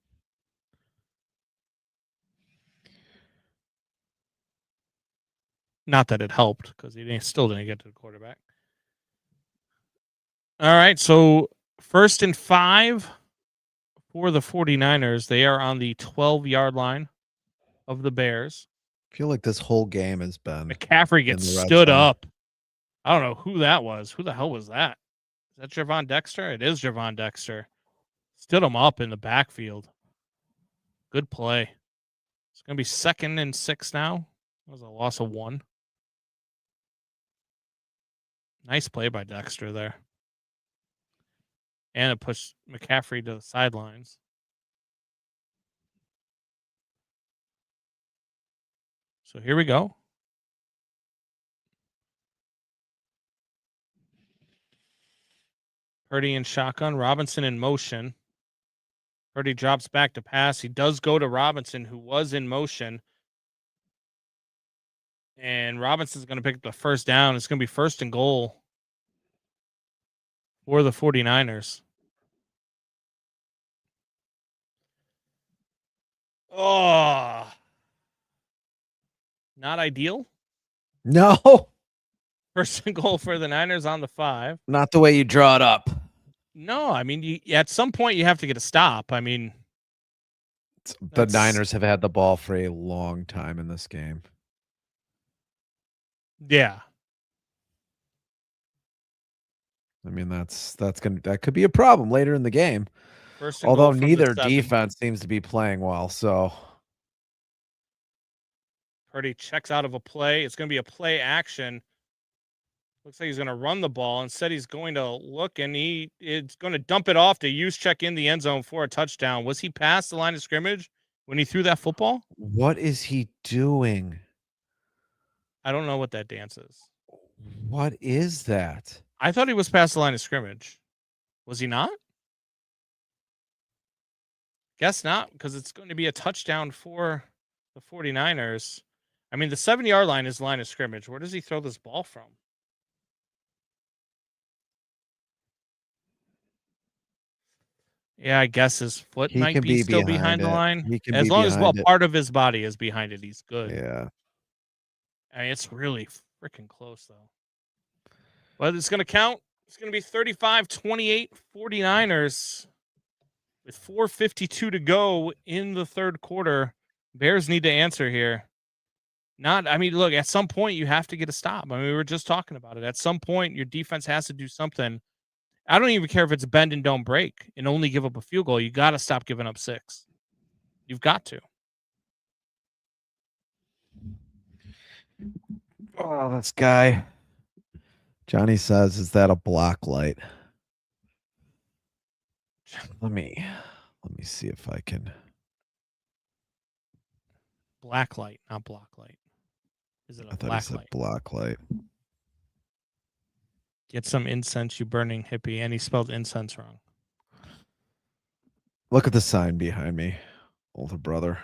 Not that it helped because he still didn't get to the quarterback. All right, so 1st and 5 for the 49ers. They are on the 12-yard line of the Bears. I feel like this whole game has been. McCaffrey gets stood up. I don't know who that was. Who the hell was that? Is that Javon Dexter? It is Javon Dexter. Stood him up in the backfield. Good play. It's going to be 2nd and 6 now. That was a loss of 1. Nice play by Dexter there. And it pushed McCaffrey to the sidelines. So here we go. Purdy in shotgun. Robinson in motion. Purdy drops back to pass. He does go to Robinson, who was in motion. And Robinson's going to pick up the first down. It's going to be 1st and goal for the 49ers. Oh. Not ideal. No, First and goal for the Niners on the 5. not the way you draw it up. No, I mean, at some point you have to get a stop. I mean, The Niners have had the ball for a long time in this game. Yeah. I mean, that could be a problem later in the game. First and Although goal from neither the 7. defense seems to be playing well, so Purdy checks out of a play. It's going to be a play action. Looks like he's going to run the ball. Instead, he's going to look, and it's going to dump it off to check in the end zone for a touchdown. Was he past the line of scrimmage when he threw that football? what is he doing? I don't know what that dance is. What is that? I thought he was past the line of scrimmage. Was he not? Guess not, because it's going to be a touchdown for the 49ers. I mean, the 7-yard line is line of scrimmage. Where does he throw this ball from? Yeah, I guess his foot might be still behind the line. As long as part of his body is behind it, he's good. Yeah. I mean, it's really freaking close, though. But it's going to count. It's going to be 35-28 49ers with 4:52 to go in the third quarter. Bears need to answer here. Look, at some point you have to get a stop. I mean, we were just talking about it. At some point, your defense has to do something. I don't even care if it's bend and don't break and only give up a field goal. You got to stop giving up 6. You've got to. Oh, this guy. Johnny says, is that a block light? Let me see if I can. Black light, not block light. Is it a black light? Block light. Get some incense, you burning hippie. And he spelled incense wrong. Look at the sign behind me, older brother.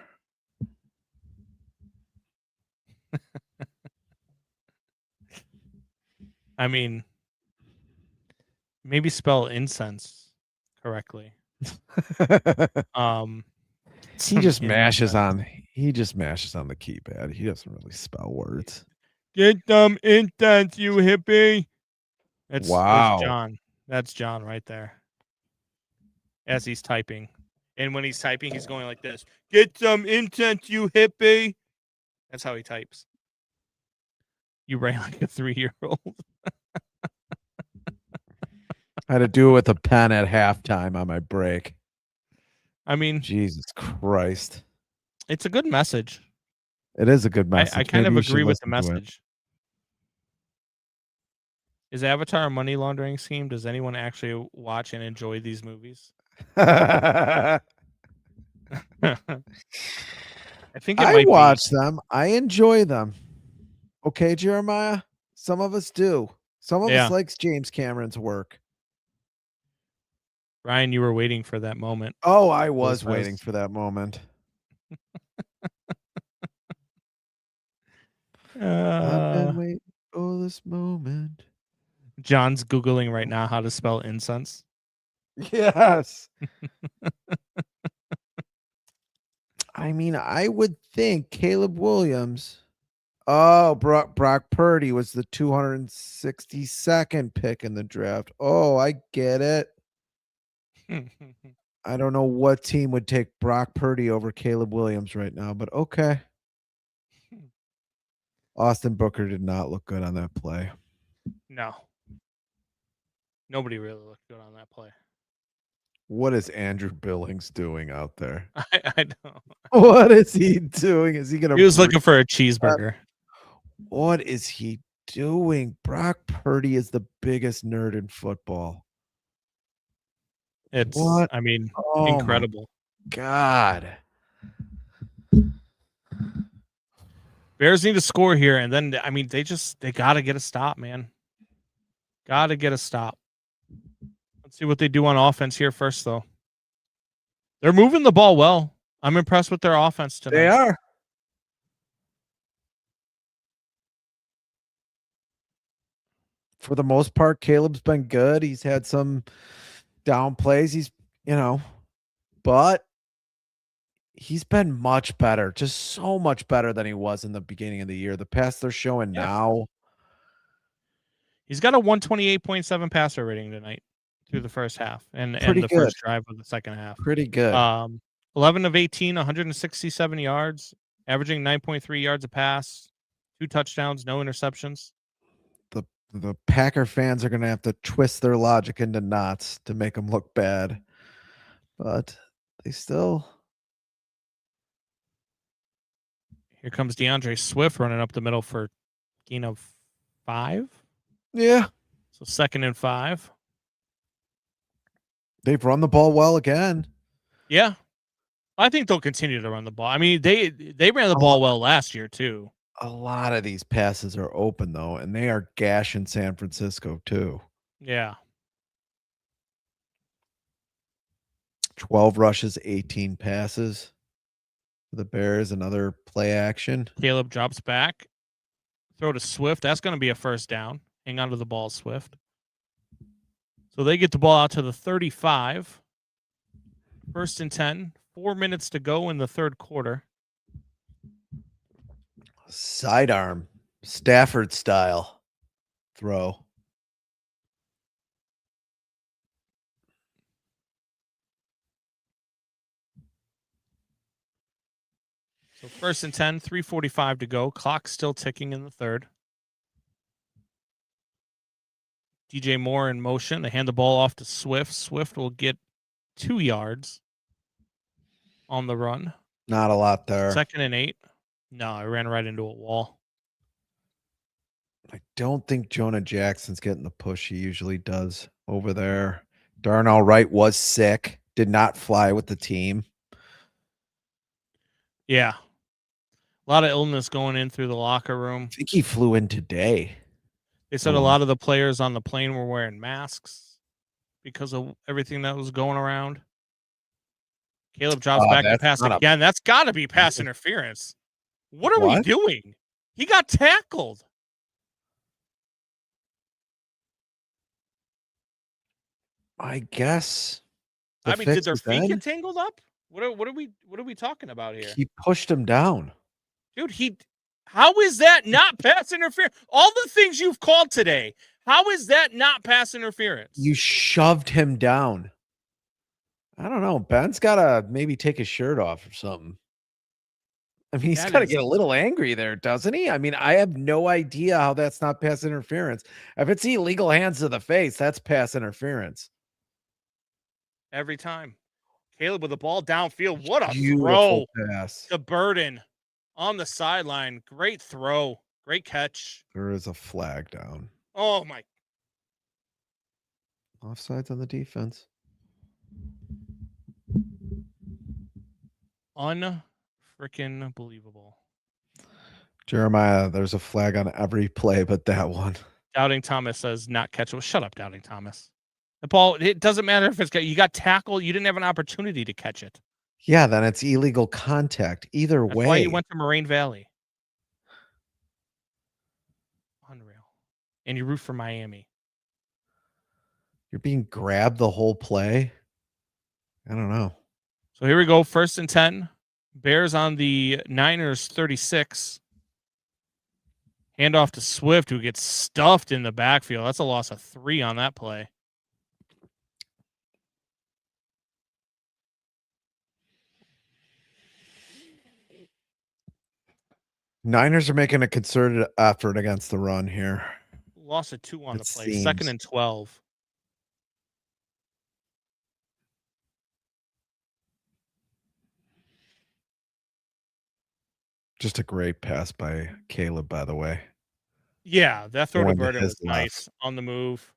I mean, maybe spell incense correctly. He just mashes on the keypad. He doesn't really spell words. Get some incense, you hippie. That's John. That's John right there. As he's typing. And when he's typing, he's going like this. Get some incense, you hippie. That's how he types. You ran like a 3-year-old. I had to do it with a pen at halftime on my break. I mean, Jesus Christ. It's a good message. It is a good message. I kind of agree with the message. Is Avatar a money laundering scheme? Does anyone actually watch and enjoy these movies? I think I watch them. I enjoy them. Okay, Jeremiah? Some of us do. Some of us likes James Cameron's work. Ryan, you were waiting for that moment. Oh, I was waiting for that moment. I've been waiting for this moment. John's Googling right now how to spell incense. Yes. I mean, I would think Caleb Williams. Oh, Brock Purdy was the 262nd pick in the draft. Oh, I get it. I don't know what team would take Brock Purdy over Caleb Williams right now, but okay. Austin Booker did not look good on that play. No. Nobody really looked good on that play. What is Andrew Billings doing out there? I don't. What is he doing? Is he going to? He was looking for a cheeseburger. What is he doing? Brock Purdy is the biggest nerd in football. It's, incredible. God. Bears need to score here, and then they got to get a stop, man. Got to get a stop. Let's see what they do on offense here first, though. They're moving the ball well. I'm impressed with their offense tonight. They are. For the most part, Caleb's been good. He's had some down plays. He's, but He's been much better, just so much better than he was in the beginning of the year. The pass they're showing now. He's got a 128.7 passer rating tonight through the first half and Pretty the good. first drive of the second half. Pretty good. 11 of 18, 167 yards, averaging 9.3 yards a pass, 2 touchdowns, no interceptions. The Packer fans are going to have to twist their logic into knots to make them look bad. But they still. Here comes DeAndre Swift running up the middle for gain of 5. Yeah. So 2nd and 5. They've run the ball well again. Yeah. I think they'll continue to run the ball. I mean, they ran the ball well last year too. A lot of these passes are open though, and they are gashing San Francisco too. Yeah. 12 rushes, 18 passes. The Bears, another play action. Caleb drops back. Throw to Swift. That's going to be a first down. Hang on to the ball, Swift. So they get the ball out to the 35. 1st and 10. 4 minutes to go in the third quarter. Sidearm, Stafford style throw. So 1st and 10, 3:45 to go. Clock still ticking in the third. DJ Moore in motion. They hand the ball off to Swift. Swift will get 2 yards on the run. Not a lot there. 2nd and 8. No, I ran right into a wall. I don't think Jonah Jackson's getting the push he usually does over there. Darnell Wright was sick. Did not fly with the team. Yeah. A lot of illness going in through the locker room. I think he flew in today. They said a lot of the players on the plane were wearing masks because of everything that was going around. Caleb drops back to pass again. That's got to be pass interference. What are we doing? He got tackled. I guess. I mean, did their feet get tangled up? What are we talking about here? He pushed him down. Dude, how is that not pass interference? All the things you've called today, how is that not pass interference? You shoved him down. I don't know. Ben's got to maybe take his shirt off or something. I mean, he's got to get a little angry there, doesn't he? I mean, I have no idea how that's not pass interference. If it's illegal hands to the face, that's pass interference. Every time. Caleb with the ball downfield. What a Beautiful throw. Pass. The Burden on the sideline. Great throw. Great catch. There is a flag down. Oh, my. Offsides on the defense. Unfreaking believable. Jeremiah, there's a flag on every play but that one. Doubting Thomas says not catchable. Shut up, Doubting Thomas. The ball, it doesn't matter if you got tackled. You didn't have an opportunity to catch it. Yeah, then it's illegal contact. Either way. That's why you went to Moraine Valley. Unreal. And you root for Miami. You're being grabbed the whole play? I don't know. So here we go. 1st and 10. Bears on the Niners 36. Handoff to Swift, who gets stuffed in the backfield. That's a loss of 3 on that play. Niners are making a concerted effort against the run here. Loss of 2 on the play. 2nd and 12. Just a great pass by Caleb, by the way. Yeah, that throw to Burden was nice on the move.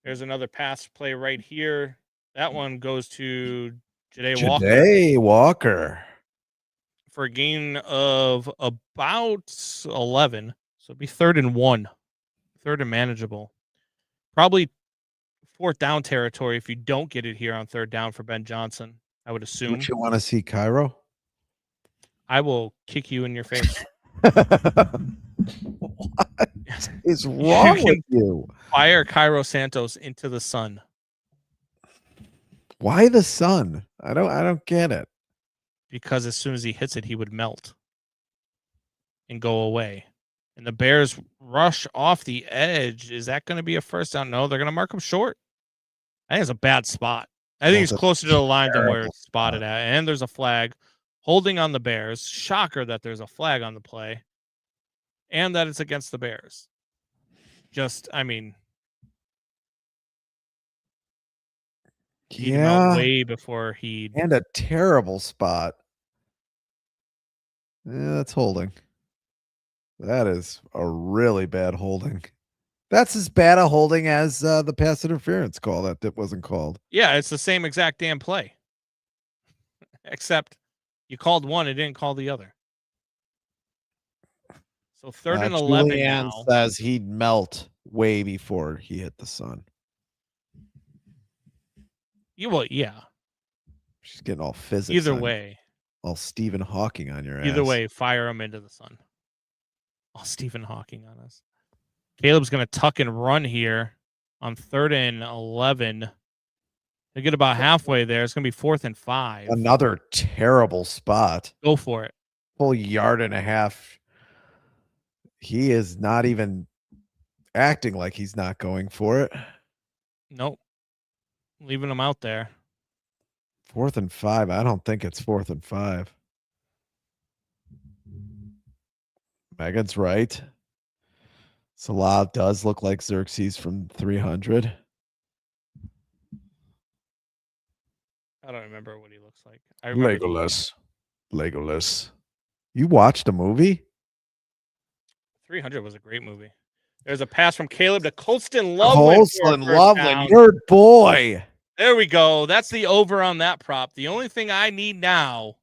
There's another pass play right here. That one goes to Ja'Day Walker. For a gain of about 11. So it'd be 3rd and 1. 3rd and manageable. Probably 4th down territory if you don't get it here on 3rd down for Ben Johnson, I would assume. Don't you want to see Cairo? I will kick you in your face. What is wrong with you? Fire Cairo Santos into the sun. Why the sun? I don't get it. because as soon as he hits it, he would melt and go away. And the Bears rush off the edge. Is that going to be a first down? No, they're going to mark him short. I think it's a bad spot. I think That's it's a closer to the line than where terrible it's spotted spot. at. And there's a flag holding on the Bears. Shocker that there's a flag on the play and that it's against the Bears. Just, I mean, beat him out way before he. And a terrible spot. Yeah, that's holding. That is a really bad holding. That's as bad a holding as the pass interference call that wasn't called. Yeah, it's the same exact damn play. Except you called one and didn't call the other. So 3rd and 11 Julianne now. says he'd melt way before he hit the sun. Yeah. She's getting all physics. Either way. All Stephen Hawking on your ass. Either way, fire him into the sun. All Stephen Hawking on us. Caleb's going to tuck and run here on 3rd and 11. They get about halfway there. It's going to be 4th and 5. Another terrible spot. Go for it. Full yard and a half. He is not even acting like he's not going for it. Nope. Leaving him out there. 4th and 5. I don't think it's 4th and 5. Megan's right. Salah does look like Xerxes from 300. I don't remember what he looks like. I remember Legolas. You watched a movie? 300 was a great movie. There's a pass from Caleb to Colston Loveland. Colston Loveland, your boy. There we go. That's the over on that prop. The only thing I need now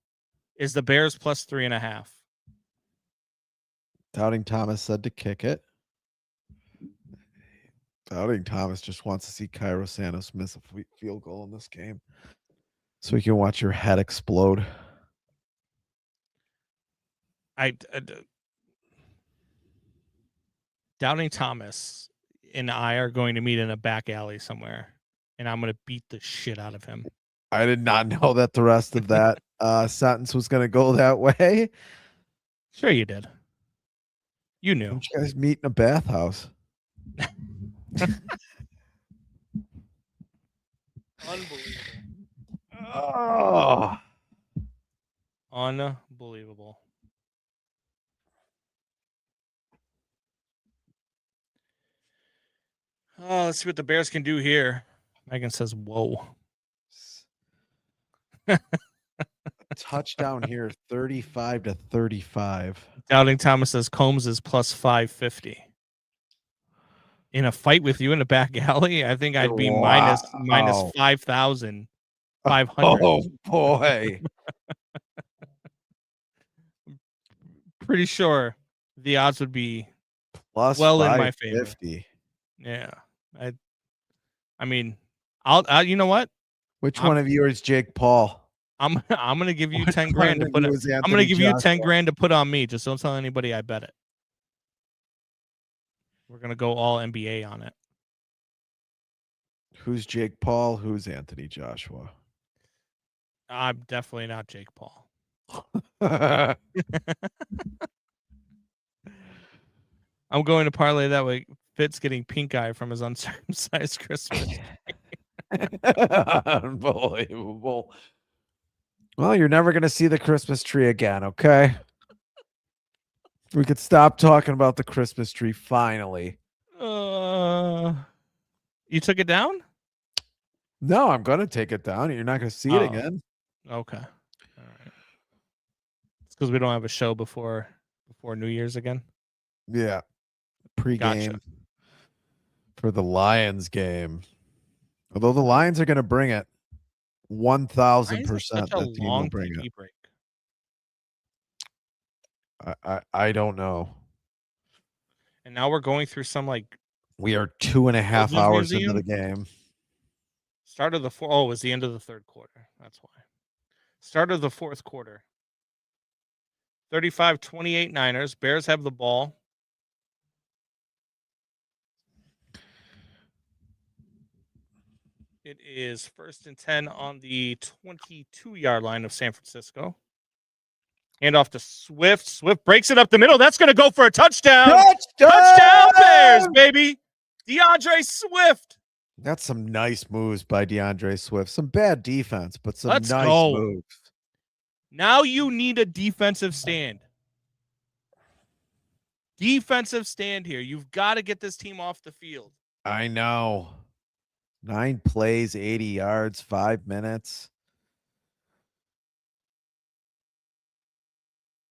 is the Bears plus 3.5. Doubting Thomas said to kick it. Doubting Thomas just wants to see Cairo Santos miss a field goal in this game so we can watch your head explode. Doubting Thomas and I are going to meet in a back alley somewhere, and I'm going to beat the shit out of him. I did not know that the rest of that sentence was going to go that way. Sure you did. You knew. Don't you guys meet in a bathhouse? Unbelievable. Oh. Unbelievable. Oh, let's see what the Bears can do here. Megan says, whoa. Touchdown here, 35-35. Doubting Thomas says Combs is plus 550. In a fight with you in a back alley, I think I'd be minus 5,500. Oh boy. Pretty sure the odds would be Plus well in my favor. 550. Yeah. I mean, I'll you know what? Which one of you is Jake Paul? I'm gonna give you 10 grand to put it. I'm gonna give you 10 grand to put on me. Just don't tell anybody I bet it. We're gonna go all NBA on it. Who's Jake Paul? Who's Anthony Joshua? I'm definitely not Jake Paul. I'm going to parlay that way. Fitz getting pink eye from his uncircumcised Christmas. Unbelievable. Well, you're never going to see the Christmas tree again, okay? We could stop talking about the Christmas tree finally. You took it down? No, I'm going to take it down. You're not going to see it again. Okay. All right. It's because we don't have a show before New Year's again. Yeah. Pre-game for the Lions game. Although the Lions are going to bring it 1,000%. That team will bring it. Break? I don't know. And now we're going through some we are 2.5 hours into the game. Start of the it was the end of the third quarter. That's why. Start of the fourth quarter. 35-28 Niners. Bears have the ball. It is 1st and 10 on the 22-yard line of San Francisco. Hand off to Swift. Swift breaks it up the middle. That's going to go for a touchdown. Touchdown! Touchdown Bears, baby. DeAndre Swift. That's some nice moves by DeAndre Swift. Some bad defense, but some Let's nice go. moves. Now you need a defensive stand. Defensive stand here. You've got to get this team off the field. I know. 9 plays, 80 yards, 5 minutes.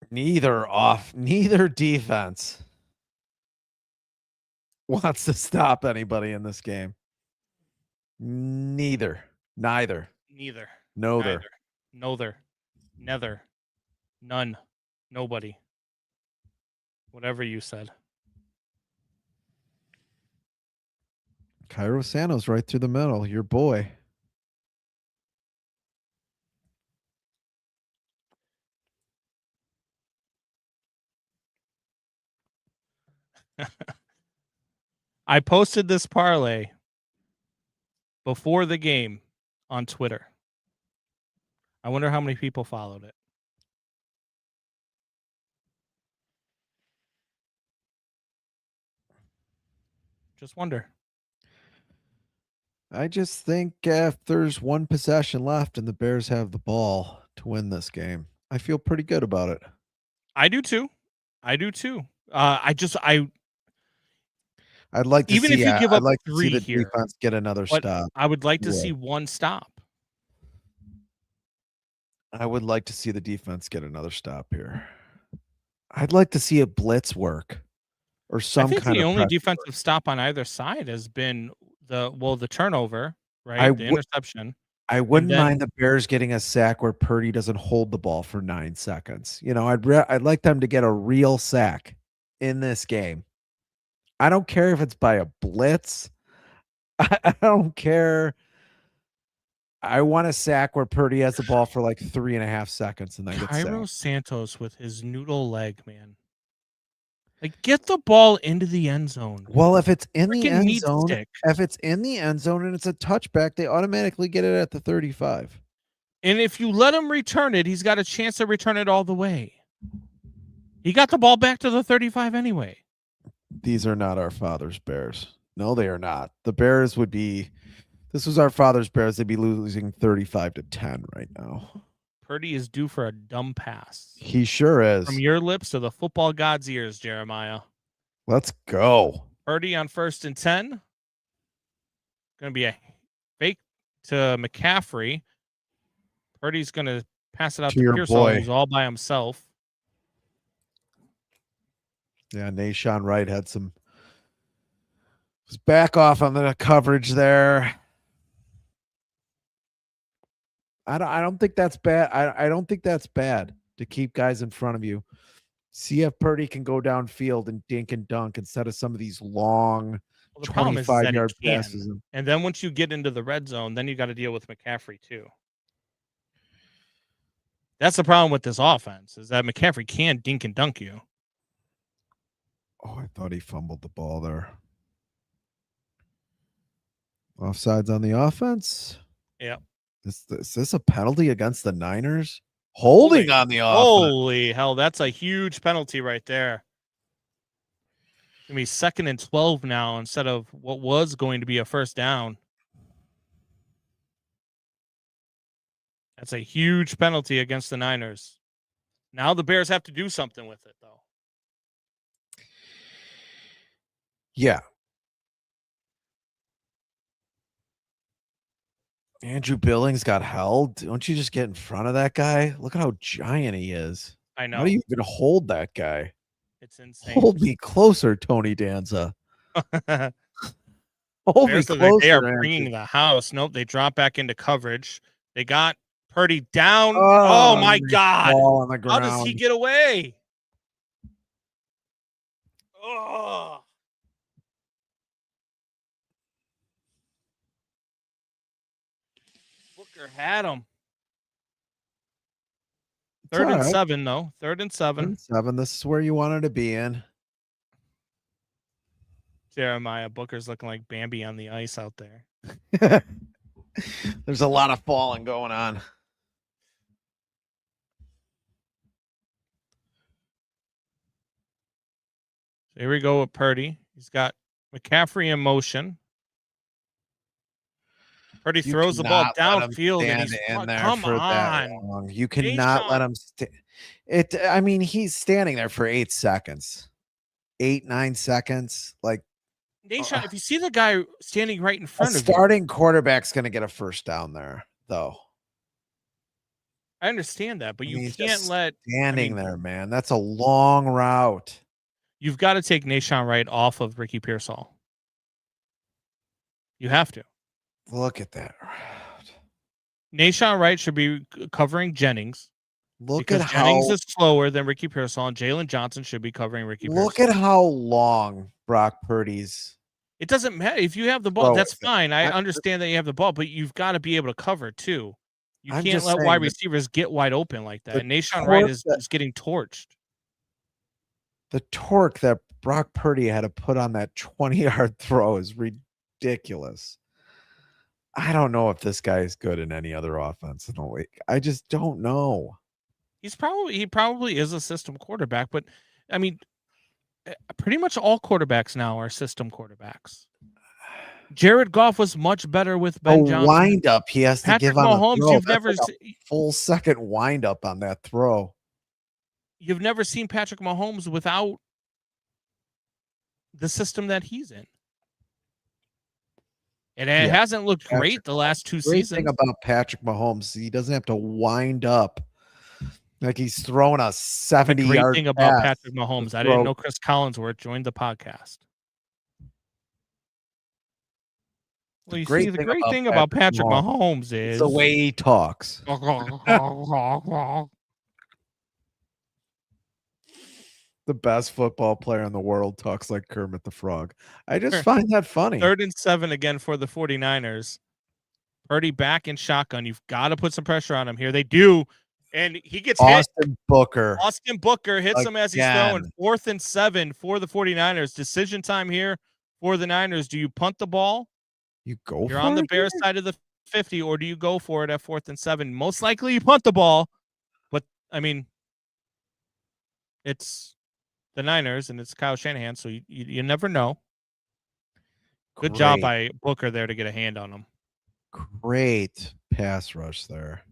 Neither defense wants to stop anybody in this game. Neither. Neither. Nother. Nether. None. Nobody. Whatever you said. Cairo Santos right through the middle. Your boy. I posted this parlay before the game on Twitter. I wonder how many people followed it. Just wonder. I just think if there's one possession left and the Bears have the ball to win this game, I feel pretty good about it. I do too. I'd like to even see, if you give I'd up like to see 3 the here, defense get another but stop. I would like to Yeah. see one stop. I would like to see the defense get another stop here. I'd like to see a blitz work or some I think kind the of only pressure defensive work. stop on either side has been the turnover, right? The interception. I wouldn't then- mind the Bears getting a sack where Purdy doesn't hold the ball for 9 seconds. You know, I'd like them to get a real sack in this game. I don't care if it's by a blitz. I don't care. I want a sack where Purdy has the ball for like 3.5 seconds and then gets Cairo sacked. Santos with his noodle leg, man. Like, get the ball into the end zone. Well, if it's in the Freaking end meat zone, stick. if it's in the end zone and it's a touchback, they automatically get it at the 35. And if you let him return it, he's got a chance to return it all the way. He got the ball back to the 35 anyway. These are not our father's Bears. No, they are not. The Bears would be, this was our father's Bears. They'd be losing 35-10 right now. Purdy is due for a dumb pass. He sure is. From your lips to the football god's ears, Jeremiah. Let's go. Purdy on 1st and 10. Going to be a fake to McCaffrey. Purdy's going to pass it out to your Pearsall, boy. who's all by himself. Yeah, Nashawn Wright had some was back off on the coverage there. I don't think that's bad. I don't think that's bad to keep guys in front of you. See if Purdy can go downfield and dink and dunk instead of some of these long Well, the problem is that 25-yard he can. passes. And then once you get into the red zone, then you got to deal with McCaffrey too. That's the problem with this offense, is that McCaffrey can dink and dunk you. Oh, I thought he fumbled the ball there. Offsides on the offense. Yep. Is this a penalty against the Niners? Holding on the offense. Holy hell, that's a huge penalty right there. It's going to be 2nd and 12 now instead of what was going to be a first down. That's a huge penalty against the Niners. Now the Bears have to do something with it, though. Yeah. Andrew Billings got held. Don't you just get in front of that guy? Look at how giant he is. I know. How do you even hold that guy? It's insane. Hold me closer, Tony Danza. Hold me Bears, closer. they are Andrew. bringing the house. Nope, they drop back into coverage. They got Purdy down. Oh, Oh my nice God. ball on the How ground. does he get away? Oh. Booker had him. It's 3rd and all right. 7, though. 3rd and 7. 7. This is where you wanted to be in. Jeremiah Booker's looking like Bambi on the ice out there. There's a lot of falling going on. Here we go with Purdy. He's got McCaffrey in motion. Purdy throws the ball downfield and he's in there come for that on. long. You cannot let him I mean, he's standing there for 8 seconds. 8-9 seconds. Like Nation, if you see the guy standing right in front of you, starting quarterback's going to get a first down there, though. I understand that, but you can't let standing there, man. That's a long route. You've got to take Nahshon Wright off of Ricky Pearsall. You have to. Look at that route. Nahshon Wright should be covering Jennings. Look at Jennings is slower than Ricky Pearsall, and Jalen Johnson should be covering Ricky Pearsall. Look at how long Brock Purdy's. It doesn't matter. If you have the ball, that's fine. I understand that you have the ball, but you've got to be able to cover too. You can't let wide receivers get wide open like that. And Nahshon Wright is getting torched. The torque that Brock Purdy had to put on that 20-yard throw is ridiculous. I don't know if this guy is good in any other offense in the league. I just don't know. He probably is a system quarterback, but I mean, pretty much all quarterbacks now are system quarterbacks. Jared Goff was much better with Ben Johnson. Wind up, he has to give on Mahomes. throw. You've never full second wind up on that throw. You've never seen Patrick Mahomes without the system that he's in. And it hasn't looked great the last two seasons. The thing about Patrick Mahomes, he doesn't have to wind up like he's throwing a 70-yard pass. Great thing about Patrick Mahomes, I didn't know Chris Collinsworth joined the podcast. Well, you see, the great thing about Patrick Mahomes is the way he talks. The best football player in the world talks like Kermit the Frog. I just find that funny. 3rd and 7 again for the 49ers. Purdy back in shotgun. You've got to put some pressure on him here. They do. And he gets Austin Booker. Austin Booker hits him as he's throwing. 4th and 7 for the 49ers. Decision time here for the Niners. Do you punt the ball? You're on the Bears side of the 50, or do you go for it at 4th and 7? Most likely you punt the ball. But, I mean, it's the Niners, and it's Kyle Shanahan, so you never know. Good job by Booker there to get a hand on him. Great pass rush there.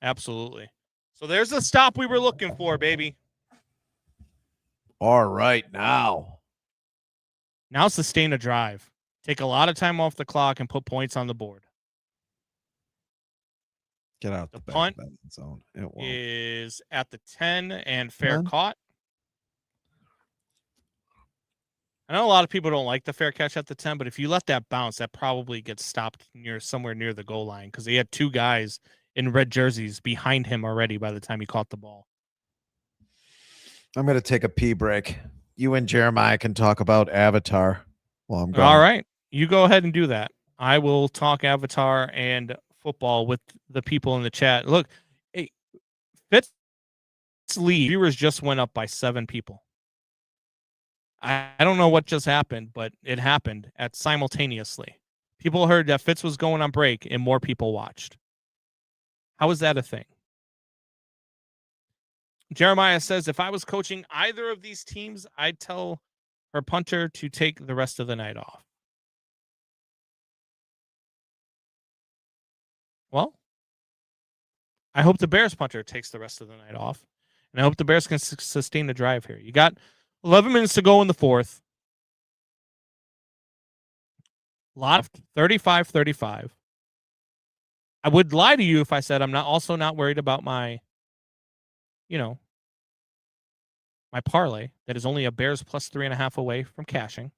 Absolutely. So there's the stop we were looking for, baby. All right, now sustain a drive. Take a lot of time off the clock and put points on the board. Get out the punt zone. Is at the 10 and fair caught. I know a lot of people don't like the fair catch at the 10, but if you let that bounce, that probably gets stopped somewhere near the goal line because he had 2 guys in red jerseys behind him already by the time he caught the ball. I'm going to take a pee break. You and Jeremiah can talk about Avatar while I'm going. All right. You go ahead and do that. I will talk Avatar and football with the people in the chat. Look, hey, Fitz lead viewers just went up by 7 people. I don't know what just happened, but it happened simultaneously. People heard that Fitz was going on break and more people watched. How is that a thing? Jeremiah says, if I was coaching either of these teams, I'd tell her punter to take the rest of the night off. Well, I hope the Bears punter takes the rest of the night off, and I hope the Bears can sustain the drive here. You got 11 minutes to go in the 4th. Lot of 35-35. I would lie to you if I said I'm not worried about my parlay that is only a Bears plus 3.5 away from cashing.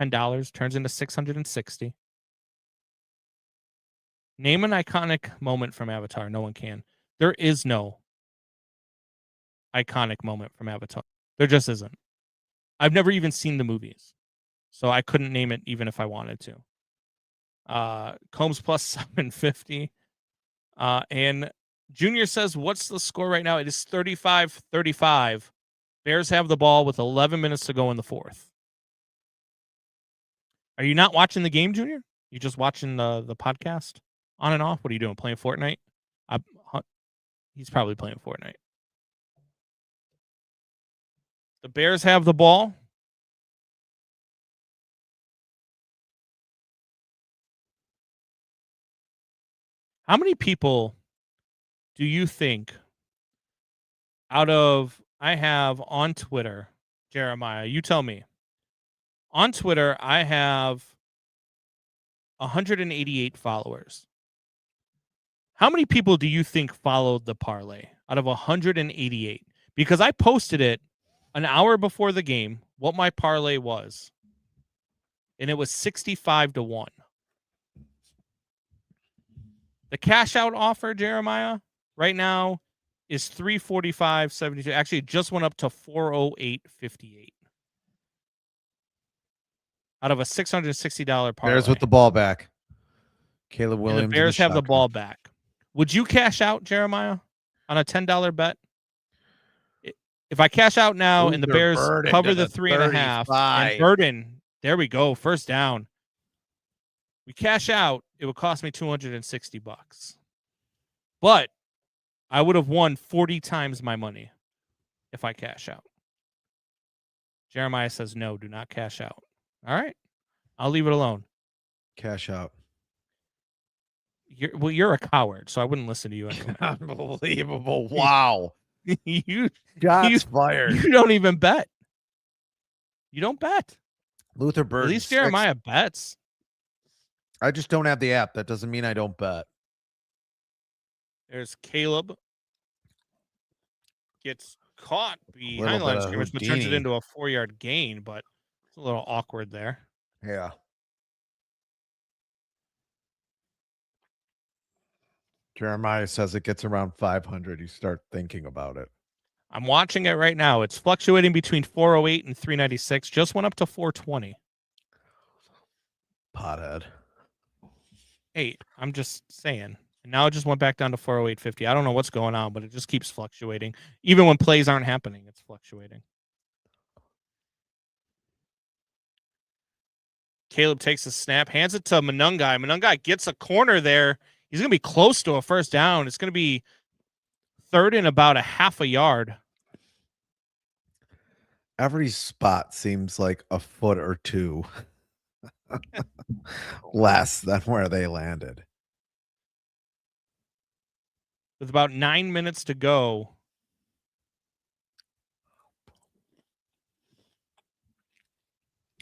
$10 turns into $660. Name an iconic moment from Avatar. No one can. There is no iconic moment from Avatar. There just isn't. I've never even seen the movies, so I couldn't name it even if I wanted to. Combs plus 750. And Junior says, what's the score right now? It is 35-35. Bears have the ball with 11 minutes to go in the 4th. Are you not watching the game, Junior? You just watching the podcast on and off? What are you doing? Playing Fortnite? He's probably playing Fortnite. The Bears have the ball How many people do you think I have on Twitter, Jeremiah, you tell me. On Twitter, I have 188 followers. How many people do you think followed the parlay out of 188? Because I posted it an hour before the game, what my parlay was, and it was 65-1. The cash out offer, Jeremiah, right now is 345.72. Actually, it just went up to 408.58 out of a $660 parlay. Bears with the ball back. Caleb Williams. And the Bears have the ball back. Would you cash out, Jeremiah, on a $10 bet? If I cash out now and the Bears cover the 3.5 and Burden, there we go, first down. We cash out, it would cost me $260. But I would have won 40 times my money if I cash out. Jeremiah says, no, do not cash out. All right. I'll leave it alone. Cash out. You're a coward, so I wouldn't listen to you anyway. Unbelievable. Wow. you fired. You don't even bet. You don't bet. Luther Burden. At least Jeremiah bets. I just don't have the app. That doesn't mean I don't bet. There's Caleb. Gets caught behind the line of scrimmage, but turns it into a 4-yard gain, but it's a little awkward there. Yeah. Jeremiah says it gets around 500. You start thinking about it. I'm watching it right now. It's fluctuating between 408 and 396. Just went up to 420. Pothead. Hey, I'm just saying. And now it just went back down to 408.50. I don't know what's going on, but it just keeps fluctuating. Even when plays aren't happening, it's fluctuating. Caleb takes a snap, hands it to Monungai. Monungai gets a corner there. He's going to be close to a first down. It's going to be third and about a half a yard. Every spot seems like a foot or two less than where they landed. With about 9 minutes to go.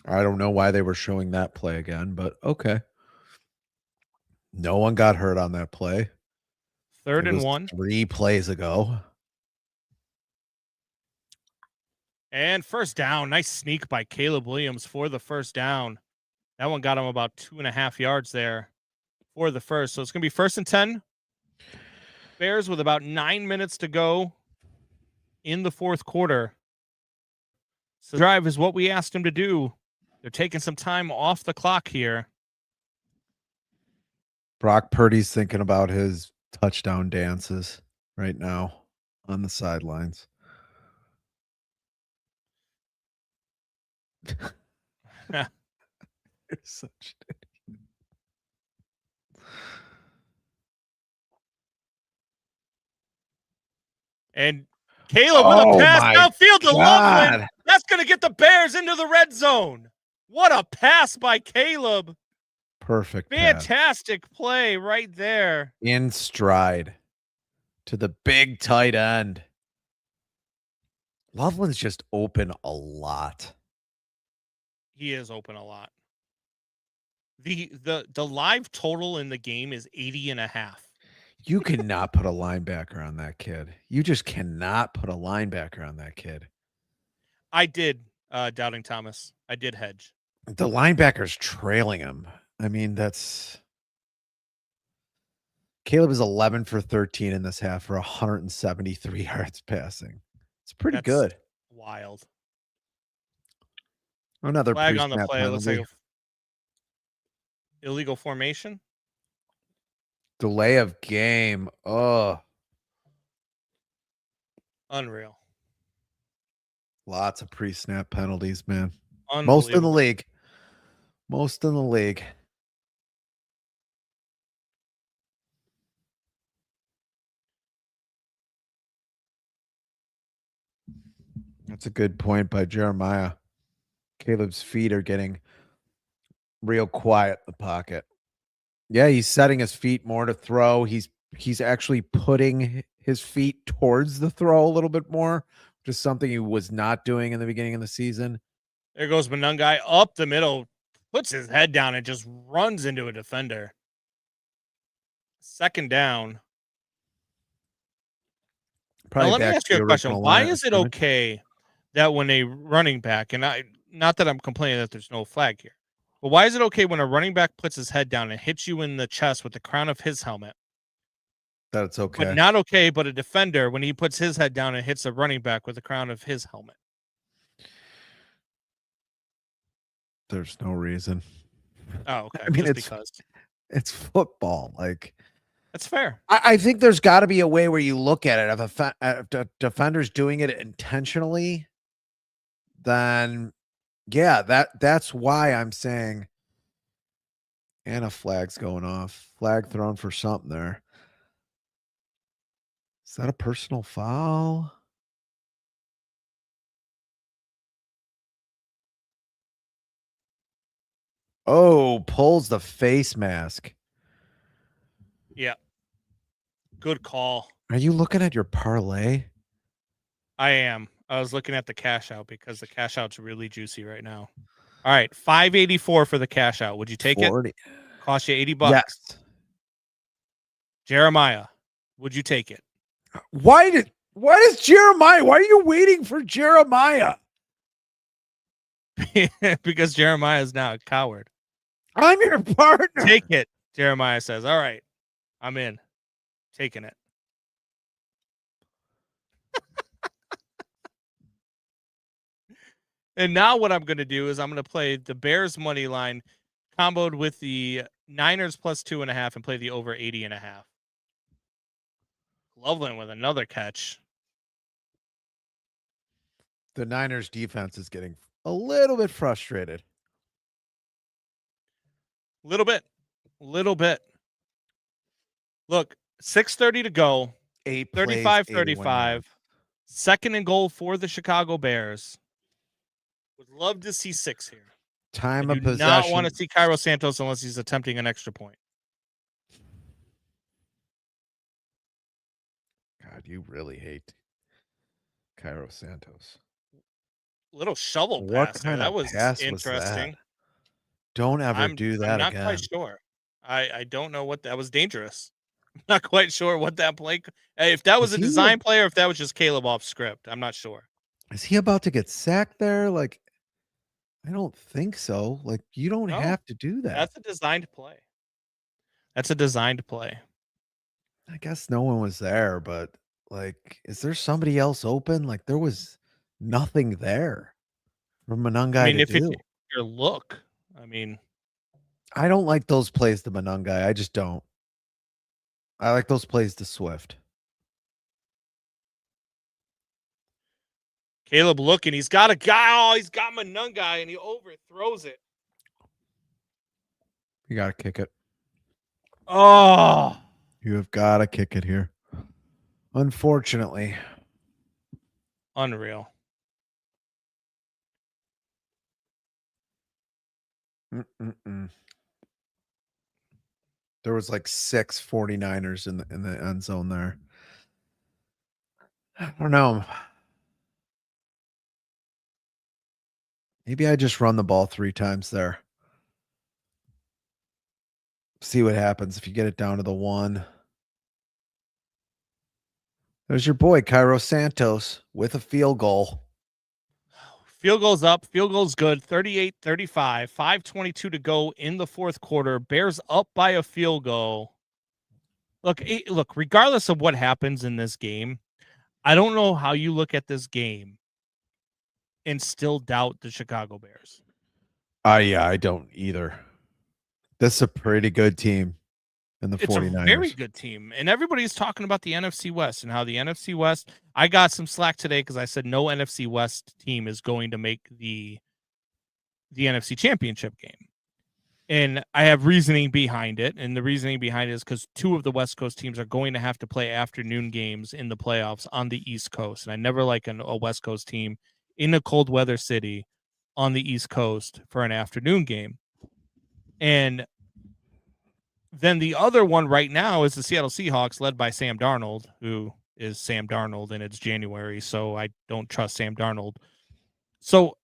I don't know why they were showing that play again, but okay. No one got hurt on that play. Third and 1. 3 plays ago. And first down. Nice sneak by Caleb Williams for the first down. That one got him about 2.5 yards there for the first. So it's going to be 1st and 10. Bears with about 9 minutes to go in the fourth quarter. So the drive is what we asked him to do. They're taking some time off the clock here. Brock Purdy's thinking about his touchdown dances right now on the sidelines. You're such And Caleb with a pass downfield to Loveland. That's going to get the Bears into the red zone. What a pass by Caleb. Perfect. Fantastic play right there. In stride to the big tight end. Loveland's just open a lot. He is open a lot. The live total in the game is 80.5. You cannot put a linebacker on that kid. You just cannot put a linebacker on that kid. I did, Doubting Thomas. I did hedge. The linebacker's trailing him. I mean, Caleb is 11 for 13 in this half for 173 yards passing. It's pretty good. Wild. Another flag on the play. Penalty. It looks like illegal formation. Delay of game. Oh, unreal. Lots of pre-snap penalties, man. Most in the league. Most in the league. That's a good point by Jeremiah. Caleb's feet are getting real quiet in the pocket. Yeah, he's setting his feet more to throw. He's actually putting his feet towards the throw a little bit more, which is something he was not doing in the beginning of the season. There goes Monangai up the middle, puts his head down and just runs into a defender. Second down. Now, let me ask you a question. Why is it okay that when a running back, and not that I'm complaining that there's no flag here, but why is it okay when a running back puts his head down and hits you in the chest with the crown of his helmet? That's okay. But not okay, but a defender when he puts his head down and hits a running back with the crown of his helmet. There's no reason. Oh, okay. I mean, just because it's football. Like, that's fair. I think there's got to be a way where you look at it. If a defender's doing it intentionally, then yeah, that's why I'm saying. And a flag's going off. Flag thrown for something there. Is that a personal foul? Oh, pulls the face mask. Yeah. Good call. Are you looking at your parlay? I am. I was looking at the cash out because the cash out's really juicy right now. All right, $584 for the cash out. Would you take 40. It? Cost you $80. Yes. Jeremiah, would you take it? Why does Jeremiah? Why are you waiting for Jeremiah? Because Jeremiah is now a coward. I'm your partner. Take it, Jeremiah says. All right, I'm in. Taking it. And now what I'm going to do is I'm going to play the Bears money line comboed with the Niners plus 2.5 and play the over 80.5. Loveland with another catch. The Niners defense is getting a little bit frustrated. Little bit. Look, 6:30 to go. 35-35. Second and goal for the Chicago Bears. Would love to see 6 here. Time I of do possession. not want to see Cairo Santos unless he's attempting an extra point. God, you really hate Cairo Santos. Little shovel What pass. Kind that of was pass interesting. Was that? Don't ever do that again. I'm not quite sure. I don't know what that was. Dangerous. I'm not quite sure what that play. If that was a design play or if that was just Caleb off script, I'm not sure. Is he about to get sacked there? Like, I don't think so. Like, you don't have to do that. That's a designed play. I guess no one was there, but like, is there somebody else open? Like, there was nothing there for Monangai to do. Your look, I mean, I don't like those plays to Monangai. I just don't. I like those plays to Swift. Caleb looking. He's got a guy. Oh, he's got Monangai, and he overthrows it. You got to kick it. Oh. You have got to kick it here. Unfortunately. Unreal. There was like 6 49ers in the end zone there. I don't know. Maybe I just run the ball 3 times there. See what happens if you get it down to the 1. There's your boy, Cairo Santos, with a field goal. Field goal's up. Field goal's good. 38-35. 5:22 to go in the fourth quarter. Bears up by a field goal. Look, regardless of what happens in this game, I don't know how you look at this game and still doubt the Chicago Bears. Yeah, I don't either. This is a pretty good team in the 49ers. It's a very good team. And everybody's talking about the NFC West and how the NFC West, I got some slack today because I said no NFC West team is going to make the NFC Championship game. And I have reasoning behind it. And the reasoning behind it is because 2 of the West Coast teams are going to have to play afternoon games in the playoffs on the East Coast. And I never like a West Coast team in a cold weather city on the East Coast for an afternoon game. And then the other one right now is the Seattle Seahawks, led by Sam Darnold, who is Sam Darnold, and it's January, so I don't trust Sam Darnold. So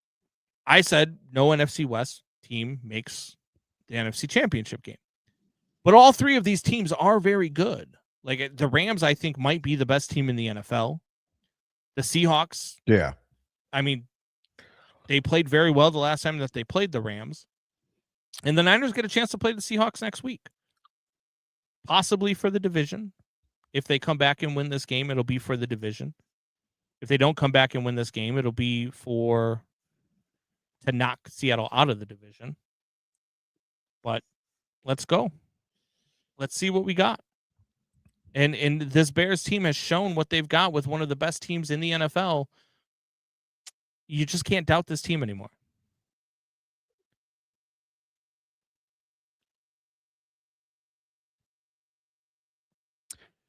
I said no NFC West team makes the NFC Championship game. But all three of these teams are very good. Like the Rams, I think, might be the best team in the NFL. The Seahawks, Yeah. I mean, they played very well the last time that they played the Rams. And the Niners get a chance to play the Seahawks next week. Possibly for the division. If they come back and win this game, it'll be for the division. If they don't come back and win this game, it'll be to knock Seattle out of the division. But let's go. Let's see what we got. And this Bears team has shown what they've got with one of the best teams in the NFL. You just can't doubt this team anymore.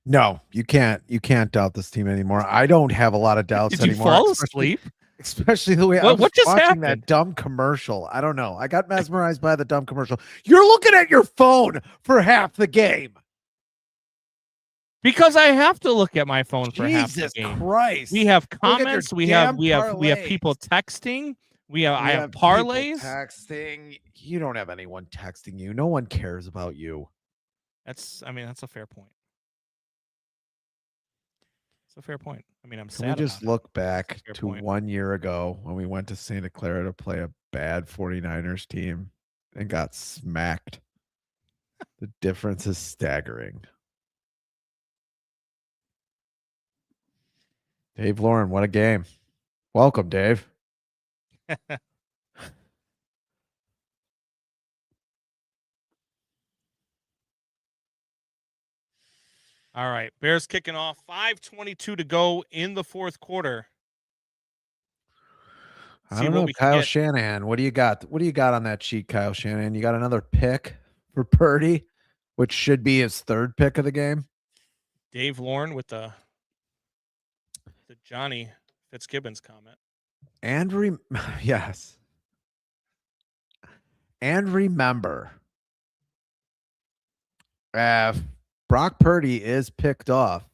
No, you can't. You can't doubt this team anymore. I don't have a lot of doubts Did you anymore. fall asleep? Especially the way I was just watching happened? that dumb commercial. I don't know. I got mesmerized by the dumb commercial. You're looking at your phone for half the game. Because I have to look at my phone for half the Jesus game. Christ. We have Look at your comments. We have parlays. people texting. I have people parlays. texting. You don't have anyone texting you. No one cares about you. That's a fair point. It's a fair point. I mean, I'm Can sad we just about it. look back fair to point. 1 year ago when we went to Santa Clara to play a bad 49ers team and got smacked? The difference is staggering. Dave Lauren, what a game. Welcome, Dave. All right, Bears kicking off. 5:22 to go in the fourth quarter. I don't know, Kyle Shanahan. What do you got? What do you got on that sheet, Kyle Shanahan? You got another pick for Purdy, which should be his third pick of the game. Dave Lauren with the Johnny Fitzgibbons comment. Yes. And remember, Brock Purdy is picked off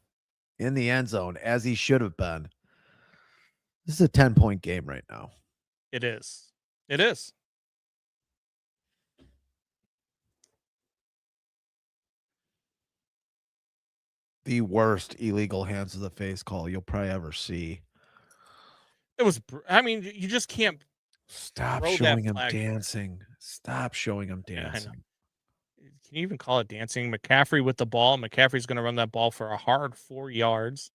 in the end zone as he should have been. This is a 10-point game right now. It is. It is. The worst illegal hands of the face call you'll probably ever see. It was. I mean, you just can't stop throw showing that him flag. Stop showing him dancing. Can you even call it dancing? McCaffrey with the ball. McCaffrey's going to run that ball for a hard 4 yards.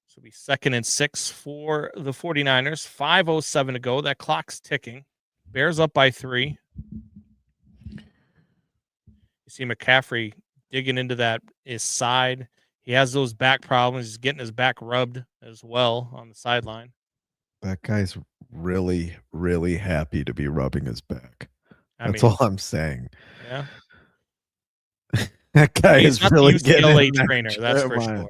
So it'll be 2nd and 6 for the 49ers. 5:07 to go. That clock's ticking. Bears up by 3. You see McCaffrey digging into his side. He has those back problems. He's getting his back rubbed as well on the sideline. That guy's really, really happy to be rubbing his back. That's all I'm saying. Yeah. That guy is really getting in there, trainer, that's for sure.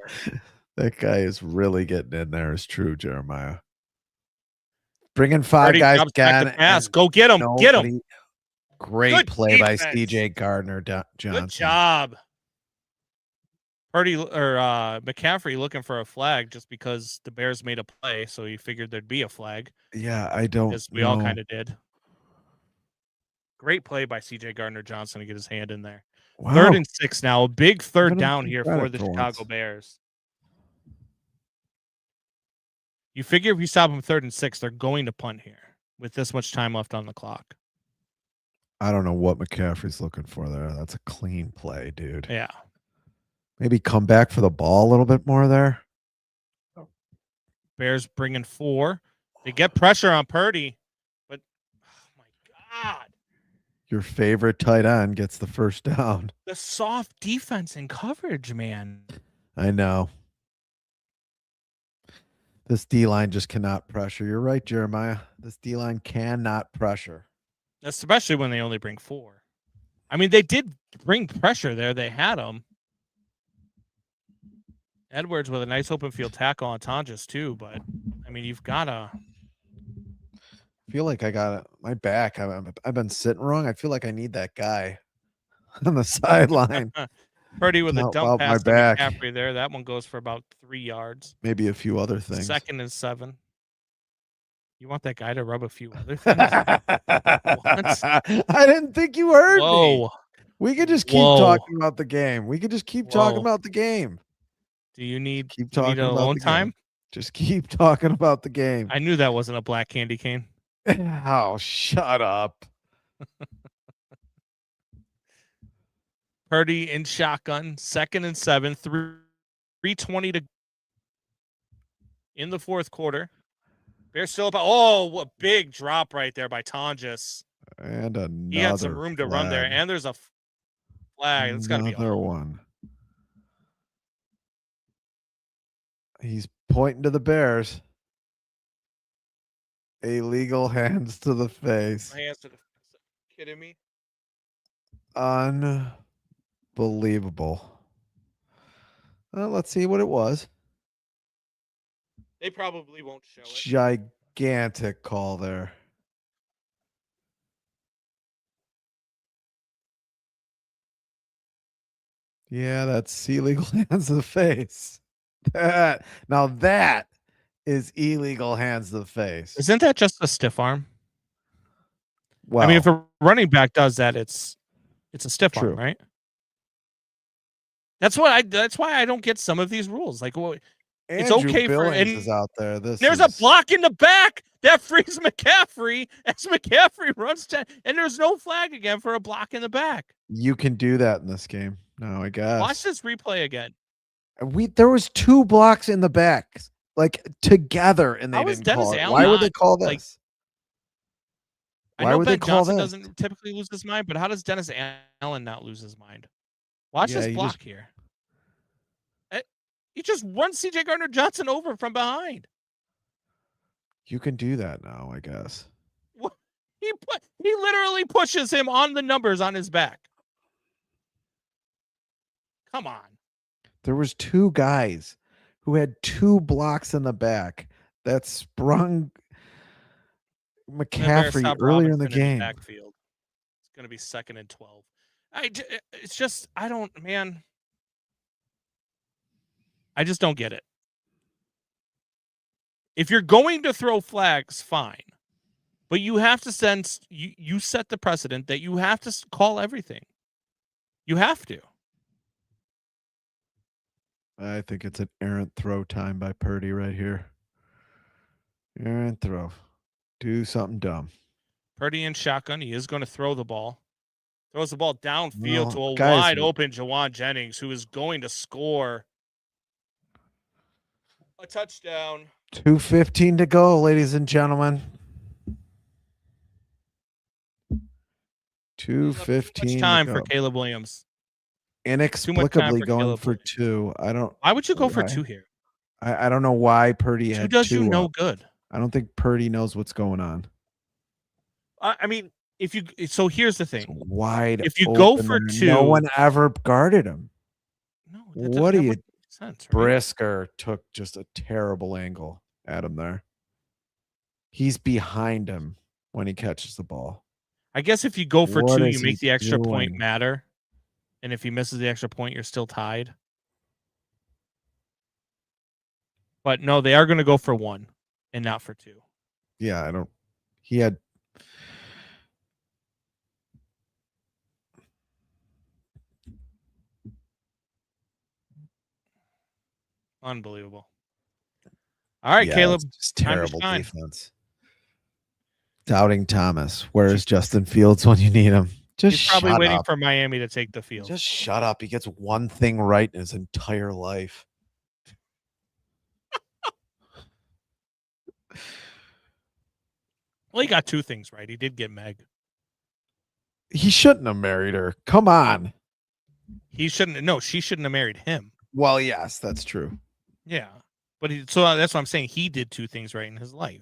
That guy is really getting in there. It's true, Jeremiah. Bringing 5 guys again. Go get him. Get him. Great Good play defense. by CJ Gardner Johnson. Good job. Purdy or McCaffrey looking for a flag just because the Bears made a play, so he figured there'd be a flag. Yeah, I don't. As we all kind of did. Great play by CJ Gardner Johnson to get his hand in there. Wow. 3rd and 6 now. A big third down here for the Chicago Bears. You figure if you stop them 3rd and 6, they're going to punt here with this much time left on the clock. I don't know what McCaffrey's looking for there. That's a clean play, dude. Yeah. Maybe come back for the ball a little bit more there. Bears bringing 4. They get pressure on Purdy, but oh my God. Your favorite tight end gets the first down. The soft defense and coverage, man. I know. This D-line just cannot pressure. You're right, Jeremiah. This D-line cannot pressure. Especially when they only bring 4. I mean, they did bring pressure there. They had them. Edwards with a nice open field tackle on Tonjes too, but I mean, you've got to. I feel like I got my back. I've been sitting wrong. I feel like I need that guy on the sideline. Purdy with a Help dump out my pass to back. McCaffrey there. That one goes for about 3 yards. Maybe a few other things. 2nd and 7. You want that guy to rub a few other things? I didn't think you heard me. We could just keep talking about the game. We could just keep talking about the game. Do you need keep talking about alone the time? Game. Just keep talking about the game. I knew that wasn't a black candy cane. Oh, shut up. Purdy in shotgun, 2nd and 7, 3:20 to in the 4th quarter. Bears still up. Oh, what big drop right there by Tonjes. And another he had some room to run there, and there's a flag. It's got to be another one. He's pointing to the Bears. Illegal hands to the face. Hands to the face. Kidding me? Unbelievable. Well, let's see what it was. They probably won't show it. Gigantic call there. Yeah, that's illegal hands to the face. Now that is illegal hands to the face. Isn't that just a stiff arm? Well, I mean, if a running back does that, it's a stiff arm, right? That's why I don't get some of these rules. Like, well, it's okay Billings is out there. There's a block in the back that frees McCaffrey as McCaffrey runs to, and there's no flag again for a block in the back. You can do that in this game. No, I guess. Watch this replay again. There was 2 blocks in the back, like together, and they didn't call it. Why would they call this? Like, I know Ben Johnson doesn't typically lose his mind, but how does Dennis Allen not lose his mind? Watch this block here. He just runs C.J. Gardner-Johnson over from behind. You can do that now, I guess. He literally pushes him on the numbers on his back. Come on. There was 2 guys who had 2 blocks in the back that sprung McCaffrey earlier in the game. Backfield. It's going to be 2nd and 12. It's just, man. I just don't get it. If you're going to throw flags, fine. But you have to you set the precedent that you have to call everything. You have to. I think it's an errant throw time by Purdy right here. Errant throw. Do something dumb. Purdy in shotgun. He is going to throw the ball. Throws the ball downfield to a wide open Jawan Jennings, who is going to score a touchdown. 2:15 to go, ladies and gentlemen. 2:15 time for Caleb Williams. Inexplicably going for 2. Why would you go for 2 here? I don't know why Purdy had 2. Does you no good. I don't think Purdy knows what's going on. I mean, so here's the thing. It's wide. If you go for 2, no one ever guarded him. No, what do you? Sense, right? Brisker took just a terrible angle at him there. He's behind him when he catches the ball. I guess if you go for 2, you make the extra point matter. And if he misses the extra point, you're still tied. But no, they are going to go for 1 and not for 2. Yeah, he had. Unbelievable. All right, Caleb. It's terrible defense. Doubting Thomas. Where is Justin Fields when you need him? He's probably waiting for Miami to take the field. Just shut up. He gets one thing right in his entire life. Well, he got 2 things right. He did get Meg. He shouldn't have married her. Come on. She shouldn't have married him. Well, yes, that's true. Yeah. But so that's what I'm saying. He did 2 things right in his life.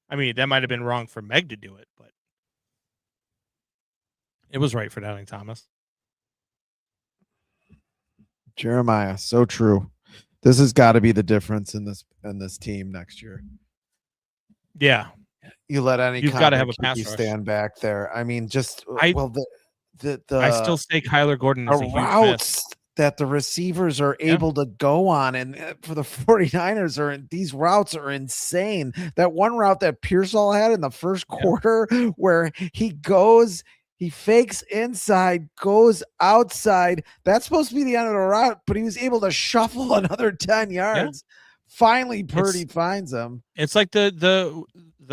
I mean, that might have been wrong for Meg to do it, but it was right for Doubting Thomas. Jeremiah, so true. This has got to be the difference in this team next year. Yeah. You let any You've got to have a pass rush. Stand back there. I mean, I still say Kyler Gordon is a huge miss. routes that the receivers are able to go on, and for the 49ers these routes are insane. That one route that Pearsall had in the first quarter where he fakes inside, goes outside. That's supposed to be the end of the route, but he was able to shuffle another 10 yards. Finally, Purdy finds him. It's like the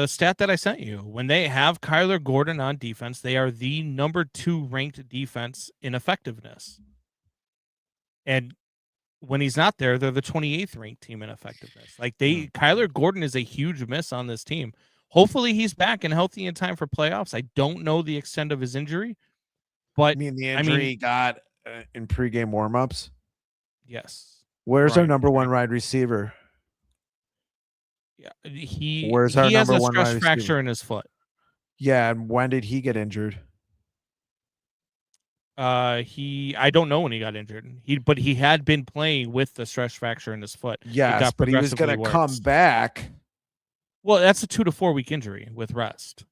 stat that I sent you. When they have Kyler Gordon on defense, they are the number 2 ranked defense in effectiveness. And when he's not there, they're the 28th ranked team in effectiveness. Like Kyler Gordon is a huge miss on this team. Hopefully he's back and healthy in time for playoffs. I don't know the extent of his injury, but the injury he got in pregame warmups. Yes. Where's our number 1 wide receiver? Yeah, he has a stress fracture in his foot. Yeah, and when did he get injured? I don't know when he got injured. But he had been playing with the stress fracture in his foot. Yes, but he was going to come back. Well, that's a 2 to 4 week injury with rest.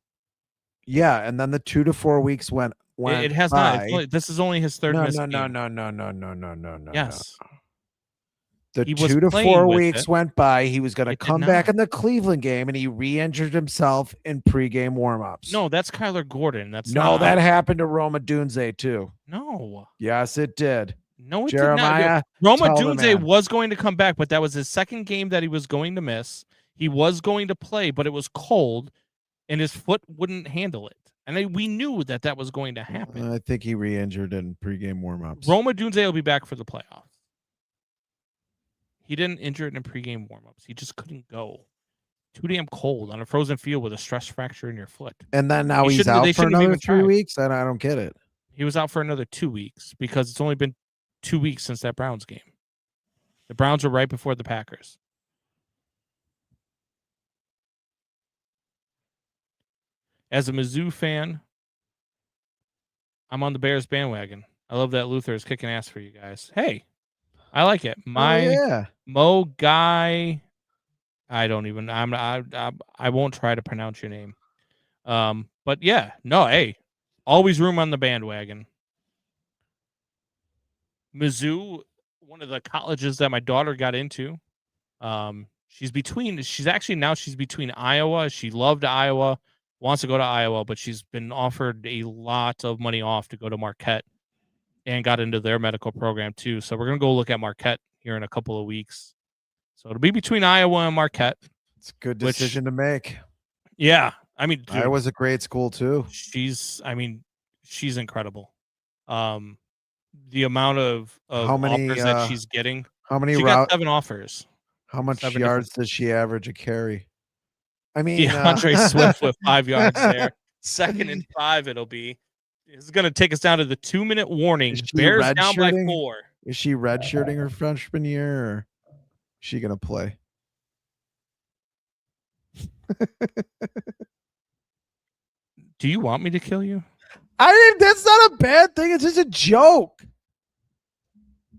Yeah, and then the 2 to 4 weeks went it has by. not. This is only his third miss game. No. Yes. The 2 to 4 weeks went by. He was going to come back in the Cleveland game, and he re-injured himself in pregame warmups. No, that's Kyler Gordon. That happened to Roma Dunze too. No. Yes, it did. No, it Jeremiah, did not. Roma Dunze was going to come back, but that was his second game that he was going to miss. He was going to play, but it was cold, and his foot wouldn't handle it. And we knew that was going to happen. I think he re-injured in pregame warmups. Roma Dunze will be back for the playoffs. He didn't injure it in pregame warmups. He just couldn't go. Too damn cold on a frozen field with a stress fracture in your foot. And then now he's out for another 3 weeks? I don't get it. He was out for another 2 weeks because it's only been 2 weeks since that Browns game. The Browns were right before the Packers. As a Mizzou fan, I'm on the Bears bandwagon. I love that Luther is kicking ass for you guys. Hey, I like it. Mo Guy. I don't even. I won't try to pronounce your name. But yeah, no. Hey, always room on the bandwagon. Mizzou, one of the colleges that my daughter got into. She's between Iowa. She loved Iowa, wants to go to Iowa, but she's been offered a lot of money off to go to Marquette and got into their medical program too. So we're going to go look at Marquette here in a couple of weeks. So it'll be between Iowa and Marquette. It's a good decision to make. Yeah. I mean, dude, Iowa's a great school too. She's incredible. The amount of how many offers that she's getting. How many she got 7 offers. How much yards does she average a carry? I mean, DeAndre Swift with 5 yards there. 2nd and 5 it'll be. It's going to take us down to the 2-minute warning. Bears down by 4. Is she redshirting her freshman year, or is she going to play? Do you want me to kill you? That's not a bad thing. It's just a joke.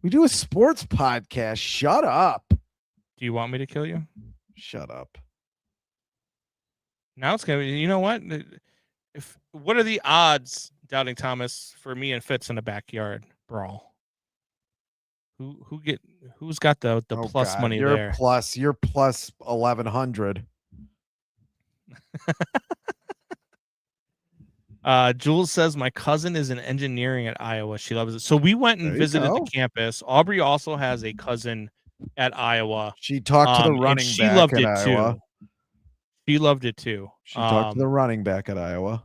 We do a sports podcast. Shut up. Do you want me to kill you? Shut up. Now it's going to be, you know what? What are the odds, Doubting Thomas, for me and Fitz in a backyard brawl? Who's got the plus money there? You're plus 1,100. Jules says my cousin is in engineering at Iowa. She loves it. So we went and visited the campus. Aubrey also has a cousin at Iowa. She talked to the running back. She loved it Iowa. too. She loved it too. She talked to the running back at Iowa.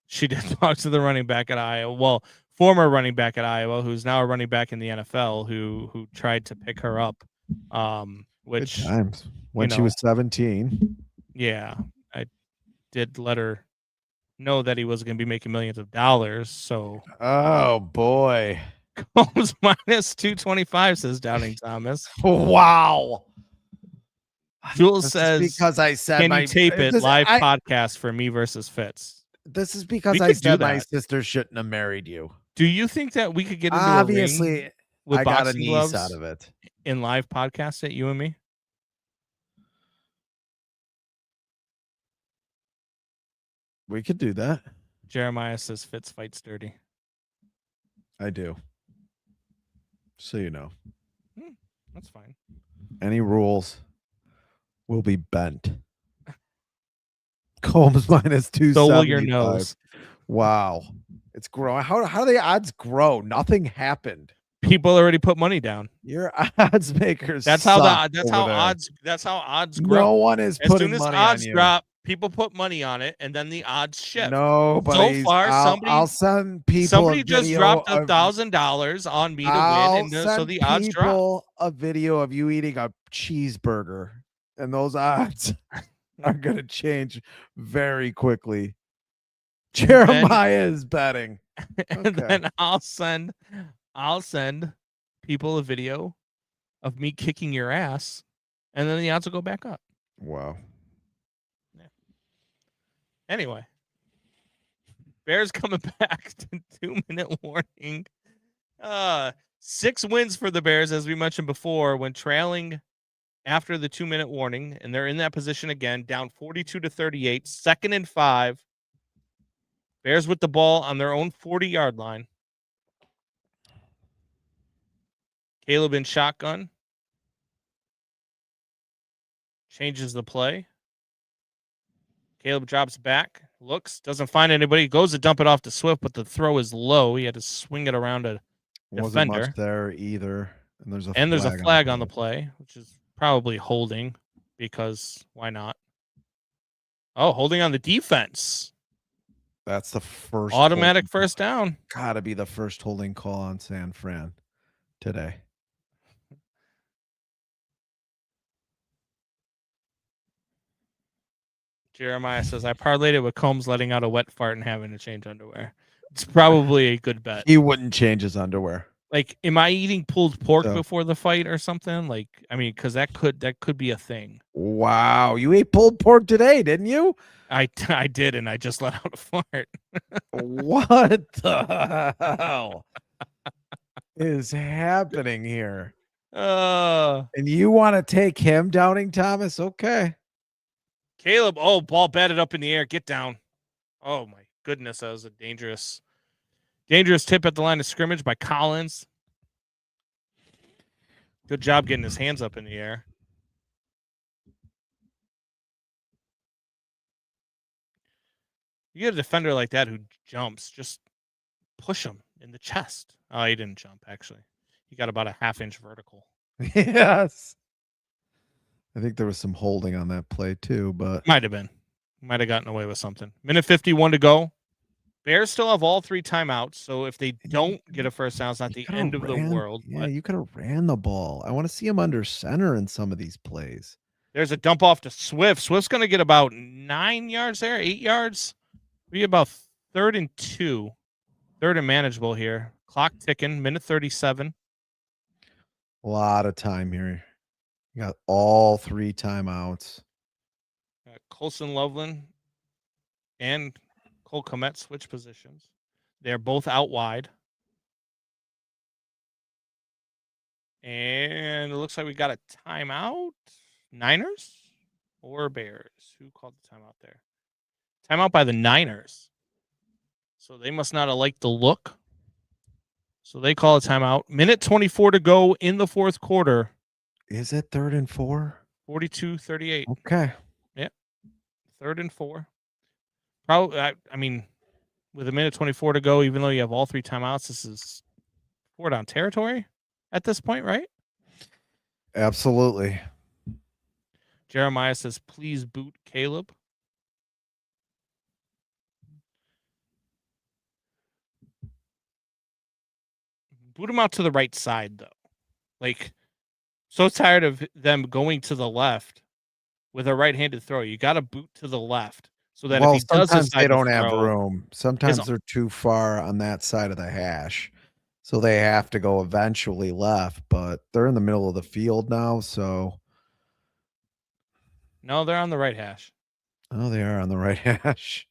She did talk to the running back at Iowa. Well, former running back at Iowa, who's now a running back in the NFL, who tried to pick her up. Which good times when she was 17. Yeah, I did let her know that he was going to be making millions of dollars. So, oh boy, Combs minus 225 says Doubting Thomas. Wow. Jules says because I said, "Can you tape it live podcast for me versus Fitz?" This is because I said my sister shouldn't have married you. Do you think that we could get into obviously a ring with I got a boxing niece gloves out of it in live podcast at you and me? We could do that. Jeremiah says Fitz fights dirty. I do. So you know. That's fine. Any rules will be bent. Combs minus So will your 275. nose. Wow. It's growing. How do the odds grow? Nothing happened. People already put money down. Your odds makers. That's how suck that's over how there. odds grow. No one is As putting soon as money odds on you. drop, people put money on it, and then the odds shift. Nobody's. So far, I'll send people. somebody a just video dropped of- $1,000 on me to I'll win, and so send the odds drop. people a video of you eating a cheeseburger, and those odds are going to change very quickly. Jeremiah is betting. And Okay. then I'll send people a video of me kicking your ass, and then the odds will go back up. Wow. Anyway, Bears coming back to 2-minute warning. 6 wins for the Bears, as we mentioned before, when trailing after the 2-minute warning, and they're in that position again, down 42-38, 2nd and 5. Bears with the ball on their own 40-yard line. Caleb in shotgun. Changes the play. Caleb drops back, looks, doesn't find anybody, goes to dump it off to Swift, but the throw is low. He had to swing it around a Wasn't defender. much there either. And there's a flag on the play, which is probably holding, because why not? Oh, holding on the defense. That's the first Automatic first down. Gotta be the first holding call on San Fran today. Jeremiah says, I parlayed it with Combs letting out a wet fart and having to change underwear. It's probably a good bet. He wouldn't change his underwear. Like, am I eating pulled pork So- before the fight or something? Like, I mean, because that could be a thing. Wow. You ate pulled pork today, didn't you? I did, and I just let out a fart. What the hell is happening here? And you want to take him, Doubting Thomas? Okay. Caleb, oh, ball batted up in the air. Get down. Oh, my goodness. That was a dangerous tip at the line of scrimmage by Collins. Good job getting his hands up in the air. You get a defender like that who jumps, just push him in the chest. Oh, he didn't jump, actually. He got about a half-inch vertical. Yes. I think there was some holding on that play too, but Might have been. Might have gotten away with something. Minute 51 to go. Bears still have all 3 timeouts, so if they don't get a first down, it's not the end of the world. Yeah, But you could have ran the ball. I want to see him under center in some of these plays. there's a dump off to Swift. Swift's going to get about 9 yards there, 8 yards. We about 3rd and 2. 3rd and manageable here. Clock ticking, minute 37. A lot of time here. You got all 3 timeouts. Colson Loveland and Cole Kmet switch positions. They're both out wide. And it looks like we got a timeout. Niners or Bears? Who called the timeout there? Timeout by the Niners. So they must not have liked the look. So they call a timeout. Minute 24 to go in the 4th quarter. Is it 3rd and 4? 42-38. Okay. 3rd and 4. Probably. I mean, with a minute 24 to go, even though you have all 3 timeouts, this is 4-down territory at this point, right? Absolutely. Jeremiah says, please boot Caleb. Boot him out to the right side, though. Like, so tired of them going to the left with a right-handed throw. You got to boot to the left so that if he does sometimes decide they to don't have throw, room. Sometimes his- they're too far on that side of the hash. So they have to go eventually left, but they're in the middle of the field now, so No, they're on the right hash. oh, they are on the right hash.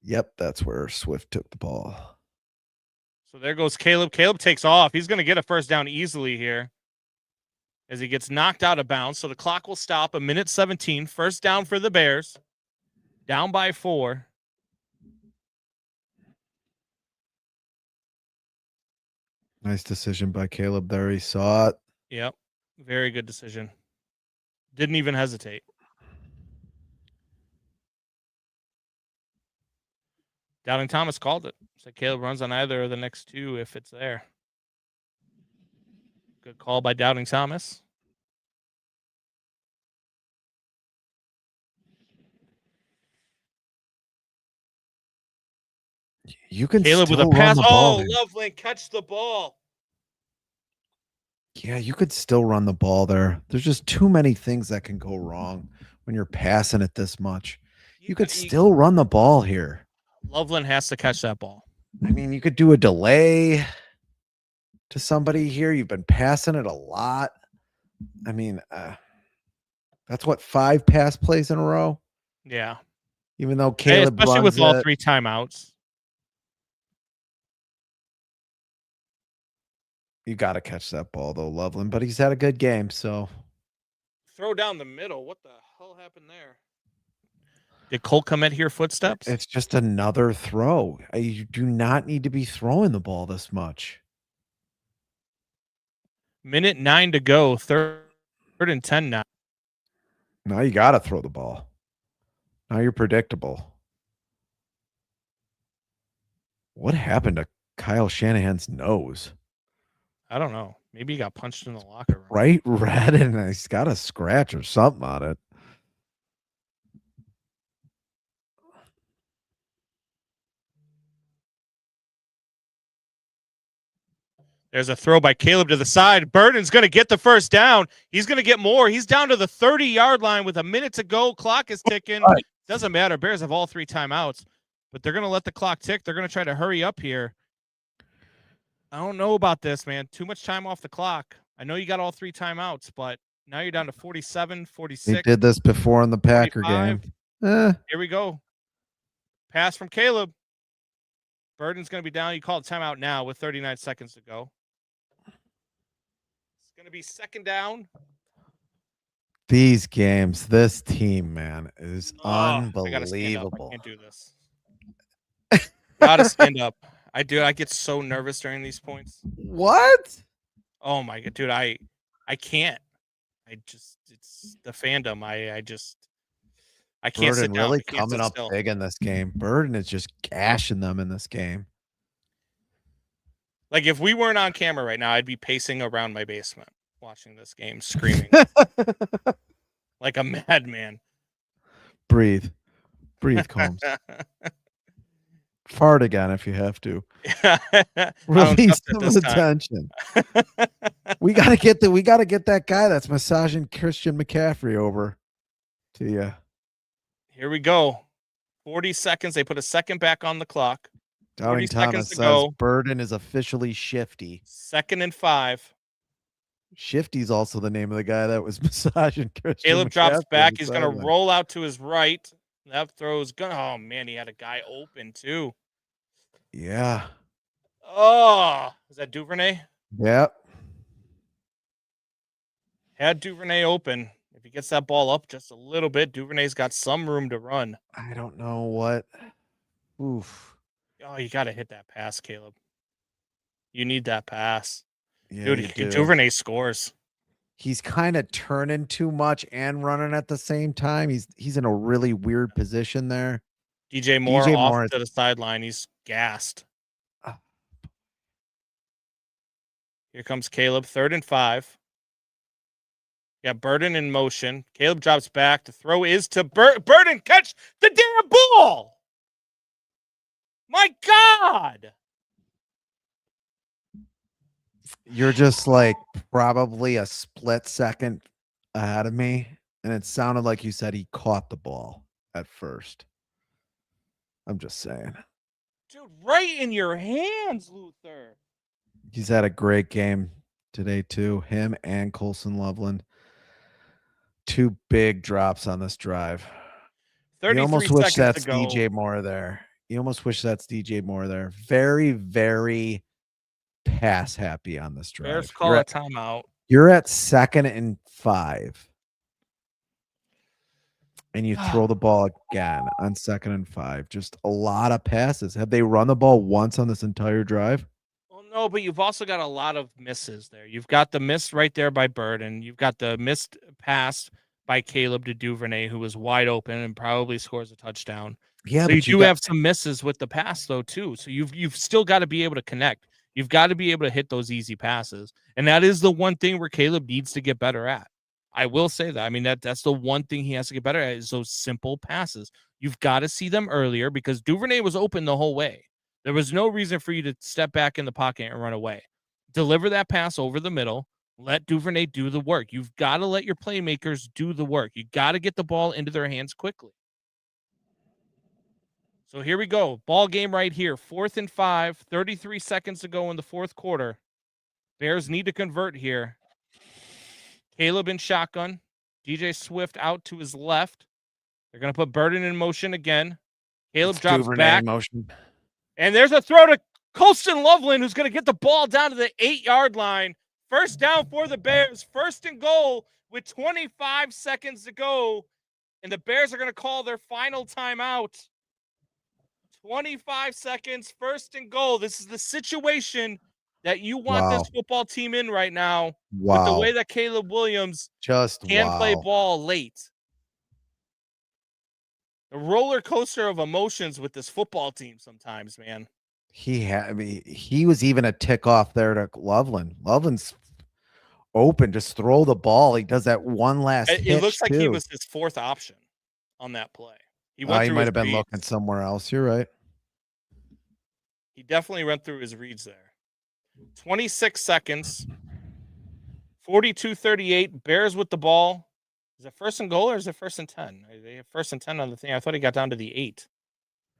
Yep, that's where Swift took the ball. So there goes Caleb. Caleb takes off. He's going to get a first down easily here as he gets knocked out of bounds. So the clock will stop. A minute 17. First down for the Bears. Down by 4. Nice decision by Caleb there. He saw it. Yep. Very good decision. Didn't even hesitate. Doubting Thomas called it. Said Caleb runs on either of the next two if it's there. Good call by Doubting Thomas. You can Caleb with a still pass. run the ball. Oh, Loveland catch the ball. Yeah, you could still run the ball there. There's just too many things that can go wrong when you're passing it this much. You could still run the ball here. Loveland has to catch that ball. I mean, you could do a delay to somebody here. You've been passing it a lot. I mean, that's what, 5 pass plays in a row? Yeah. Even though Caleb especially runs with all it. 3 timeouts. You got to catch that ball, though, Loveland. But he's had a good game, so. Throw down the middle. What the hell happened there? Did Cole Kmet hear footsteps? It's just another throw. You do not need to be throwing the ball this much. Minute 9 to go. 3rd and 10 now. Now you got to throw the ball. Now you're predictable. What happened to Kyle Shanahan's nose? I don't know. Maybe he got punched in the locker room. Bright red, and he's got a scratch or something on it. There's a throw by Caleb to the side. Burden's going to get the first down. He's going to get more. He's down to the 30-yard line with a minute to go. Clock is ticking. Right. Doesn't matter. Bears have all 3 timeouts, but they're going to let the clock tick. They're going to try to hurry up here. I don't know about this, man. Too much time off the clock. I know you got all 3 timeouts, but now you're down to 47, 46. They did this before in the Packer 45. game. Here we go. Pass from Caleb. Burden's going to be down. You call it timeout now with 39 seconds to go. It's going to be 2nd down. These games, this team, man, is unbelievable. I gotta stand up. I can't do this. Gotta stand up. I get so nervous during these points. What? Oh my god, dude, I can't. It's the fandom. I can't sit Burden down. really I can't coming sit up still. big in this game. Burden is just gashing them in this game. Like if we weren't on camera right now, I'd be pacing around my basement watching this game, screaming like a madman. Breathe, Combs. Fart again if you have to. Release some of the tension. we gotta get that guy that's massaging Christian McCaffrey over to you. Here we go. 40 seconds. They put a second back on the clock. Doubting Thomas says Burden is officially Shifty. 2nd and 5. Shifty's also the name of the guy that was massaging Christian. Caleb drops McCaffrey back. He's going to roll out to his right. That throw's going to, oh man, he had a guy open too. Yeah. Oh, is that Duvernay? Yep. Had Duvernay open. If he gets that ball up just a little bit, Duvernay's got some room to run. I don't know what. Oof. Oh, you got to hit that pass, Caleb. You need that pass. Yeah, dude, Duvernay scores. He's kind of turning too much and running at the same time. He's in a really weird position there. DJ Moore off to the sideline. He's gassed. Here comes Caleb, 3rd and 5. Yeah, Burden in motion. Caleb drops back. The throw is to Burden. Catch the damn ball. My God. You're just like probably a split second ahead of me. And it sounded like you said he caught the ball at first. I'm just saying. Dude, right in your hands, Luther. He's had a great game today, too. Him and Colson Loveland. 2 big drops on this drive. You almost wish that's DJ Moore there. You almost wish that's DJ Moore there. Very, very pass happy on this drive. Bears call a timeout. You're at 2nd and 5. And you throw the ball again on 2nd and 5. Just a lot of passes. Have they run the ball once on this entire drive? Well, No, but you've also got a lot of misses there. You've got the miss right there by Burden. You've got the missed pass by Caleb to Duvernay, who was wide open and probably scores a touchdown. Yeah, So you but you do got have some misses with the pass though too. So you've still got to be able to connect. You've got to be able to hit those easy passes. And that is the one thing where Caleb needs to get better at. I will say that. I mean, that's the one thing he has to get better at is those simple passes. You've got to see them earlier because Duvernay was open the whole way. There was no reason for you to step back in the pocket and run away. Deliver that pass over the middle. Let Duvernay do the work. You've got to let your playmakers do the work. You got to get the ball into their hands quickly. So here we go. Ball game right here. 4th and 5, 33 seconds to go in the fourth quarter. Bears need to convert here. Caleb in shotgun. DJ Swift out to his left. They're going to put Burden in motion again. Caleb drops Duvernay back. in motion. And there's a throw to Colston Loveland, who's going to get the ball down to the 8-yard line. First down for the Bears. 1st and goal with 25 seconds to go. And the Bears are going to call their final timeout. 25 seconds, 1st and goal. This is the situation that you want this football team in right now with the way that Caleb Williams can play ball late. The roller coaster of emotions with this football team sometimes, man. He was even a tick off there to Loveland. Loveland's open. Just throw the ball. He does that one last It looks like too. he was his 4th option on that play. He might have been looking somewhere else. You're right. He definitely went through his reads there. 26 seconds. 42-38. Bears with the ball. Is it 1st and goal or is it 1st and 10? They have 1st and 10 on the thing. I thought he got down to the 8.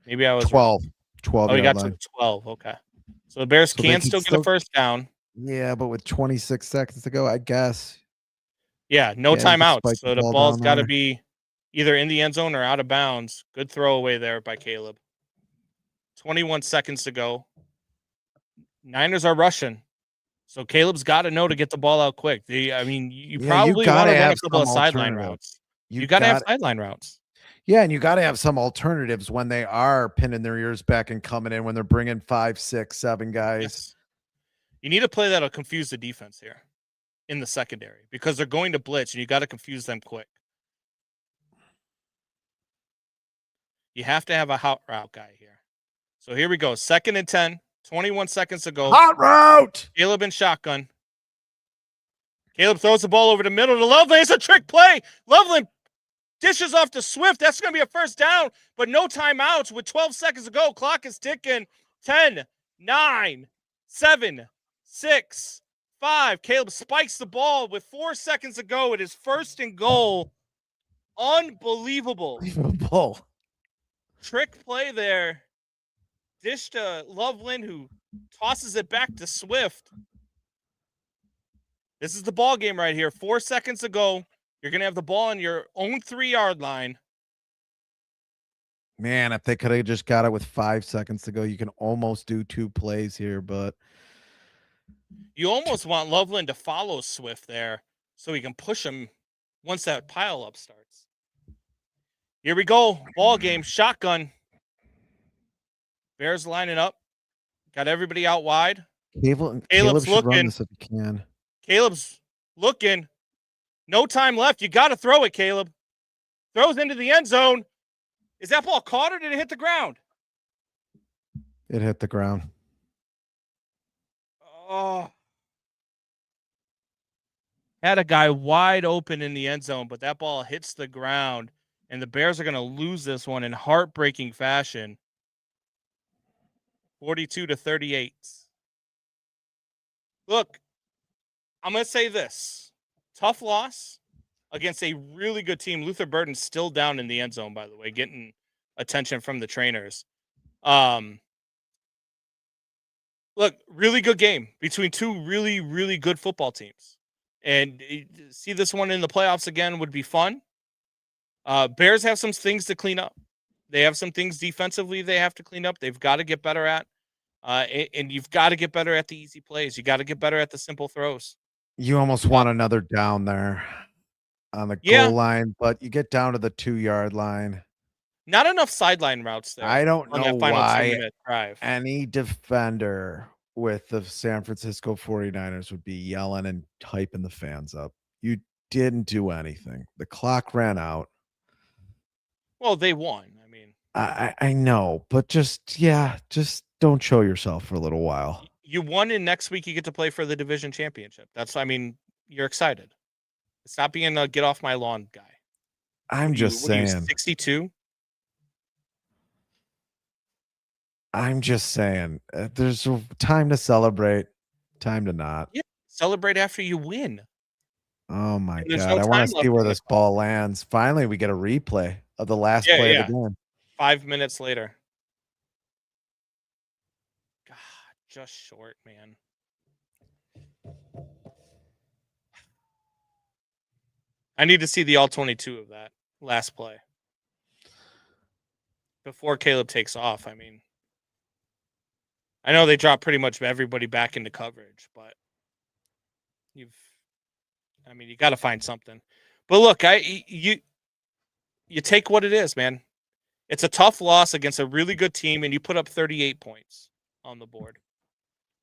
Maybe I was 12. 12. Oh, he got to 12. Okay. So the Bears can still get a 1st down. Yeah, but with 26 seconds to go, I guess. Yeah, no timeouts. So the ball's got to be either in the end zone or out of bounds. Good throwaway there by Caleb. 21 seconds to go. Niners are rushing. So Caleb's got to know to get the ball out quick. You probably want to run a couple of sideline routes. You got to have sideline routes. Yeah, and you got to have some alternatives when they are pinning their ears back and coming in, when they're bringing 5, 6, 7 guys. Yes. You need a play that'll confuse the defense here in the secondary because they're going to blitz, and you got to confuse them quick. You have to have a hot route guy here. So here we go. 2nd and 10, 21 seconds to go. Hot route! Caleb in shotgun. Caleb throws the ball over the middle to Loveland. It's a trick play. Loveland dishes off to Swift. That's going to be a 1st down, but no timeouts with 12 seconds to go. Clock is ticking. 10, 9, 7, 6, 5. Caleb spikes the ball with 4 seconds to go. It is 1st and goal. Unbelievable. Trick play there. Dish to Loveland, who tosses it back to Swift. This is the ball game right here. 4 seconds to go. You're going to have the ball on your own 3-yard line. Man, if they could have just got it with 5 seconds to go, you can almost do 2 plays here, but you almost want Loveland to follow Swift there so he can push him once that pile up starts. Here we go. Ball game. Shotgun. Bears lining up. Got everybody out wide. Caleb's looking. Run this if he can. Caleb's looking. No time left. You got to throw it, Caleb. Throws into the end zone. Is that ball caught or did it hit the ground? It hit the ground. Oh. Had a guy wide open in the end zone, but that ball hits the ground, and the Bears are going to lose this one in heartbreaking fashion. 42-38. Look, I'm going to say this. Tough loss against a really good team. Luther Burden's still down in the end zone, by the way, getting attention from the trainers. Look, really good game between 2 really, really good football teams. And see this one in the playoffs again would be fun. Bears have some things to clean up. They have some things defensively they have to clean up. They've got to get better at. And you've got to get better at the easy plays. You got to get better at the simple throws. You almost want another down there on the goal line, but you get down to the 2-yard line. Not enough sideline routes there. I don't know why any defender with the San Francisco 49ers would be yelling and hyping the fans up. You didn't do anything. The clock ran out. Well, they won. I mean, I know, but just don't show yourself for a little while. you won, and next week you get to play for the division championship. You're excited. It's not being a get off my lawn guy. I'm just saying. 62? I'm just saying. There's a time to celebrate, time to not. Yeah, celebrate after you win. Oh my There's God. no I want time to left see where in the this ball lands. Finally, we get a replay of the last play of the game. 5 minutes later. God, just short, man. I need to see the all 22 of that last play before Caleb takes off. I mean, I know they dropped pretty much everybody back into coverage, but you got to find something. But look, you take what it is, man. It's a tough loss against a really good team, and you put up 38 points on the board.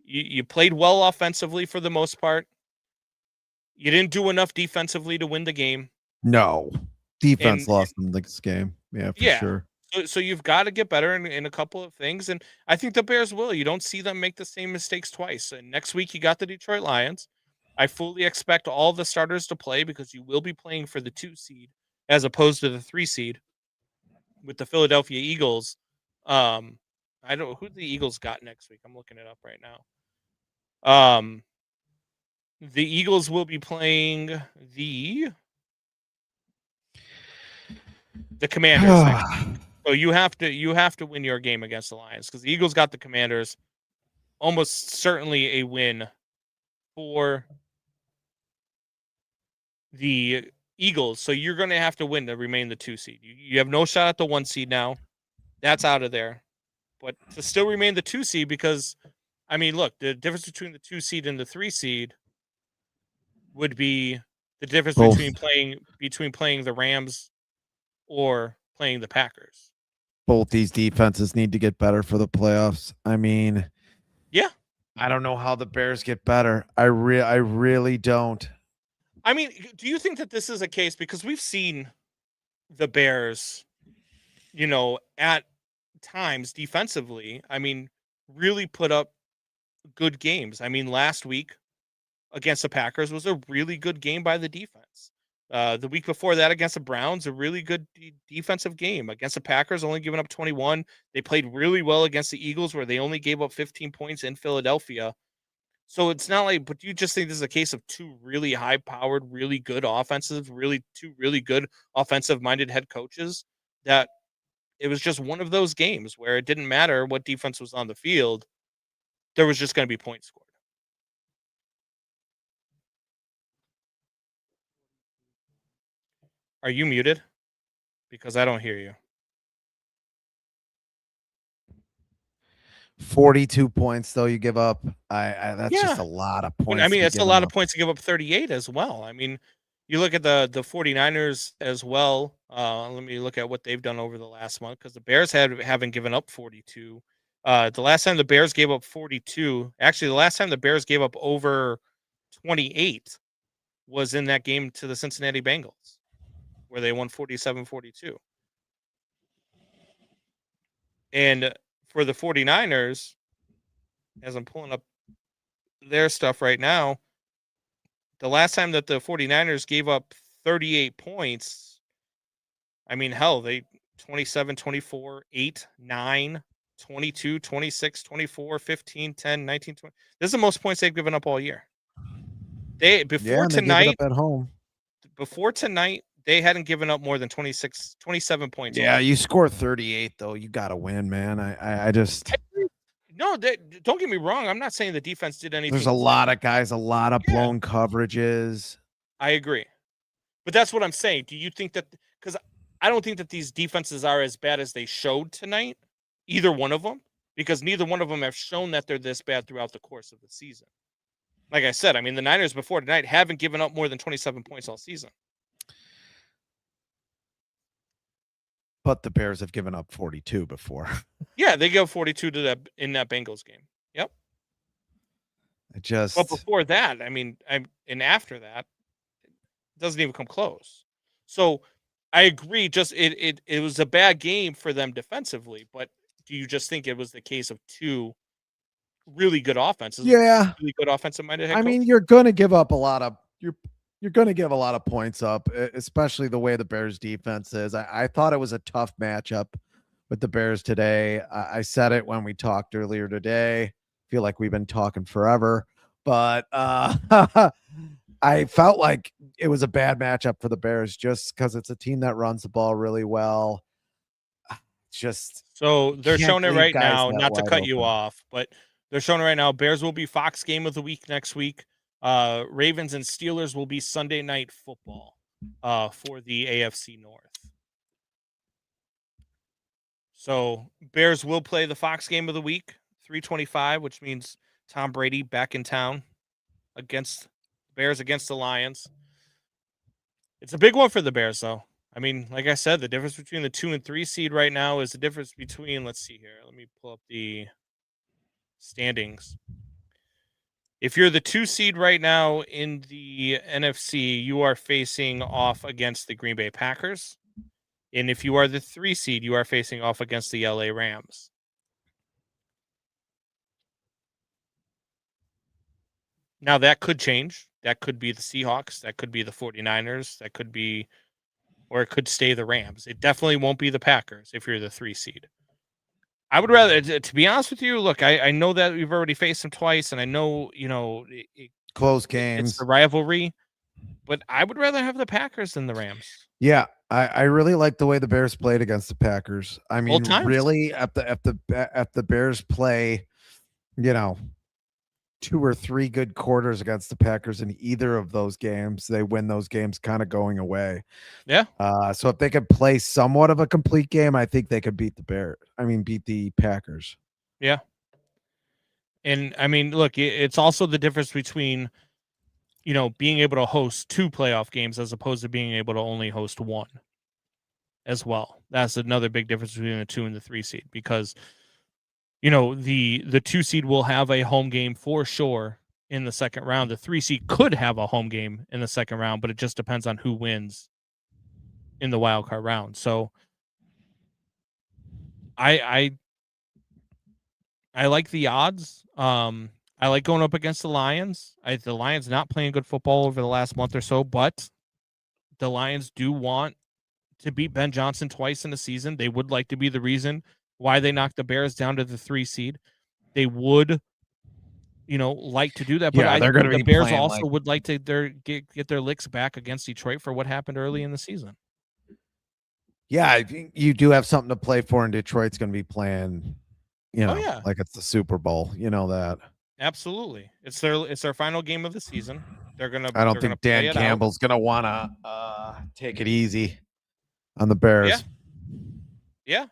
You played well offensively for the most part. You didn't do enough defensively to win the game. No. Defense lost them this game. Yeah, for sure. So you've got to get better in a couple of things, and I think the Bears will. You don't see them make the same mistakes twice. And next week you got the Detroit Lions. I fully expect all the starters to play because you will be playing for the 2 seed as opposed to the 3 seed with the Philadelphia Eagles. I don't know who the Eagles got next week. I'm looking it up right now. The Eagles will be playing the Commanders next week. So you have to win your game against the Lions because the Eagles got the Commanders. Almost certainly a win for the Eagles. So you're going to have to win to remain the 2 seed. You have no shot at the 1 seed now. That's out of there. But to still remain the 2 seed because, I mean, look, the difference between the 2 seed and the 3 seed would be the difference between playing the Rams or playing the Packers. Both these defenses need to get better for the playoffs. I mean, yeah, I don't know how the Bears get better. I really don't. I mean, do you think that this is a case because we've seen the Bears, at times defensively, I mean, really put up good games. I mean, last week against the Packers was a really good game by the defense. The week before that against the Browns, a really good defensive game. Against the Packers, only giving up 21. They played really well against the Eagles where they only gave up 15 points in Philadelphia. So it's not like, but you just think this is a case of 2 really high-powered, really good offensive, two really good offensive-minded head coaches that it was just one of those games where it didn't matter what defense was on the field. There was just going to be points scored. Are you muted? Because I don't hear you. 42 points, though, you give up. That's just a lot of points. I mean, it's a lot of points to give up 38 as well. I mean, you look at the 49ers as well. Let me look at what they've done over the last month because the Bears haven't given up 42. The last time the Bears gave up 42, actually, the last time the Bears gave up over 28 was in that game to the Cincinnati Bengals, where they won 47-42. And for the 49ers, as I'm pulling up their stuff right now, the last time that the 49ers gave up 38 points, I mean, hell, they 27, 24, 8, 9, 22, 26, 24, 15, 10, 19, 20. This is the most points they've given up all year. They give it up at home. Before tonight, they hadn't given up more than 27 points. Yeah, you score 38 though. You got to win, man. I just no. Don't get me wrong. I'm not saying the defense did anything. There's a lot of guys, a lot of blown coverages. I agree, but that's what I'm saying. Do you think that? Because I don't think that these defenses are as bad as they showed tonight. Either one of them, because neither one of them have shown that they're this bad throughout the course of the season. Like I said, I mean, the Niners before tonight haven't given up more than 27 points all season. But the Bears have given up 42 before. Yeah, they go 42 in that Bengals game. Yep. But before that, and after that, it doesn't even come close. So I agree. Just it was a bad game for them defensively, but do you just think it was the case of two really good offenses, Yeah. really good offensive minded head I coach? mean, you're going to give up a lot of you're going to give a lot of points up, especially the way the Bears defense is. I thought it was a tough matchup with the Bears today. I said it when we talked earlier today. Feel like we've been talking forever, but I felt like it was a bad matchup for the Bears just because it's a team that runs the ball really well. Just So you they're can't showing it leave right guys now, that not to wide cut you open. off, but they're showing it right now. Bears will be Fox game of the week next week. Ravens and Steelers will be Sunday night football for the AFC North. So Bears will play the Fox game of the week, 3:25, which means Tom Brady back in town against Bears against the Lions. It's a big one for the Bears, though. I mean, like I said, the difference between the 2 and 3 seed right now is the difference between, let's see here. Let me pull up the standings. If you're the 2 seed right now in the NFC, you are facing off against the Green Bay Packers. And if you are the 3 seed, you are facing off against the LA Rams. Now that could change. That could be the Seahawks. That could be the 49ers. That could be, or it could stay the Rams. It definitely won't be the Packers if you're the 3 seed. I would rather, to be honest with you, look, I know that we've already faced them twice, and I know, Close it's the games. rivalry, but I would rather have the Packers than the Rams. Yeah, I really like the way the Bears played against the Packers. I Both mean, times. really, at the Bears play, you know, 2 or 3 good quarters against the Packers in either of those games, they win those games kind of going away. Yeah. So if they could play somewhat of a complete game, I think they could beat beat the Packers. Yeah. And I mean, look, it's also the difference between, being able to host 2 playoff games as opposed to being able to only host 1 as well. That's another big difference between the 2 and the 3 seed because, the 2 seed will have a home game for sure in the second round. The 3 seed could have a home game in the second round, but it just depends on who wins in the wild card round. So I like the odds. I like going up against the Lions. The Lions not playing good football over the last month or so, but the Lions do want to beat Ben Johnson twice in the season. They would like to be the reason why they knocked the Bears down to the 3 seed. They would, like to do that. But Yeah, I they're going to the be Bears playing also like would like to get their licks back against Detroit for what happened early in the season. yeah, I think you do have something to play for, and Detroit's going to be playing, Oh yeah, like it's the Super Bowl. You know that. absolutely. It's their final game of the season. They're gonna I don't they're gonna think play Dan it out. Campbell's going to want to take it easy on the Yeah, Bears. yeah,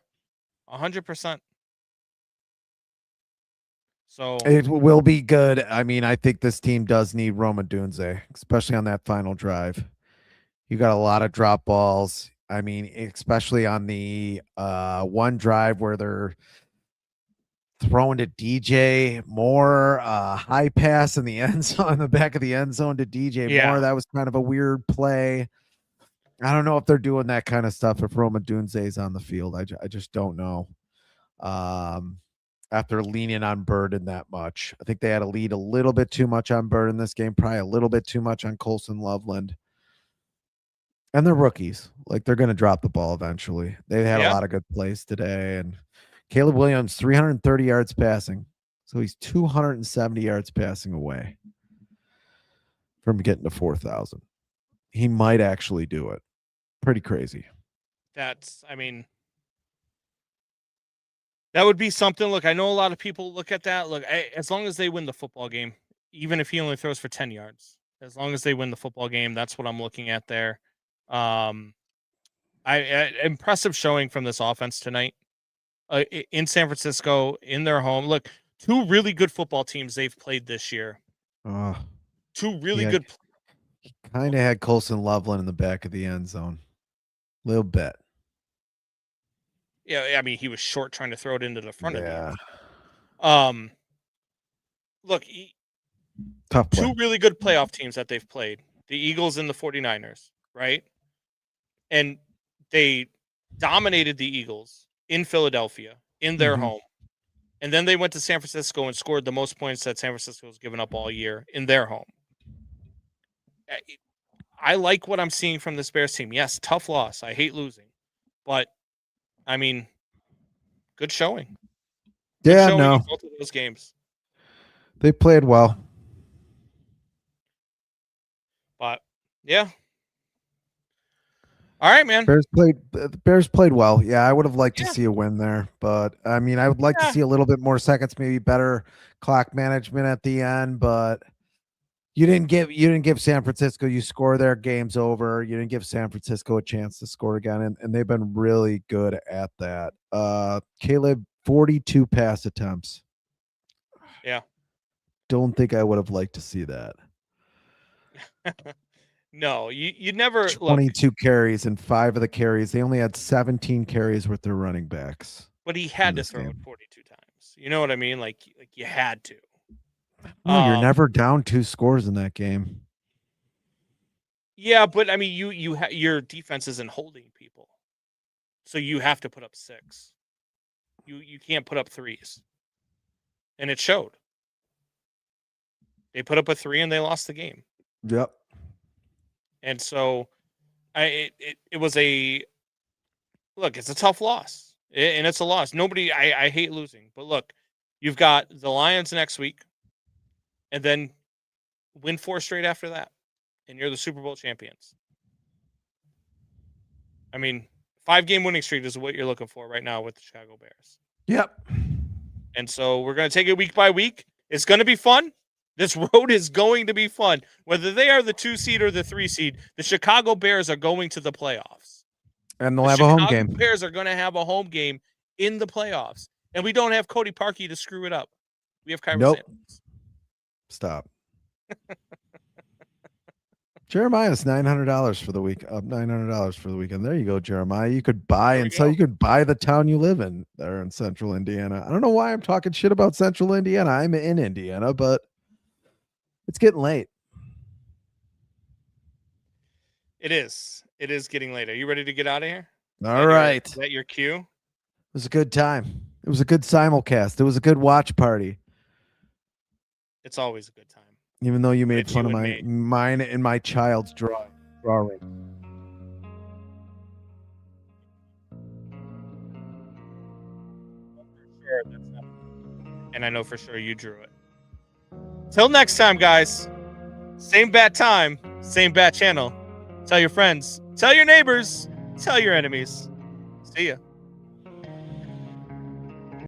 100%. So It will be good. I mean, I think this team does need Roma Dunze, especially on that final drive. You got a lot of drop balls. I mean, especially on the one drive where they're throwing to DJ Moore, high pass in the end zone, in the back of the end zone to DJ yeah, Moore. That was kind of a weird play. I don't know if they're doing that kind of stuff if Roma Dunze's on the field. I just don't know. After leaning on Burden that much, I think they had to lead a little bit too much on Burden this game, probably a little bit too much on Colson Loveland. And they're rookies. Like, they're going to drop the ball eventually. They had a yeah. lot of good plays today. And Caleb Williams, 330 yards passing. So he's 270 yards passing away from getting to 4,000. He might actually do it. Pretty crazy. I mean, that would be something. Look, I know a lot of people look at that. Look, as long as they win the football game, even if he only throws for 10 yards, as long as they win the football game, that's what I'm looking at there. Impressive showing from this offense tonight in San Francisco, in their home. Look, 2 really good football teams they've played this year. 2 really good. He kind of had Colson Loveland in the back of the end zone. A little bit. Yeah, I mean, he was short trying to throw it into the front of the end. Yeah. Look, Tough play. Two really good playoff teams that they've played, the Eagles and the 49ers, right? And they dominated the Eagles in Philadelphia, in their home. And then they went to San Francisco and scored the most points that San Francisco has given up all year in their home. I like what I'm seeing from this Bears team. Yes, tough loss. I hate losing. But, I mean, good showing. Good showing in both of those games. They played well. But, yeah. All right, man. Bears played well. Yeah, I would have liked to see a win there, but I mean, I would like to see a little bit more seconds, maybe better clock management at the end, but you didn't give San Francisco, you score their games over. You didn't give San Francisco a chance to score again, and they've been really good at that. Caleb, 42 pass attempts. Yeah. Don't think I would have liked to see that. No, you never 22 carries, and 5 of the carries, they only had 17 carries with their running backs. But he had to throw it 42 times. You know what I mean? Like you had to. No, you're never down 2 scores in that game. Yeah, but I mean, your defense isn't holding people, so you have to put up 6. You can't put up 3s, and it showed. They put up a 3 and they lost the game. Yep. And so, it was it's a tough loss, and it's a loss. I hate losing, but look, you've got the Lions next week, and then win 4 straight after that, and you're the Super Bowl champions. I mean, 5-game winning streak is what you're looking for right now with the Chicago Bears. Yep. And so we're going to take it week by week. It's going to be fun. This road is going to be fun. Whether they are the 2 seed or the 3 seed, the Chicago Bears are going to the playoffs. And they'll have a home game. The Bears are going to have a home game in the playoffs. And we don't have Cody Parkey to screw it up. We have Kyra Samuels. Stop. Jeremiah's $900 for the week. Up $900 for the weekend. There you go, Jeremiah. You could buy and sell. You could buy the town you live in there in Central Indiana. I don't know why I'm talking shit about Central Indiana. I'm in Indiana, but it's getting late. It is. It is getting late. Are you ready to get out of here? All right. Is that your cue? It was a good time. It was a good simulcast. It was a good watch party. It's always a good time. Even though you made fun of mine and my child's drawing. Sure, that's not. And I know for sure you drew it. Till next time, guys. Same bat time, same bat channel. Tell your friends, tell your neighbors, tell your enemies. See ya.